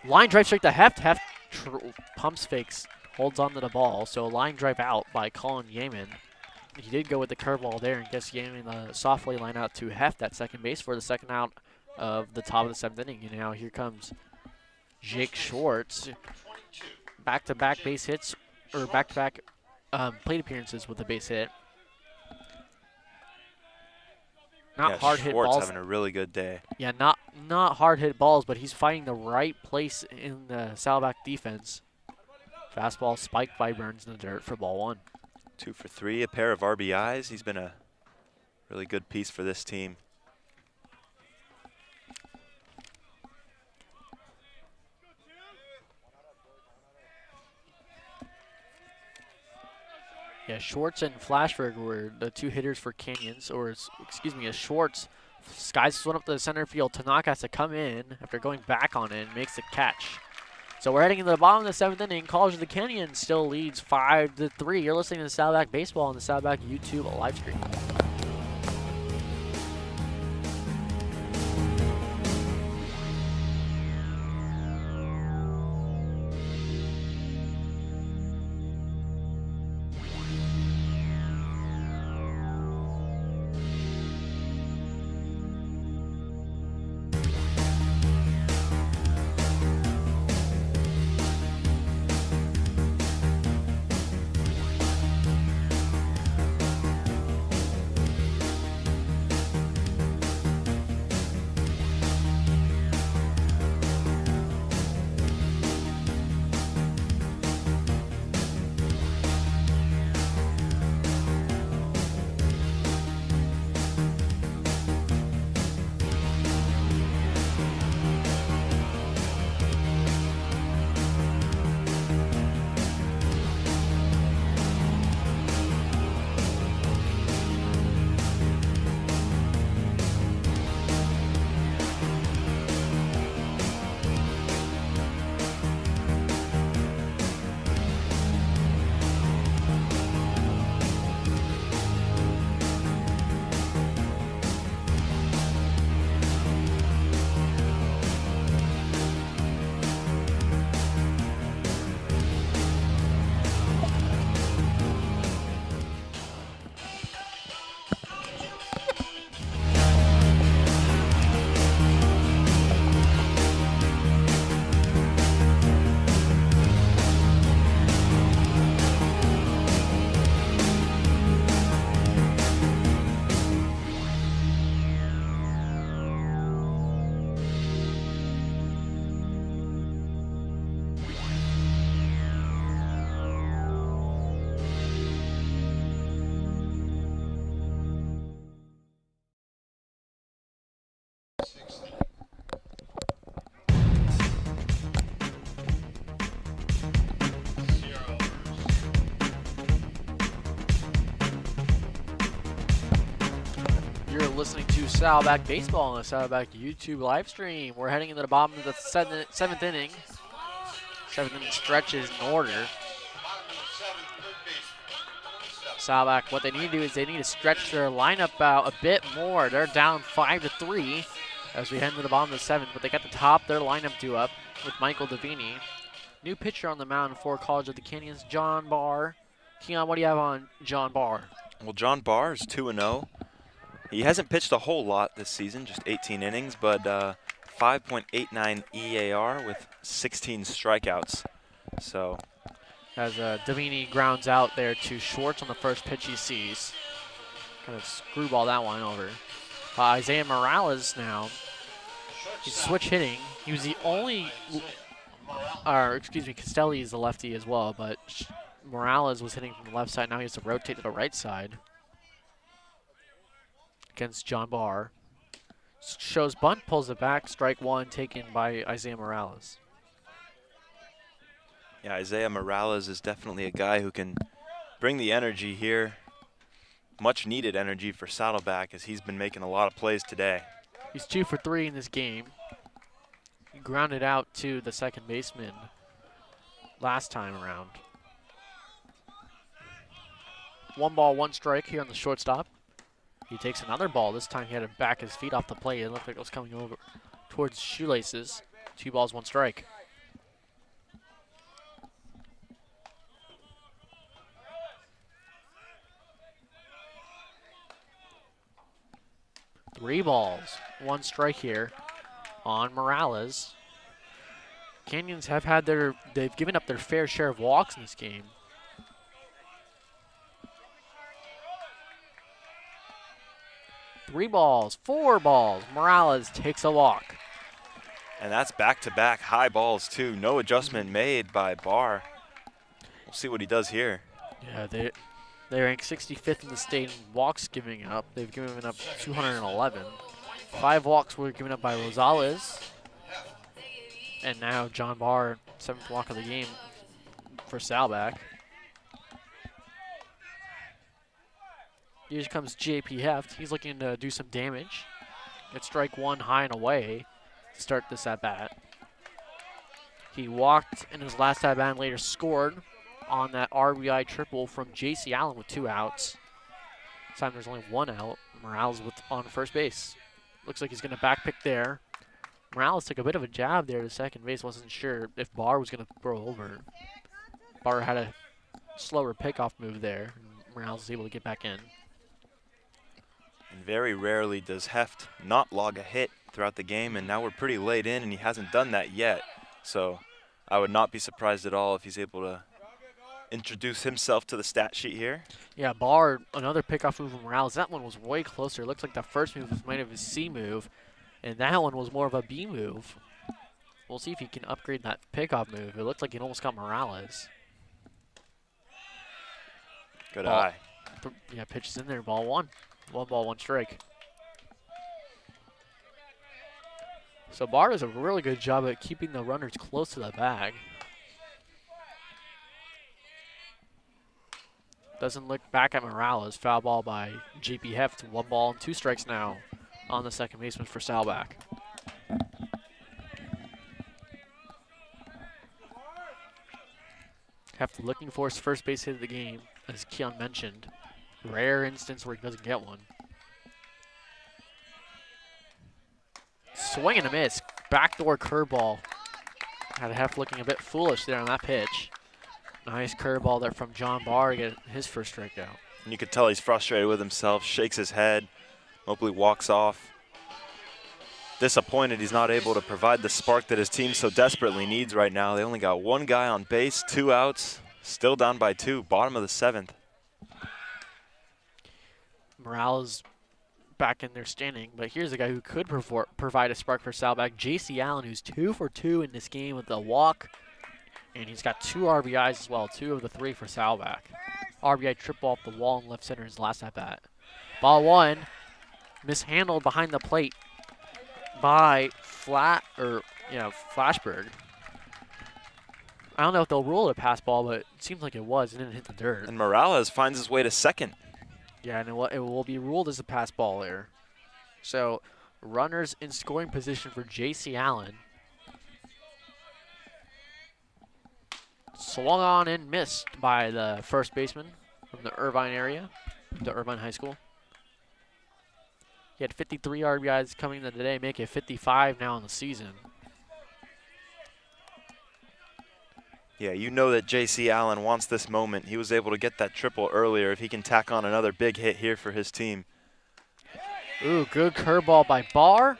Line drive straight to Heft. Heft pumps fakes, holds on to the ball. So a line drive out by Colin Yeaman. He did go with the curveball there, and guess Yeaman softly line out to Heft at second base for the second out of the top of the 7th inning. And now here comes Jake Schwartz. Back-to-back base hits, or back-to-back plate appearances with a base hit. Not hard hit Schwartz balls. having a really good day. Yeah, not hard hit balls, but he's finding the right place in the Saddleback defense. Fastball spiked by Burns in the dirt for ball 1. 2 for 3, a pair of RBIs. He's been a really good piece for this team. Yeah, Schwartz and Flashberg were the 2 hitters for Canyons, or excuse me, Schwartz skies this one up to the center field. Tanaka has to come in after going back on it and makes the catch. So we're heading into the bottom of the 7th inning. College of the Canyons still leads 5-3. You're listening to Saddleback Baseball on the Saddleback YouTube live stream. listening to Saddleback Baseball on the Saddleback YouTube live stream. We're heading into the bottom of the seventh inning. Seventh inning stretch is in order. Saddleback, what they need to do is they need to stretch their lineup out a bit more. They're down 5-3 as we head into the bottom of the seventh, but they got the top their lineup due up with Michael Davini. New pitcher on the mound for College of the Canyons, John Barr. Keon, what do you have on John Barr? Well, John Barr is 2-0. He hasn't pitched a whole lot this season, just 18 innings, but 5.89 EAR with 16 strikeouts. So, as Davini grounds out there to Schwartz on the first pitch he sees. Kind of screwball that one over. Isaiah Morales now. He's switch hitting. He was the only, Castelli is the lefty as well, but Morales was hitting from the left side. Now he has to rotate to the right side against John Barr. Shows bunt, pulls it back. Strike one taken by Isaiah Morales. Yeah, Isaiah Morales is definitely a guy who can bring the energy here. Much needed energy for Saddleback as he's been making a lot of plays today. He's 2 for 3 in this game. He grounded out to the second baseman last time around. 1 ball, 1 strike here on the shortstop. He takes another ball. This time he had to back his feet off the plate. It looked like it was coming over towards shoelaces. 2 balls, 1 strike. Three balls, 1 strike here on Morales. Canyons have had they've given up their fair share of walks in this game. Three balls, 4 balls. Morales takes a walk. And that's back-to-back high balls, too. No adjustment made by Barr. We'll see what he does here. Yeah, they rank 65th in the state in walks giving up. They've given up 211. 5 walks were given up by Rosales. And now John Barr, 7th walk of the game for Saddleback. Here comes J.P. Heft. He's looking to do some damage. Get strike 1 high and away to start this at-bat. He walked in his last at-bat and later scored on that RBI triple from J.C. Allen with 2 outs. This time there's only 1 out. Morales on first base. Looks like he's going to back pick there. Morales took a bit of a jab there to second base. Wasn't sure if Barr was going to throw over. Barr had a slower pickoff move there. Morales was able to get back in. And very rarely does Heft not log a hit throughout the game, and now we're pretty late in, and he hasn't done that yet. So I would not be surprised at all if he's able to introduce himself to the stat sheet here. Yeah, Barr, another pickoff move from Morales. That one was way closer. It looks like the first move was might have a C move, and that one was more of a B move. We'll see if he can upgrade that pickoff move. It looked like he almost got Morales. Good eye. Yeah, pitches in there, ball 1. 1 ball, 1 strike. So Barr does a really good job at keeping the runners close to the bag. Doesn't look back at Morales. Foul ball by J.P. Heft. 1 ball and 2 strikes now on the second baseman for Saddleback. Heft looking for his first base hit of the game, as Keon mentioned. Rare instance where he doesn't get one. Swing and a miss. Backdoor curveball. Had Heft looking a bit foolish there on that pitch. Nice curveball there from John Barr to get his first strikeout. And you could tell he's frustrated with himself, shakes his head, Mobley walks off. Disappointed he's not able to provide the spark that his team so desperately needs right now. They only got 1 guy on base, 2 outs, still down by 2, bottom of the 7th. Morales back in there standing, but here's a guy who could provide a spark for Saddleback, J.C. Allen, who's 2 for 2 in this game with a walk, and he's got 2 RBIs as well, 2 of the 3 for Saddleback. RBI triple off the wall in left center in his last at-bat. Ball 1, mishandled behind the plate by Flashberg. I don't know if they'll rule it a pass ball, but it seems like it was. It didn't hit the dirt. And Morales finds his way to second. Yeah, and it will be ruled as a pass ball there. So runners in scoring position for J.C. Allen. Swung on and missed by the first baseman from the Irvine area, the Irvine High School. He had 53 RBIs coming into today, making it 55 now in the season. Yeah, you know that J.C. Allen wants this moment. He was able to get that triple earlier. If he can tack on another big hit here for his team. Ooh, good curveball by Barr.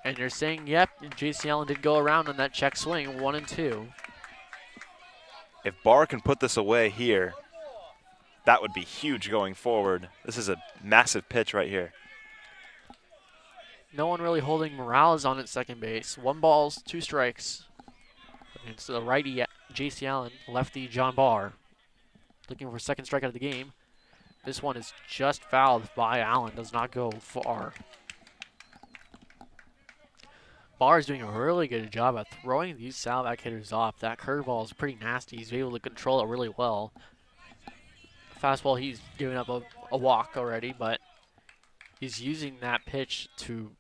And you're saying, yep, J.C. Allen did go around on that check swing, 1-2. If Barr can put this away here, that would be huge going forward. This is a massive pitch right here. No one really holding Morales on at second base. 1 ball, 2 strikes. It's the righty J.C. Allen, lefty John Barr. Looking for second strikeout of the game. This one is just fouled by Allen, does not go far. Barr is doing a really good job at throwing these Saddleback hitters off. That curveball is pretty nasty. He's able to control it really well. Fastball, he's giving up a walk already, but he's using that pitch to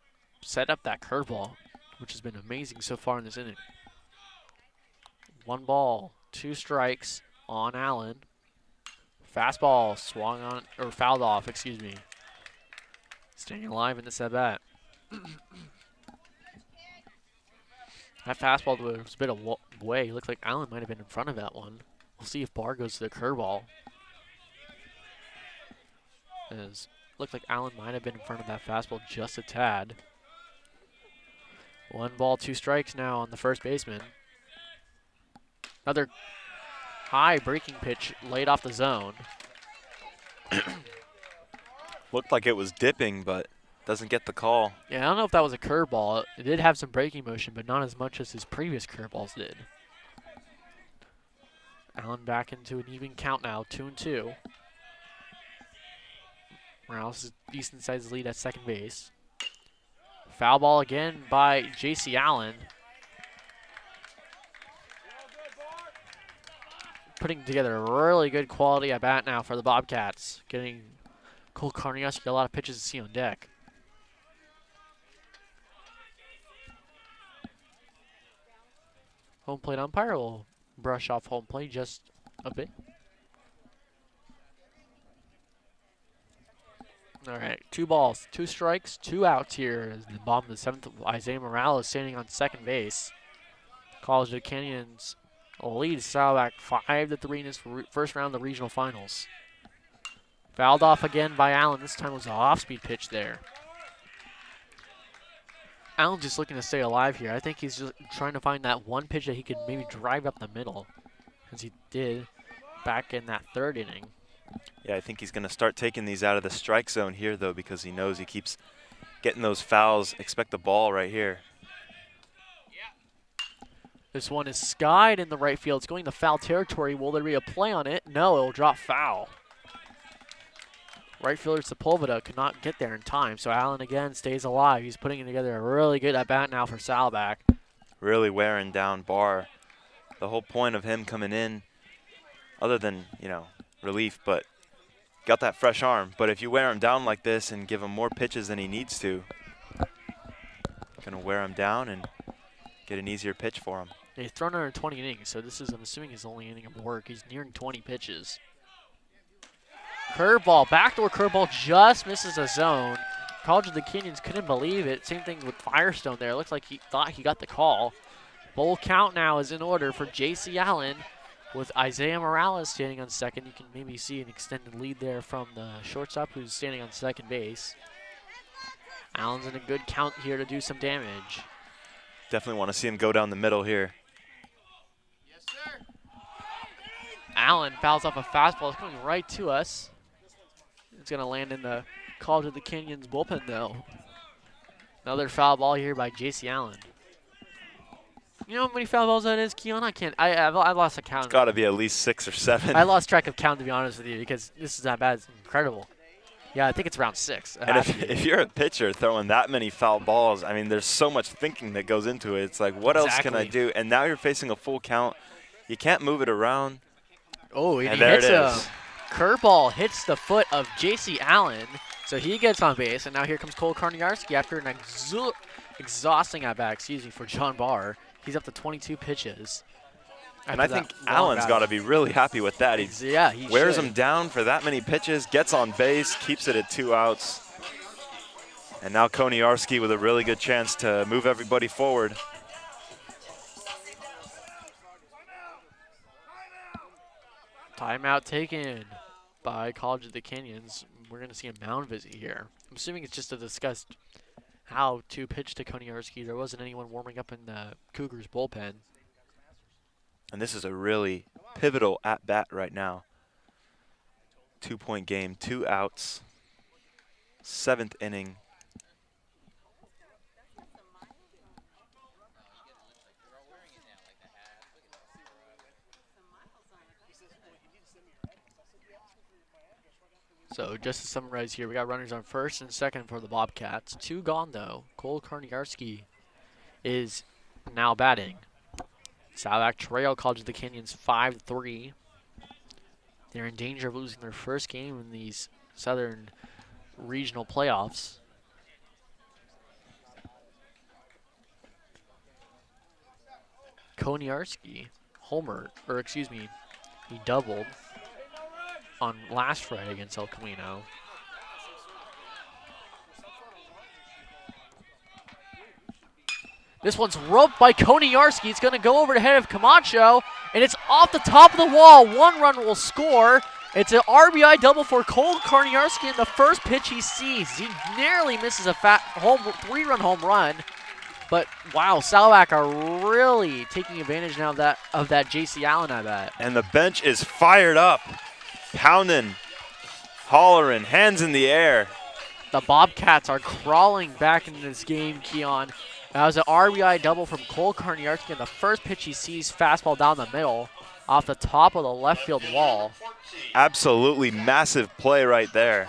set up that curveball, which has been amazing so far in this inning. 1 ball, 2 strikes on Allen. Fastball swung on, or fouled off, excuse me. Staying alive in this at bat. That fastball was a bit away. Looks like Allen might have been in front of that one. We'll see if Barr goes to the curveball. Looks like Allen might have been in front of that fastball just a tad. 1 ball, 2 strikes now on the first baseman. Another high breaking pitch laid off the zone. Looked like it was dipping, but doesn't get the call. Yeah, I don't know if that was a curveball. It did have some breaking motion, but not as much as his previous curveballs did. Allen back into an even count now, 2-2. Morales is a decent-sized lead at second base. Foul ball again by J.C. Allen. Putting together a really good quality at bat now for the Bobcats. Getting Cole Carnias, a lot of pitches to see on deck. Home plate umpire will brush off home plate just a bit. All right, 2 balls, 2 strikes, 2 outs here as the bottom of the 7th. Isaiah Morales standing on second base. College of the Canyons lead Saddleback 5-3 in his first round of the regional finals. Fouled off again by Allen. This time was an off-speed pitch there. Allen just looking to stay alive here. I think he's just trying to find that one pitch that he could maybe drive up the middle, as he did back in that 3rd inning. Yeah, I think he's going to start taking these out of the strike zone here, though, because he knows he keeps getting those fouls. Expect the ball right here. This one is skied in the right field. It's going to foul territory. Will there be a play on it? No, it'll drop foul. Right fielder Sepulveda could not get there in time, so Allen again stays alive. He's putting together a really good at-bat now for Saddleback. Really wearing down Barr. The whole point of him coming in, other than, you know, relief, but got that fresh arm. But if you wear him down like this and give him more pitches than he needs to, gonna wear him down and get an easier pitch for him. He's thrown under 20 innings, so this is, I'm assuming, his only inning of work. He's nearing 20 pitches. Curveball, backdoor curveball, just misses a zone. College of the Canyons couldn't believe it. Same thing with Firestone there. Looks like he thought he got the call. Full count now is in order for J.C. Allen with Isaiah Morales standing on second. You can maybe see an extended lead there from the shortstop who's standing on second base. Allen's in a good count here to do some damage. Definitely want to see him go down the middle here. Yes, sir. Allen fouls off a fastball. It's coming right to us. It's going to land in the College of the Canyons bullpen, though. Another foul ball here by J.C. Allen. You know how many foul balls that is, Keon? I can't. I lost a count. It's got to be at least 6 or 7. I lost track of count, to be honest with you, because this is that bad. It's incredible. Yeah, I think it's around 6. And if you're a pitcher throwing that many foul balls, I mean, there's so much thinking that goes into it. It's like, what else can I do? And now you're facing a full count. You can't move it around. Oh, and he there hits it a is. curveball, hits the foot of J.C. Allen. So he gets on base, and now here comes Cole Karniarski after an exhausting at-bat, for John Barr. He's up to 22 pitches. And I think Allen's got to be really happy with that. He wears him down for that many pitches, gets on base, keeps it at 2 outs. And now Koniarski with a really good chance to move everybody forward. Timeout taken by College of the Canyons. We're going to see a mound visit here. I'm assuming it's just to discuss how to pitch to Koniarski. There wasn't anyone warming up in the Cougars bullpen. And this is a really pivotal at-bat right now. 2-point game, 2 outs, 7th inning. So just to summarize here, we got runners on first and second for the Bobcats. 2 gone, though. Cole Karniarski is now batting. Saddleback trail College of the Canyons 5-3. They're in danger of losing their first game in these Southern Regional playoffs. Koniarski he doubled on last Friday against El Camino. This one's roped by Koniarski. It's going to go over the head of Camacho, and it's off the top of the wall. 1 run will score. It's an RBI double for Cole Karniarski in the first pitch he sees. He narrowly misses a 3-run home run. But, wow, Saddleback are really taking advantage now of that J.C. Allen, I bet. And the bench is fired up. Pounding, hollering, hands in the air. The Bobcats are crawling back into this game, Keon. That was an RBI double from Cole Karniarski, and the first pitch he sees, fastball down the middle, off the top of the left field wall. Absolutely massive play right there.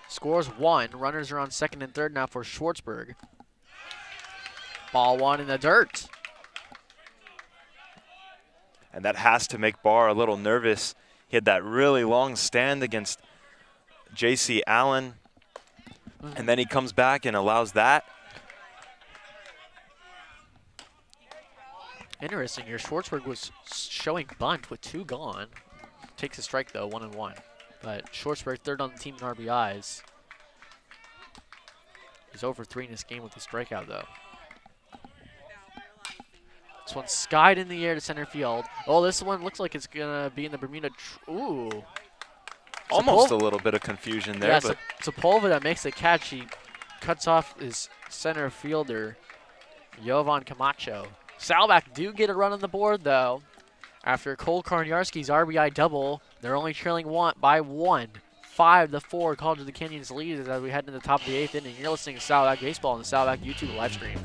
Scores 1. Runners are on second and third now for Schwartzberg. Ball 1 in the dirt. And that has to make Barr a little nervous. He had that really long stand against J.C. Allen, and then he comes back and allows that. Interesting here. Schwartzberg was showing bunt with 2 gone. Takes a strike, though, 1-1. But Schwartzberg, third on the team in RBIs. He's over 3 in this game with a strikeout, though. This one skied in the air to center field. Oh, this one looks like it's going to be in the Bermuda. Ooh. Almost a little bit of confusion there. Yeah, but Sepulveda makes the catch. He cuts off his center fielder, Jovan Camacho. Saddleback do get a run on the board, though. After Cole Karniarski's RBI double, they're only trailing by 1. 5-4, College of the Canyons lead as we head into the top of the 8th inning. You're listening to Saddleback Baseball on the Saddleback YouTube live stream.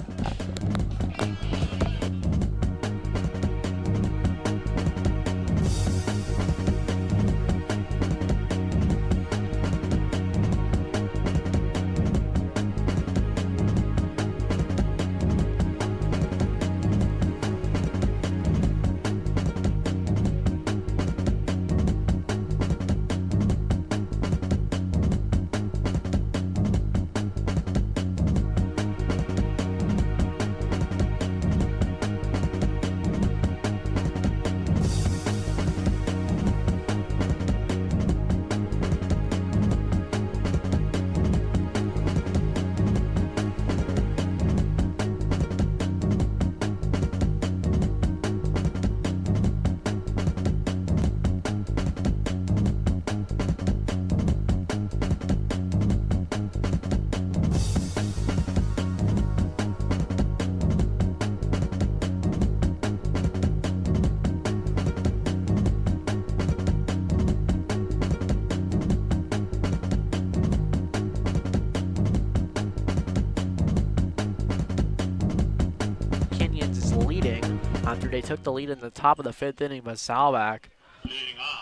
After they took the lead in the top of the 5th inning by Saddleback.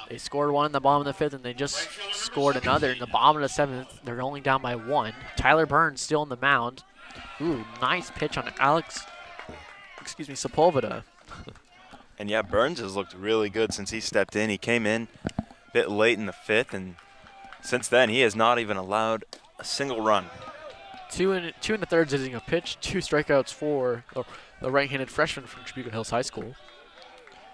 They scored 1 in the bottom of the 5th, and they just scored another in the bottom of the 7th. They're only down by 1. Tyler Burns still on the mound. Ooh, nice pitch on Sepulveda. And yeah, Burns has looked really good since he stepped in. He came in a bit late in the 5th and Since then, he has not even allowed a single run. Two in the thirds hitting a pitch, 2 strikeouts for the right-handed freshman from Tribune Hills High School.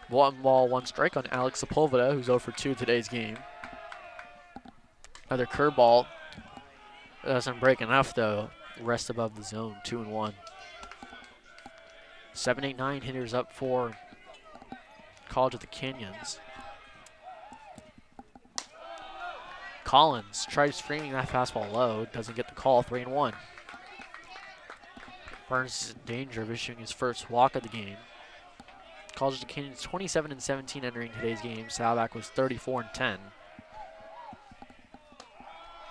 1 ball, 1 strike on Alex Sepulveda, who's 0 for 2 today's game. Another curveball. Doesn't break enough though. Rest above the zone, 2-1. 7-8-9 hitters up for College of the Canyons. Collins tries framing that fastball low, doesn't get the call, 3-1. Burns is in danger of issuing his first walk of the game. College of the Canyons 27-17 entering today's game. Saddleback was 34-10.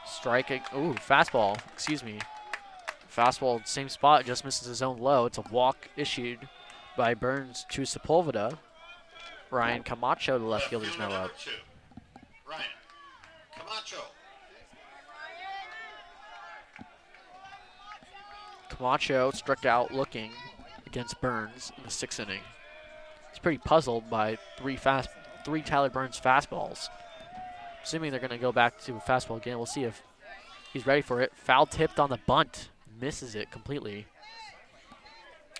Striking, fastball, excuse me. Fastball, same spot, just misses his own low. It's a walk issued by Burns to Sepulveda. Ryan Camacho, the left fielder, is now up. Ryan Camacho. Camacho struck out looking against Burns in the 6th inning. He's pretty puzzled by three Tyler Burns fastballs. Assuming they're going to go back to a fastball again, we'll see if he's ready for it. Foul tipped on the bunt, misses it completely.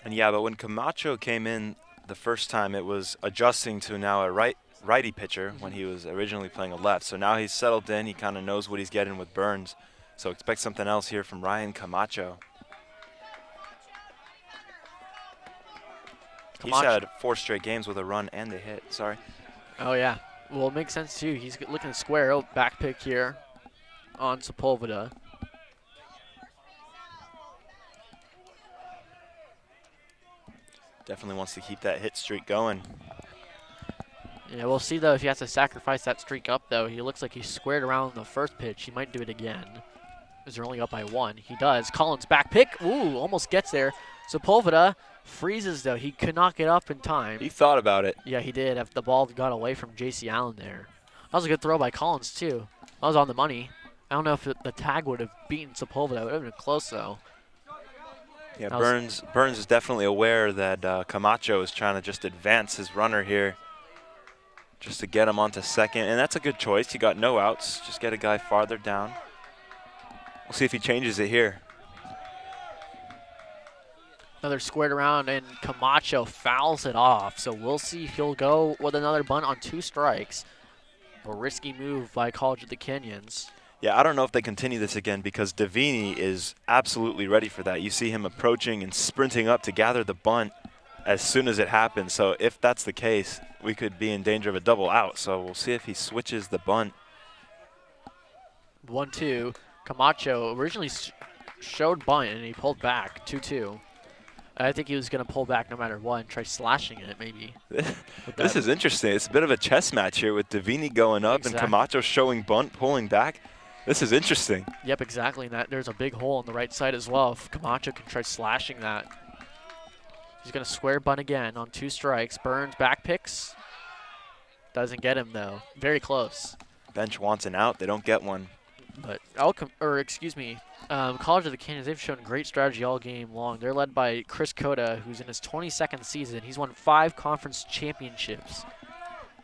And yeah, but when Camacho came in the first time, it was adjusting to now a righty pitcher when he was originally playing a left. So now he's settled in. He kind of knows what he's getting with Burns. So expect something else here from Ryan Camacho. He's had 4 straight games with a run and a hit. Sorry. Oh, yeah. Well, it makes sense, too. He's looking to square. Oh, back pick here on Sepulveda. Definitely wants to keep that hit streak going. Yeah, we'll see, though, if he has to sacrifice that streak up, though. He looks like he squared around the first pitch. He might do it again, as they're only up by 1. He does. Collins back pick. Ooh, almost gets there. Sepulveda freezes, though. He could not get up in time. He thought about it. Yeah, he did. If the ball got away from J.C. Allen there. That was a good throw by Collins, too. That was on the money. I don't know if the tag would have beaten Sepulveda. It would have been close, though. Yeah, Burns is definitely aware that Camacho is trying to just advance his runner here just to get him onto second. And that's a good choice. You got no outs. Just get a guy farther down. We'll see if he changes it here. Another squared around, and Camacho fouls it off. So we'll see if he'll go with another bunt on 2 strikes. A risky move by College of the Canyons. Yeah, I don't know if they continue this again because Davini is absolutely ready for that. You see him approaching and sprinting up to gather the bunt as soon as it happens. So if that's the case, we could be in danger of a double out. So we'll see if he switches the bunt. 1-2. Camacho originally showed bunt, and he pulled back. 2-2. I think he was going to pull back no matter what and try slashing it, maybe. This is interesting. It's a bit of a chess match here with Davini going up and Camacho showing bunt, pulling back. This is interesting. Yep, exactly. And there's a big hole on the right side as well. If Camacho can try slashing that. He's going to square bunt again on 2 strikes. Burns back picks. Doesn't get him, though. Very close. Bench wants an out. They don't get one. But College of the Canyons, they've shown great strategy all game long. They're led by Chris Cota, who's in his 22nd season. He's won 5 conference championships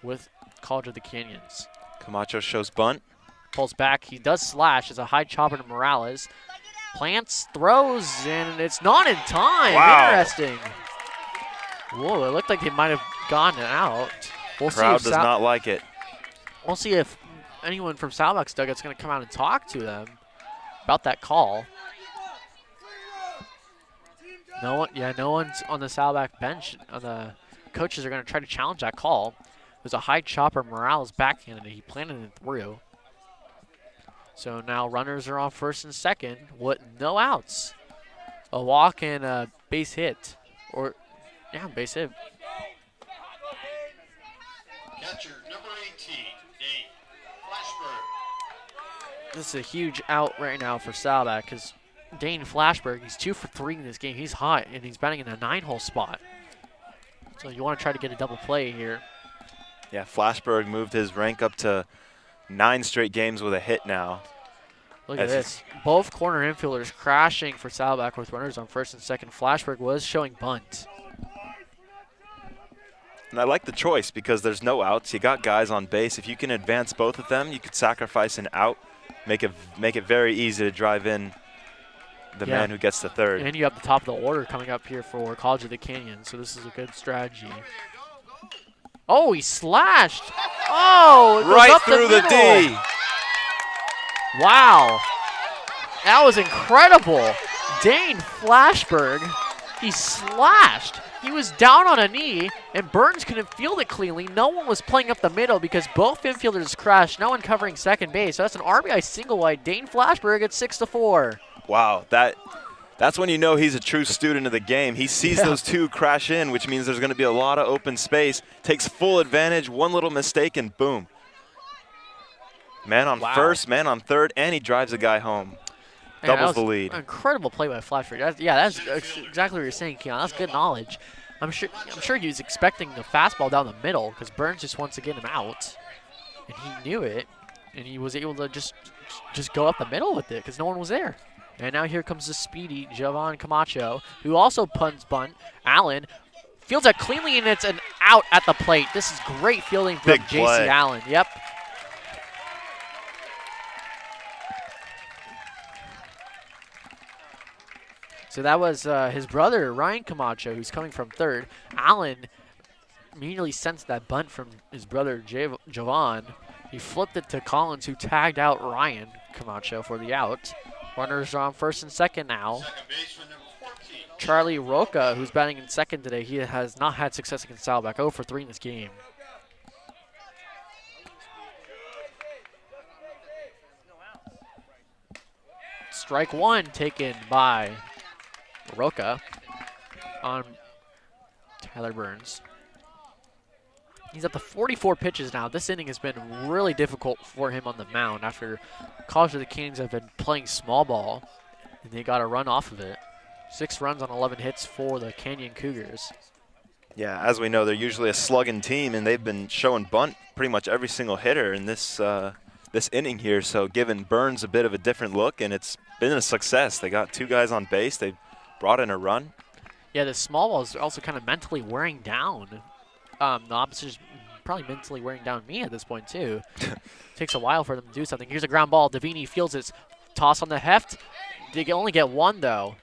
with College of the Canyons. Camacho shows bunt. Pulls back. He does slash. It's a high chopper to Morales. Plants, throws, and it's not in time. Wow. Interesting. Whoa, it looked like they might have gotten it out. Crowd does not like it. We'll see if anyone from Saddleback's dugout's going to come out and talk to them about that call. No one's on the Saddleback bench. The coaches are going to try to challenge that call. It was a high chopper. Morales backhanded it. He planted it through. So now runners are on first and second with no outs. A walk and a base hit. Base hit. Catcher number 18, Dane Flashberg. This is a huge out right now for Saddleback because Dane Flashberg, he's 2 for 3 in this game. He's hot, and he's batting in a 9-hole spot. So you want to try to get a double play here. Yeah, Flashberg moved his rank up to 9 straight games with a hit now. Look at this. Both corner infielders crashing for Saddleback with runners on first and second. Flashberg was showing bunt. And I like the choice because there's no outs. You got guys on base. If you can advance both of them, you could sacrifice an out make it very easy to drive in the man who gets the third. And you have the top of the order coming up here for College of the Canyon, so this is a good strategy. Oh, he slashed. Oh, it goes Right up through the D. Wow. That was incredible. Dane Flashberg, he slashed. He was down on a knee, and Burns couldn't field it cleanly. No one was playing up the middle because both infielders crashed. No one covering second base. So that's an RBI single wide. Dane Flashberg at 6-4. Wow, that's when you know he's a true student of the game. He sees those two crash in, which means there's going to be a lot of open space. Takes full advantage, one little mistake, and boom. Man on first, man on third, and he drives a guy home. Man, Doubles the lead. Incredible play by Flashberg. That's exactly what you're saying, Keon. That's good knowledge. I'm sure he was expecting the fastball down the middle because Burns just wants to get him out, and he knew it, and he was able to just go up the middle with it because no one was there. And now here comes the speedy Jovan Camacho, who also punts bunt. Allen fields that cleanly, and it's an out at the plate. This is great fielding from J.C. Allen. Yep. So that was his brother, Ryan Camacho, who's coming from third. Allen immediately sensed that bunt from his brother, Jovan. He flipped it to Collins, who tagged out Ryan Camacho for the out. Runners are on first and second now. Charlie Roca, who's batting in second today, he has not had success against Saddleback. 0 for 3 in this game. Strike one taken by Roca on Tyler Burns. He's up to 44 pitches now. This inning has been really difficult for him on the mound after College of the Kings have been playing small ball, and they got a run off of it. 6 runs on 11 hits for the Canyon Cougars. Yeah, as we know, they're usually a slugging team, and they've been showing bunt pretty much every single hitter in this inning here. So giving Burns a bit of a different look, and it's been a success. They got 2 guys on base. They brought in a run. Yeah, the small ball is also kind of mentally wearing down. The opposite is probably mentally wearing down me at this point, too. Takes a while for them to do something. Here's a ground ball. Davini fields it. Toss on the heft. They can only get one, though.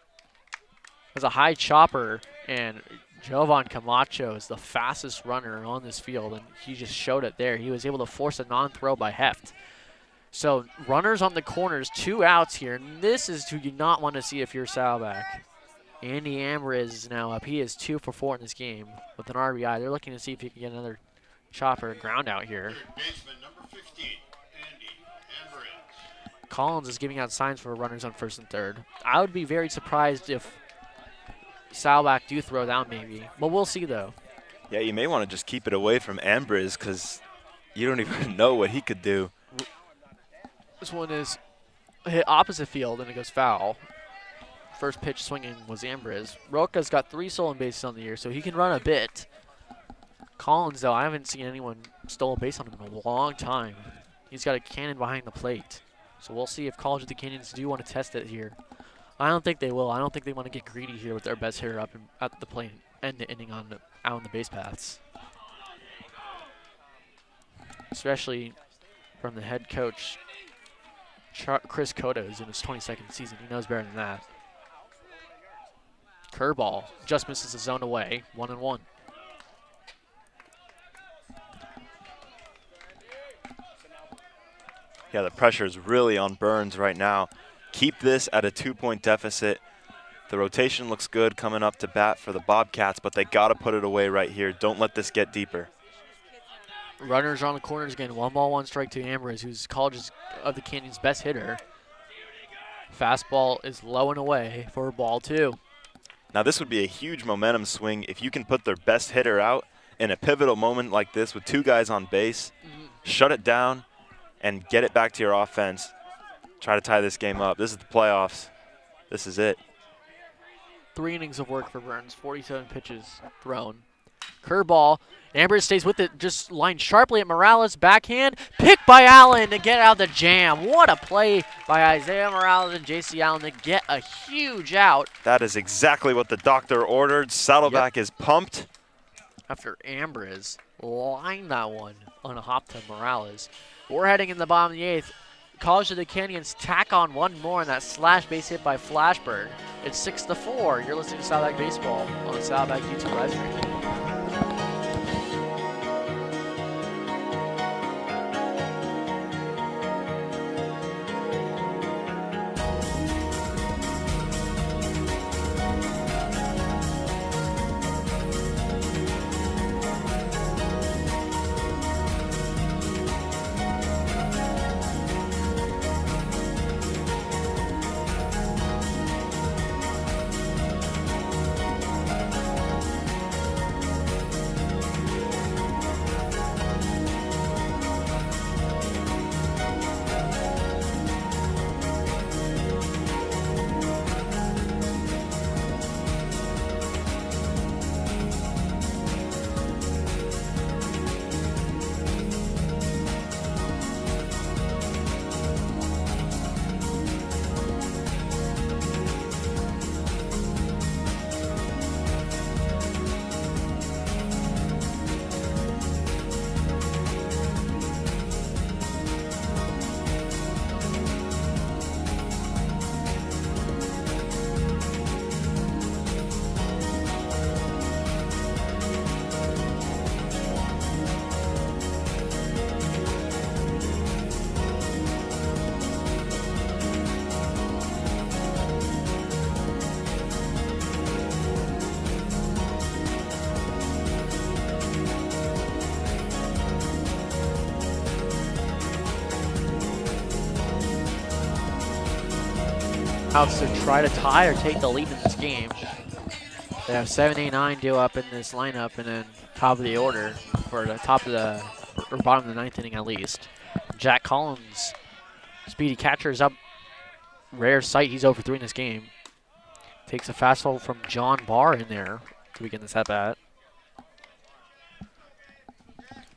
There's a high chopper, and Jovan Camacho is the fastest runner on this field, and he just showed it there. He was able to force a non-throw by heft. So runners on the corners, 2 outs here, and this is who you not want to see if you're Saddleback. Andy Ambriz is now up. He is 2 for 4 in this game with an RBI. They're looking to see if he can get another chopper ground out here. Collins is giving out signs for runners on first and third. I would be very surprised if Saddleback do throw down maybe, but we'll see though. Yeah, you may want to just keep it away from Ambriz because you don't even know what he could do. This one is hit opposite field and it goes foul. First pitch swinging was Ambriz. Roca's got 3 stolen bases on the year, so he can run a bit. Collins, though, I haven't seen anyone steal a base on him in a long time. He's got a cannon behind the plate. So we'll see if College of the Canyons do want to test it here. I don't think they will. I don't think they want to get greedy here with their best hitter up at the plate and the inning out on the base paths. Especially from the head coach, Chris Cotto, who's in his 22nd season. He knows better than that. Curveball just misses the zone away. 1-1. Yeah, the pressure is really on Burns right now. Keep this at a 2-point deficit. The rotation looks good coming up to bat for the Bobcats, but they got to put it away right here. Don't let this get deeper. Runners are on the corners again. 1 ball, 1 strike to Ambriz, who's College of the Canyon's best hitter. Fastball is low and away for ball 2. Now this would be a huge momentum swing if you can put their best hitter out in a pivotal moment like this with 2 guys on base, shut it down, and get it back to your offense. Try to tie this game up. This is the playoffs. This is it. 3 innings of work for Burns, 47 pitches thrown. Curveball. Ambriz stays with it, just lined sharply at Morales. Backhand, picked by Allen to get out the jam. What a play by Isaiah Morales and J.C. Allen to get a huge out. That is exactly what the doctor ordered. Saddleback is pumped. After Ambriz lined that one on a hop to Morales. We're heading in the bottom of the 8th. College of the Canyons tack on one more on that slash base hit by Flashbird. It's 6-4. You're listening to Saddleback Baseball on the Saddleback YouTube live stream. To try to tie or take the lead in this game. They have 7, 8, 9 due up in this lineup, and then top of the order for the top of the or bottom of the 9th inning at least. Jack Collins, speedy catcher, is up. Rare sight, he's over 3 in this game. Takes a fastball from John Barr in there to begin this at bat.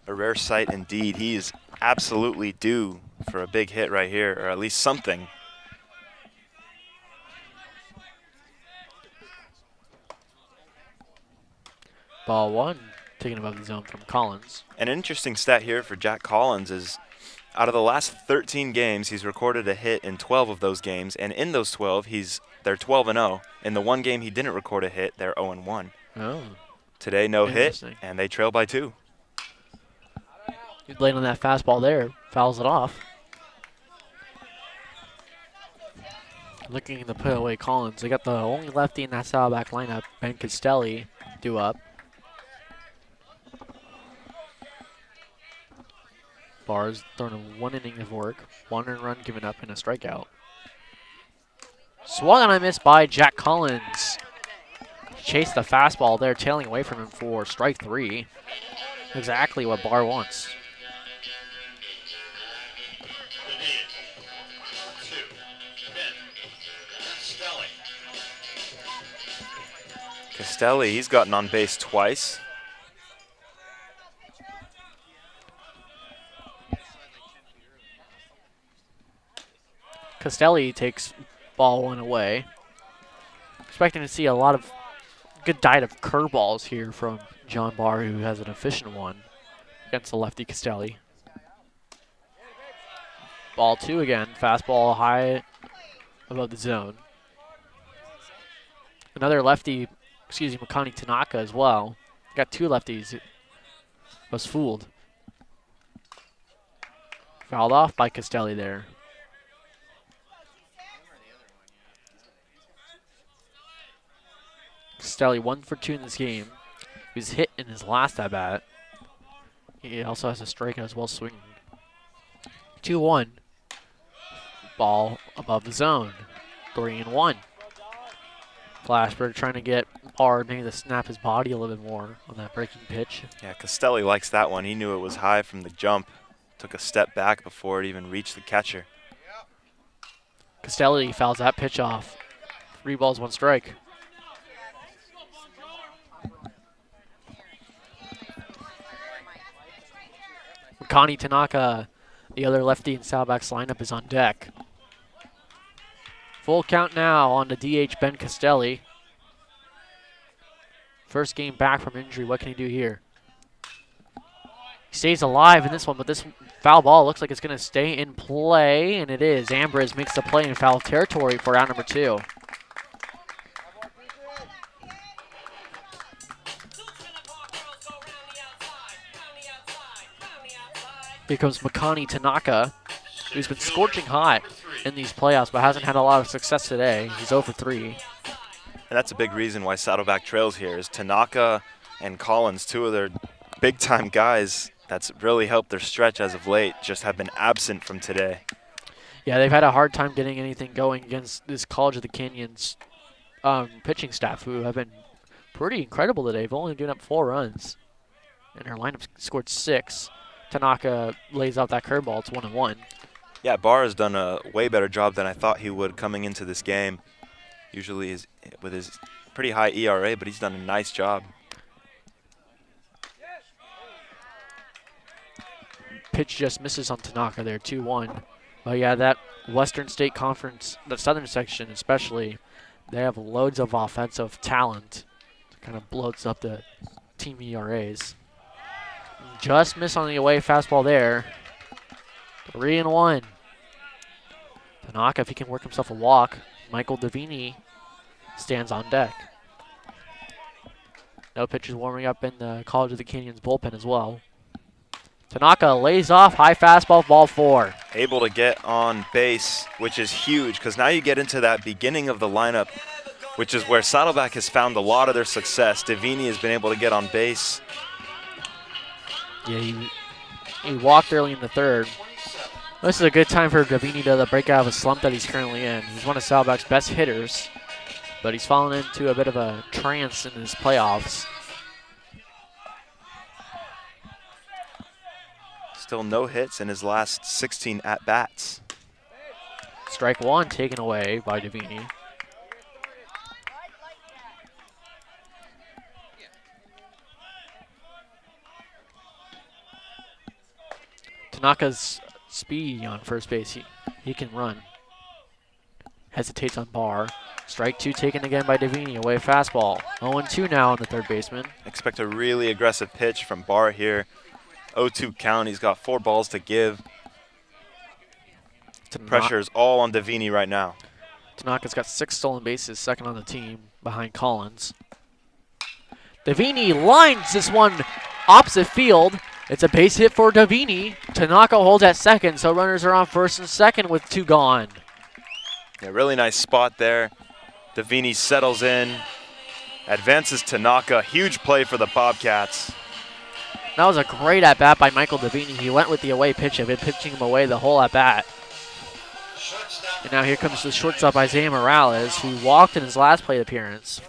A rare sight indeed. He is absolutely due for a big hit right here, or at least something. Ball 1, taken above the zone from Collins. An interesting stat here for Jack Collins is out of the last 13 games, he's recorded a hit in 12 of those games, and in those 12, they're 12-0. In the one game he didn't record a hit, they're 0-1. Oh. Today, no hit, and they trail by 2. He's laying on that fastball there, fouls it off. Looking to put away Collins. They got the only lefty in that Saddleback lineup, Ben Castelli, due up. Barr's thrown a 1 inning of work, 1 earned run given up, and a strikeout. Swung on a miss by Jack Collins. Chased the fastball there, tailing away from him for strike 3. Exactly what Barr wants. Castelli, he's gotten on base twice. Castelli takes ball 1 away. Expecting to see a lot of good diet of curveballs here from John Barr, who has an efficient one against the lefty Castelli. Ball 2 again, fastball high above the zone. Another lefty, Makani Tanaka as well. Got 2 lefties. Was fooled. Fouled off by Castelli there. Castelli 1 for 2 in this game. He was hit in his last at bat. He also has a strikeout as well, swinging. 2-1. Ball above the zone. 3-1. Flashbird trying to get Barr maybe to snap his body a little bit more on that breaking pitch. Yeah, Castelli likes that one. He knew it was high from the jump. Took a step back before it even reached the catcher. Castelli fouls that pitch off. 3 balls, 1 strike. Makani Tanaka, the other lefty in Saddleback's lineup, is on deck. Full count now on the DH Ben Castelli. First game back from injury. What can he do here? He stays alive in this one, but this Foul ball looks like it's going to stay in play, and it is. Ambrose makes the play in foul territory for round number 2. Here comes Makani Tanaka, who's been scorching hot in these playoffs, but hasn't had a lot of success today. He's 0 for 3. And that's a big reason why Saddleback trails here is Tanaka and Collins, 2 of their big-time guys that's really helped their stretch as of late, just have been absent from today. Yeah, they've had a hard time getting anything going against this College of the Canyons pitching staff, who have been pretty incredible today. They've only given up 4 runs, and their lineup scored 6. Tanaka lays out that curveball. It's 1-1. Yeah, Barr has done a way better job than I thought he would coming into this game. Usually with his pretty high ERA, but he's done a nice job. Pitch just misses on Tanaka there, 2-1. But yeah, that Western State Conference, the Southern section especially, they have loads of offensive talent. It kind of bloats up the team ERAs. Just miss on the away fastball there. 3-1. Tanaka, if he can work himself a walk. Michael Davini stands on deck. No pitchers warming up in the College of the Canyons bullpen as well. Tanaka lays off, high fastball, ball 4. Able to get on base, which is huge, because now you get into that beginning of the lineup, which is where Saddleback has found a lot of their success. Davini has been able to get on base. Yeah, he walked early in the 3rd. This is a good time for Davini to break out of a slump that he's currently in. He's one of Saddleback's best hitters, but he's fallen into a bit of a trance in his playoffs. Still no hits in his last 16 at-bats. Strike 1 taken away by Davini. Tanaka's speed on first base. He can run. Hesitates on Barr. Strike 2 taken again by Davini. Away fastball. 0-2 now on the third baseman. Expect a really aggressive pitch from Barr here. 0-2 count. He's got 4 balls to give. Pressure is all on Davini right now. Tanaka's got 6 stolen bases, second on the team behind Collins. Davini lines this one opposite field. It's a base hit for Davini. Tanaka holds at second, so runners are on first and second with 2 gone. Yeah, really nice spot there. Davini settles in, advances Tanaka. Huge play for the Bobcats. That was a great at-bat by Michael Davini. He went with the away pitch of it, pitching him away the whole at-bat. And now here comes the shortstop, Isaiah Morales, who walked in his last plate appearance.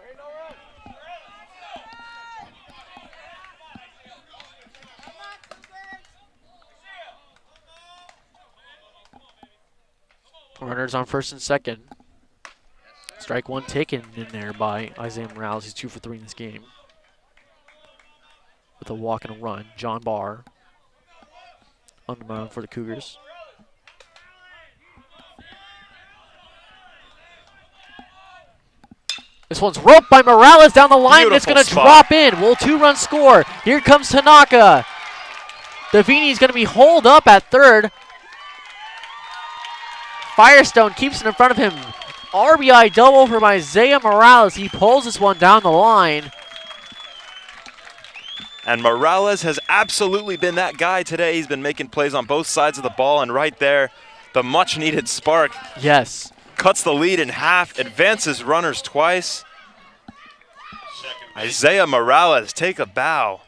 Runners on first and second. Strike 1 taken in there by Isaiah Morales. He's 2 for 3 in this game. With a walk and a run. John Barr on the mound for the Cougars. This one's roped by Morales down the line. Beautiful It's going to spot. drop in. Will 2-run score. Here comes Tanaka. Davini's going to be holed up at third. Firestone keeps it in front of him. RBI double from Isaiah Morales. He pulls this one down the line. And Morales has absolutely been that guy today. He's been making plays on both sides of the ball, and right there, the much-needed spark. Yes. Cuts the lead in half, advances runners twice. Isaiah Morales, take a bow.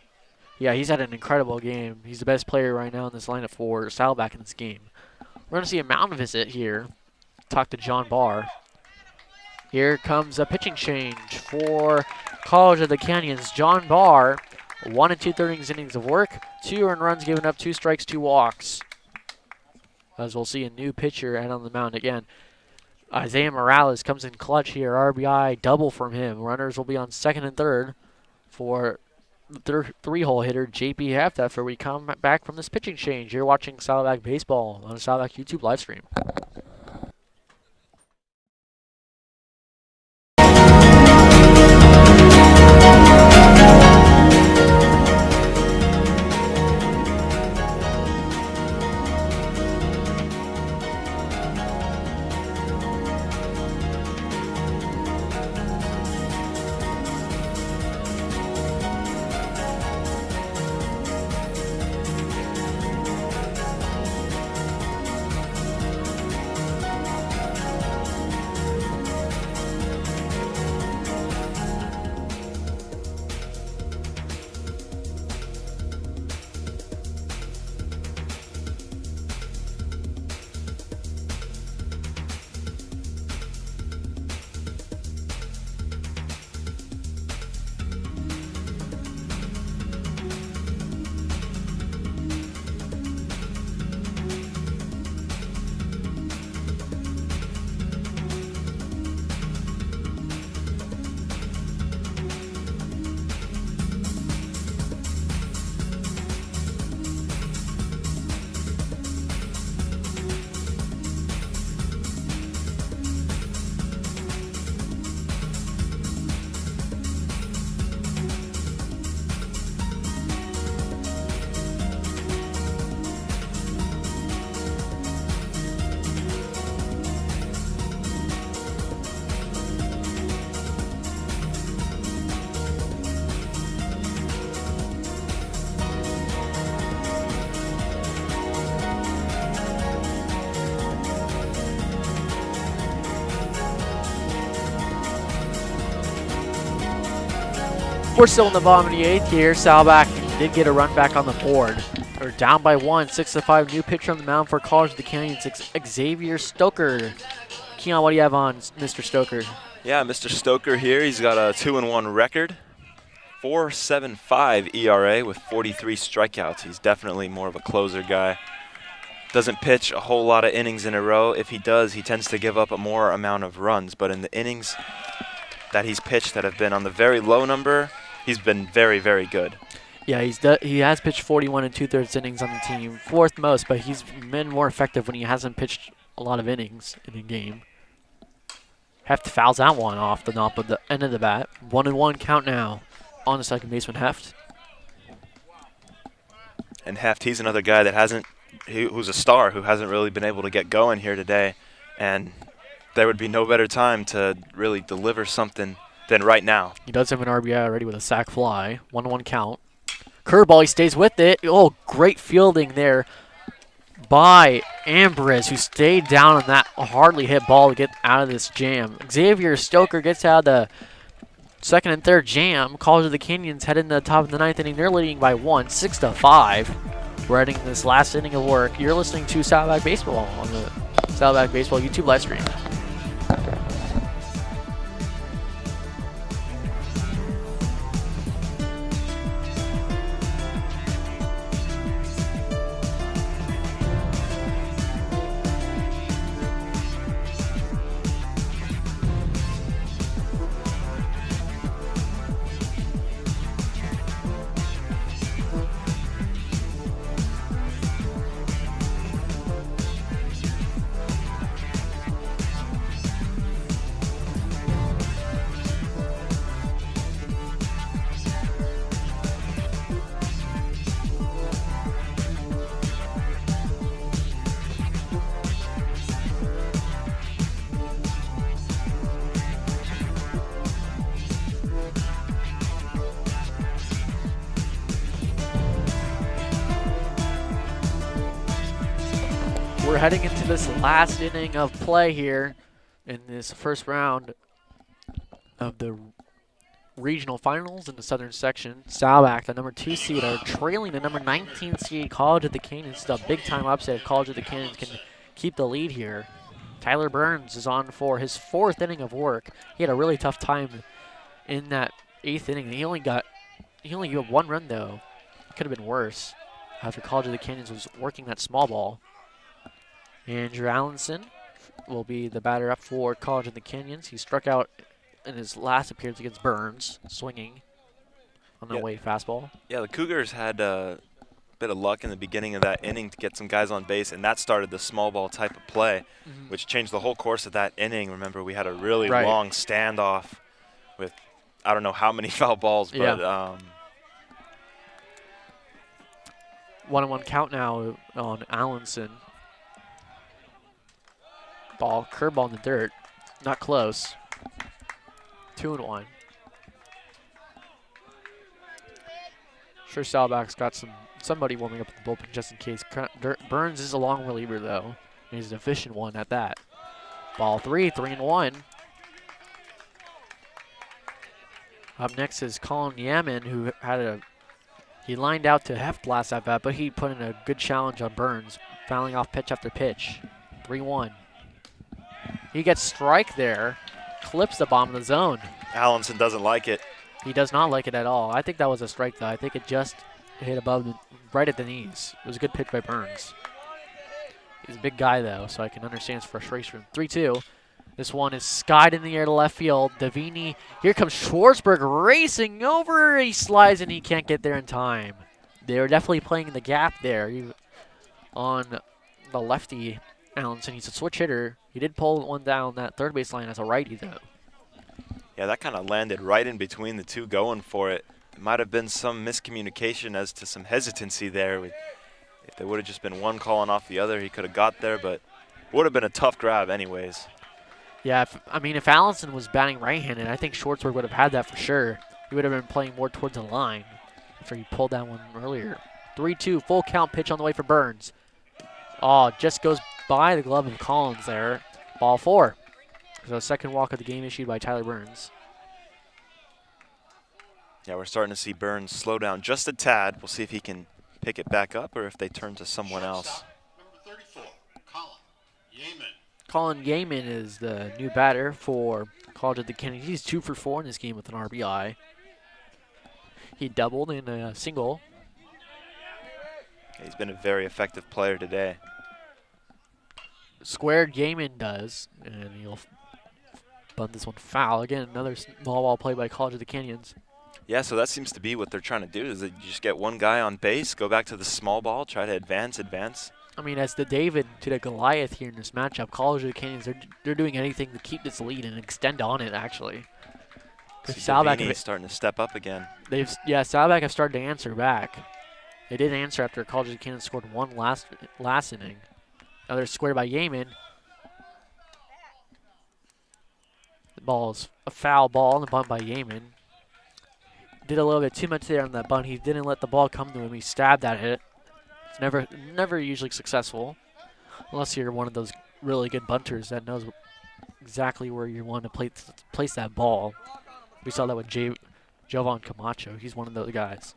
Yeah, he's had an incredible game. He's the best player right now in this lineup for Saddleback in this game. We're going to see a mound visit here. Talk to John Barr. Here comes a pitching change for College of the Canyons. John Barr, 1 2/3 innings of work, 2 earned runs given up, 2 strikes, 2 walks. As we'll see a new pitcher out on the mound again. Isaiah Morales comes in clutch here. RBI double from him. Runners will be on second and third for the 3-hole hitter JP Heft after we come back from this pitching change. You're watching Saddleback Baseball on the Saddleback YouTube live stream. We're still in the bottom of the 8th here. Saddleback did get a run back on the board. They're down by 1, 6-5. New pitcher on the mound for College of the Canyons, Xavier Stoker. Keon, what do you have on Mr. Stoker? Yeah, Mr. Stoker here. He's got a 2-1 record, 4.75 ERA with 43 strikeouts. He's definitely more of a closer guy. Doesn't pitch a whole lot of innings in a row. If he does, he tends to give up a more amount of runs. But in the innings that he's pitched that have been on the very low number, he's been very, very good. Yeah, he has pitched 41 2/3 innings on the team, 4th most, but he's been more effective when he hasn't pitched a lot of innings in a game. Heft fouls that one off the knob of the end of the bat. 1-1 count now on the second baseman, Heft. And Heft, he's another guy that who's a star who hasn't really been able to get going here today. And there would be no better time to really deliver something than right now. He does have an RBI already with a sac fly. 1-1 count. Curveball, he stays with it. Oh, great fielding there by Ambrose, who stayed down on that hardly hit ball to get out of this jam. Xavier Stoker gets out of the 2nd and 3rd jam. College of the Canyons head into the top of the 9th inning. They're leading by 1, 6-5. We're heading this last inning of work. You're listening to Saddleback Baseball on the Saddleback Baseball YouTube live stream. We're heading into this last inning of play here in this first round of the regional finals in the southern section. Saddleback, the number 2 seed, are trailing the number 19 seed College of the Canyons. It's a big-time upset if College of the Canyons can keep the lead here. Tyler Burns is on for his 4th inning of work. He had a really tough time in that 8th inning. He only gave up 1 run, though. It could have been worse after College of the Canyons was working that small ball. Andrew Allenson will be the batter up for College of the Canyons. He struck out in his last appearance against Burns, swinging on the way fastball. Yeah, the Cougars had a bit of luck in the beginning of that inning to get some guys on base, and that started the small ball type of play, which changed the whole course of that inning. Remember, we had a really long standoff with I don't know how many foul balls, but 1-1 count now on Allenson. Ball, curveball in the dirt. Not close. 2-1. Sure, Saddleback's got somebody warming up in the bullpen just in case. Burns is a long reliever, though. And he's an efficient one at that. Ball 3-1. Up next is Colin Yaman, who he lined out to Heft last at bat, but he put in a good challenge on Burns, fouling off pitch after pitch. 3-1. He gets strike there, clips the bottom of the zone. Allenson doesn't like it. He does not like it at all. I think that was a strike, though. I think it just hit above, right at the knees. It was a good pitch by Burns. He's a big guy, though, so I can understand his frustration. 3-2. This one is skied in the air to left field. Davini, here comes Schwartzberg racing over. He slides and he can't get there in time. They were definitely playing the gap there on the lefty. Allenson, he's a switch hitter. He did pull one down that third base line as a righty, though. Yeah, that kind of landed right in between the two going for it. There might have been some miscommunication as to some hesitancy there. If there would have just been one calling off the other, he could have got there, but it would have been a tough grab anyways. Yeah, if Allenson was batting right-handed, I think Schwartzberg would have had that for sure. He would have been playing more towards the line after he pulled that one earlier. 3-2, full count pitch on the way for Burns. Oh, just goes by the glove of Collins there. Ball 4. So second walk of the game issued by Tyler Burns. Yeah, we're starting to see Burns slow down just a tad. We'll see if he can pick it back up or if they turn to someone else. Number 34, Colin Yeaman. Colin Yeaman is the new batter for College of the Canyons. He's 2 for 4 in this game with an RBI. He doubled in a single. He's been a very effective player today. Squared Yeaman does, and he'll bunt this one foul. Again, another small ball play by College of the Canyons. Yeah, so that seems to be what they're trying to do, is that you just get one guy on base, go back to the small ball, try to advance. I mean, as the David to the Goliath here in this matchup, College of the Canyons, they're doing anything to keep this lead and extend on it, actually. Saddleback is starting to step up again. Saddleback have started to answer back. They did answer after College of the Canyons scored one last inning. Another square by Yeaman. The ball is a foul ball, and the bunt by Yeaman. Did a little bit too much there on that bunt. He didn't let the ball come to him. He stabbed at it. It's never usually successful, unless you're one of those really good bunters that knows exactly where you want to place that ball. We saw that with Jovan Camacho. He's one of those guys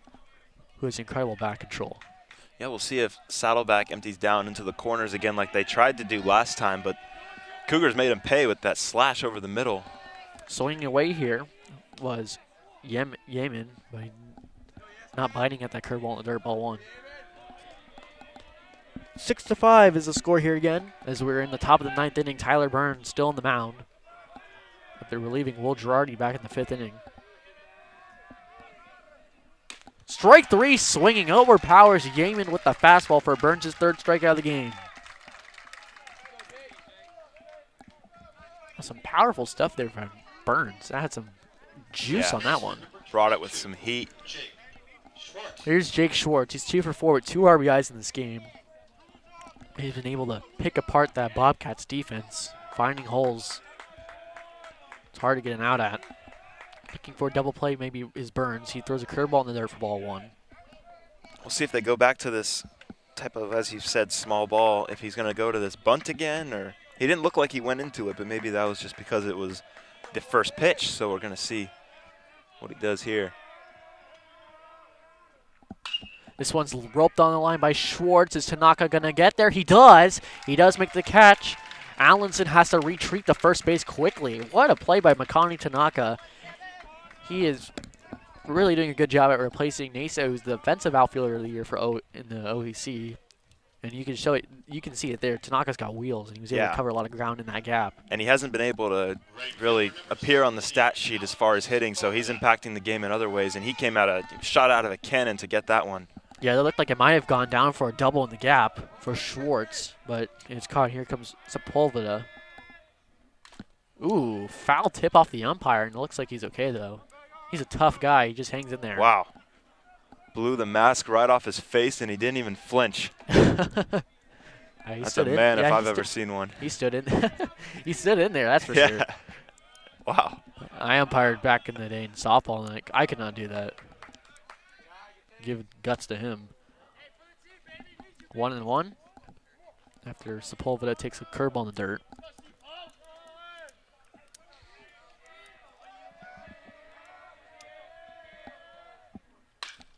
who has incredible bat control. Yeah, we'll see if Saddleback empties down into the corners again like they tried to do last time, but Cougars made him pay with that slash over the middle. Swinging away here was Yeaman by not biting at that curveball in the dirt, ball 1. 6-5 is the score here again, as we're in the top of the 9th inning. Tyler Burns still on the mound, but they're relieving Will Girardi back in the 5th inning. Strike 3, swinging, overpowers Yeaman with the fastball for Burns' 3rd strikeout of the game. Some powerful stuff there from Burns. That had some juice on that one. Brought it with some heat. Here's Jake Schwartz. He's 2 for 4 with 2 RBIs in this game. He's been able to pick apart that Bobcats defense, finding holes. It's hard to get an out at. Looking for a double play maybe is Burns. He throws a curveball in the dirt for ball 1. We'll see if they go back to this type of, as you said, small ball, if he's going to go to this bunt again, or he didn't look like he went into it, but maybe that was just because it was the first pitch, so we're going to see what he does here. This one's roped on the line by Schwartz. Is Tanaka going to get there? He does. He does make the catch. Allenson has to retreat to first base quickly. What a play by Makani Tanaka. He is really doing a good job at replacing Nasa, who's the defensive outfielder of the year for in the OEC. And you can show it. You can see it there. Tanaka's got wheels, and he was able to cover a lot of ground in that gap. And he hasn't been able to really appear on the stat sheet as far as hitting, so he's impacting the game in other ways. And he came shot out of a cannon to get that one. Yeah, it looked like it might have gone down for a double in the gap for Schwartz, but it's caught. Here comes Sepulveda. Ooh, foul tip off the umpire, and it looks like he's okay, though. He's a tough guy. He just hangs in there. Wow. Blew the mask right off his face, and he didn't even flinch. That's a man if I've ever seen one. He stood in. He stood in there, that's for sure. Wow. I umpired back in the day in softball, and I could not do that. Give guts to him. 1-1 after Sepulveda takes a curveball in the dirt.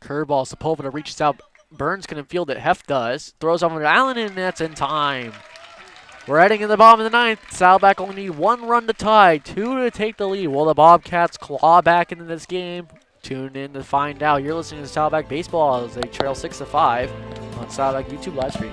Curveball, Sepulveda reaches out. Burns can field it. Heft does. Throws over to Allen, and that's in time. We're heading in the bottom of the 9th. Saddleback only need 1 run to tie, 2 to take the lead. Will the Bobcats claw back into this game? Tune in to find out. You're listening to Saddleback Baseball as they trail 6-5 on Saddleback YouTube live stream.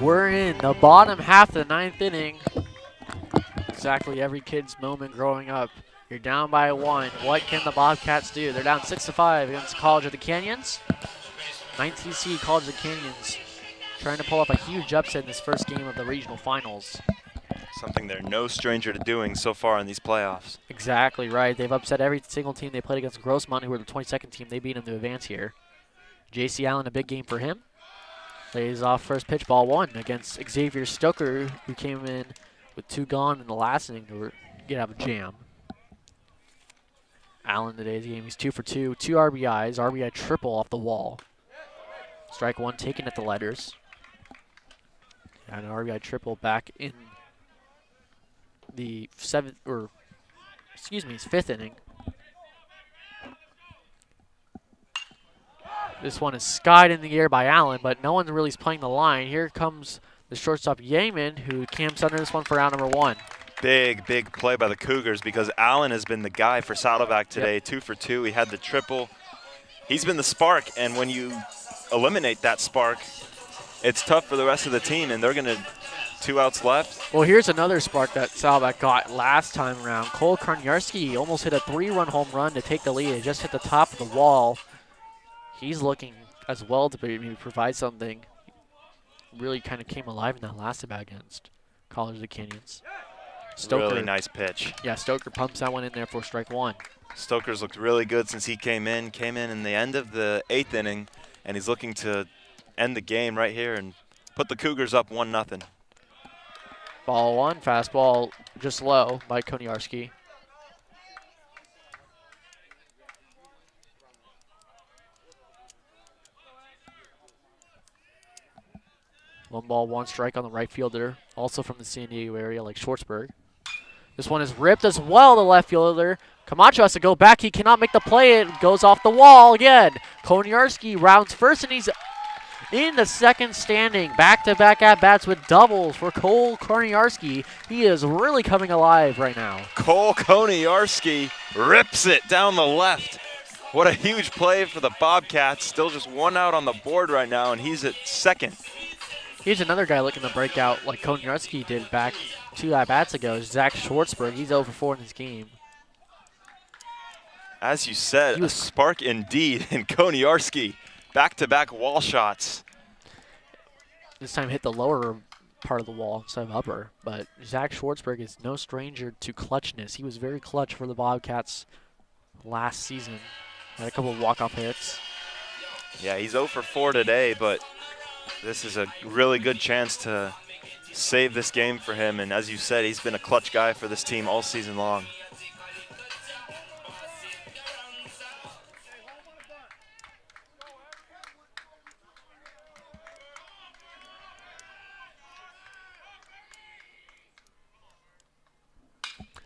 We're in the bottom half of the 9th inning. Exactly every kid's moment growing up. You're down by 1. What can the Bobcats do? They're down 6-5 against College of the Canyons. 19th seed College of the Canyons trying to pull up a huge upset in this first game of the regional finals. Something they're no stranger to doing so far in these playoffs. Exactly right. They've upset every single team they played against. Grossmont, who were the 22nd team, they beat them to advance here. J.C. Allen, a big game for him. Lays off first pitch, ball 1 against Xavier Stoker, who came in with 2 gone in the last inning to get out of a jam. Allen today's game, he's 2 for 2, 2 RBIs, RBI triple off the wall. Strike 1 taken at the letters. And an RBI triple back in the 5th inning. This one is skied in the air by Allen, but no one really is playing the line. Here comes the shortstop Yeaman, who camps under this one for out number 1. Big play by the Cougars because Allen has been the guy for Saddleback today. Yep. 2 for 2. He had the triple. He's been the spark, and when you eliminate that spark, it's tough for the rest of the team, and they're going to 2 outs left. Well, here's another spark that Saddleback got last time around. Cole Karniarski almost hit a 3-run home run to take the lead. It just hit the top of the wall. He's looking as well to maybe provide something. Really kind of came alive in that last at bat against College of the Canyons. Stoker, really nice pitch. Yeah, Stoker pumps that one in there for strike 1. Stoker's looked really good since he came in the end of the 8th inning, and he's looking to end the game right here and put the Cougars up 1-0. Ball 1, fastball just low by Koniarski. One ball, 1 strike on the right fielder, also from the San Diego area like Schwartzberg. This one is ripped as well, the left fielder. Camacho has to go back. He cannot make the play. It goes off the wall again. Koniarski rounds first, and he's in the second standing. Back-to-back at-bats with doubles for Cole Koniarski. He is really coming alive right now. Cole Koniarski rips it down the left. What a huge play for the Bobcats. Still just 1 out on the board right now, and he's at second. Here's another guy looking to break out like Koniarski did back 2 at-bats ago. Zach Schwartzberg. He's 0 for 4 in this game. As you said, a spark indeed in Koniarski. Back-to-back wall shots. This time hit the lower part of the wall instead of upper. But Zach Schwartzberg is no stranger to clutchness. He was very clutch for the Bobcats last season. Had a couple of walk-off hits. Yeah, he's 0 for 4 today, but this is a really good chance to save this game for him. And as you said, he's been a clutch guy for this team all season long.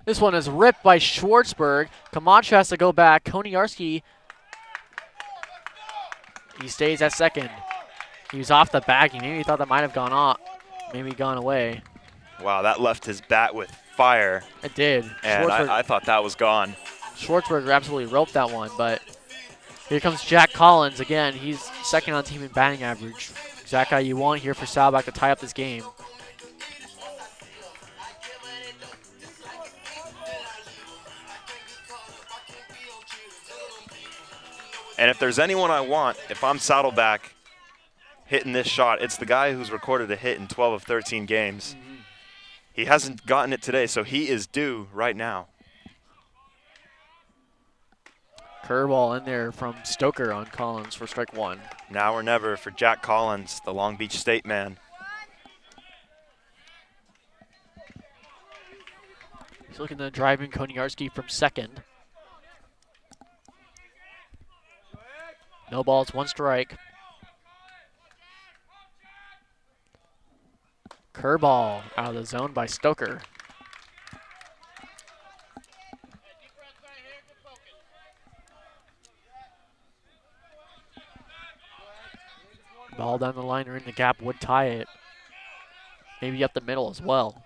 This one is ripped by Schwartzberg. Camacho has to go back. Koniarski, he stays at second. He was off the bag. He maybe thought that might have gone off, maybe gone away. Wow, that left his bat with fire. It did. And I thought that was gone. Schwartzberg absolutely roped that one, but here comes Jack Collins again. He's second on team in batting average. Exact guy you want here for Saddleback to tie up this game. And if there's anyone I want, if I'm Saddleback hitting this shot, it's the guy who's recorded a hit in 12 of 13 games. Mm-hmm. He hasn't gotten it today, so he is due right now. Curveball in there from Stoker on Collins for strike 1. Now or never for Jack Collins, the Long Beach State man. He's looking to drive in Koniarski from second. No balls, 1 strike. Curveball out of the zone by Stoker. Ball down the line or in the gap would tie it. Maybe up the middle as well.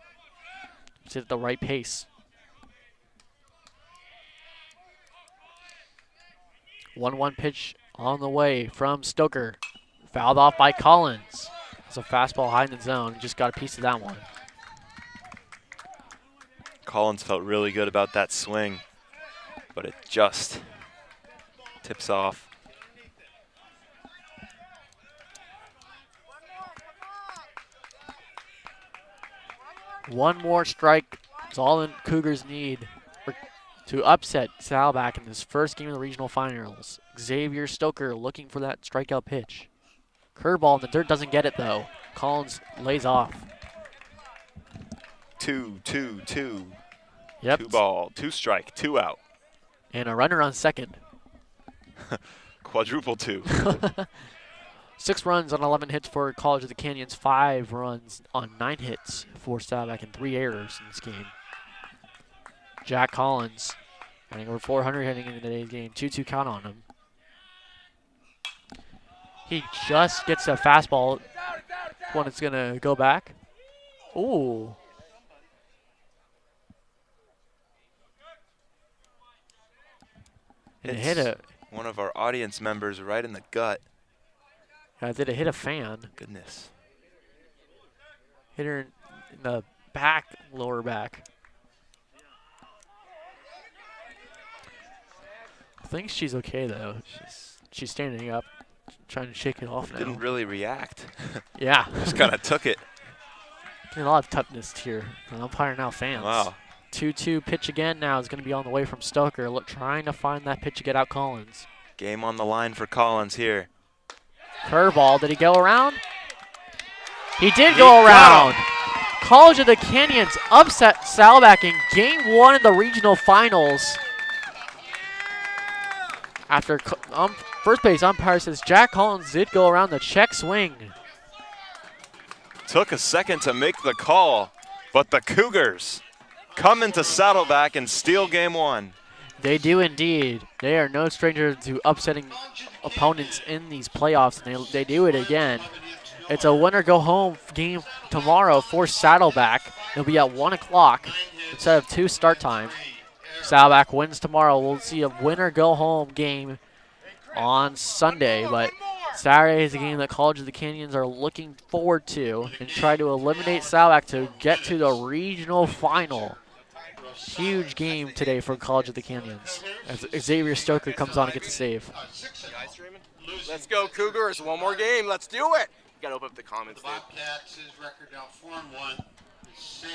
It's at the right pace. 1-1 pitch on the way from Stoker. Fouled off by Collins. It's a fastball high in the zone. Just got a piece of that one. Collins felt really good about that swing, but it just tips off. One more strike is all the Cougars need to upset Saddleback in this first game of the regional finals. Xavier Stoker looking for that strikeout pitch. Curveball in the dirt, doesn't get it though. Collins lays off. 2-2-2. Yep. 2 ball, 2 strike, 2 out. And a runner on second. Quadruple 2. 6 runs on 11 hits for College of the Canyons. 5 runs on 9 hits for Saddleback and 3 errors in this game. Jack Collins running over 400 hitting in today's game. 2-2 count on him. He just gets a fastball when it's going to go back. Ooh. And it hit a... One of our audience members right in the gut. Did it hit a fan? Goodness. Hit her in the back, lower back. I think she's okay though. She's standing up, trying to shake it off now. Didn't really react. Yeah. Just kind of took it. Getting a lot of toughness here. The umpire now fans. Wow. 2-2 pitch again now is going to be on the way from Stoker. Trying to find that pitch to get out Collins. Game on the line for Collins here. Curveball. Did he go around? He did go around. College of the Canyons upset Saddleback in Game 1 of the regional finals. After first base umpire says Jack Collins did go around the check swing. Took a second to make the call, but the Cougars come into Saddleback and steal Game 1. They do indeed. They are no stranger to upsetting opponents in these playoffs, and they do it again. It's a winner-go-home game tomorrow for Saddleback. It'll be at 1 o'clock instead of 2 start time. Saddleback wins tomorrow. We'll see a winner-go-home game on Sunday, but Saturday is a game that College of the Canyons are looking forward to and try to eliminate Saddleback to get to the regional final. Huge game today for College of the Canyons as Xavier Stoker comes on and gets a save. Let's go Cougars, one more game, let's do it. You gotta open up the comments, The Bobcats' record now 4-1. Save.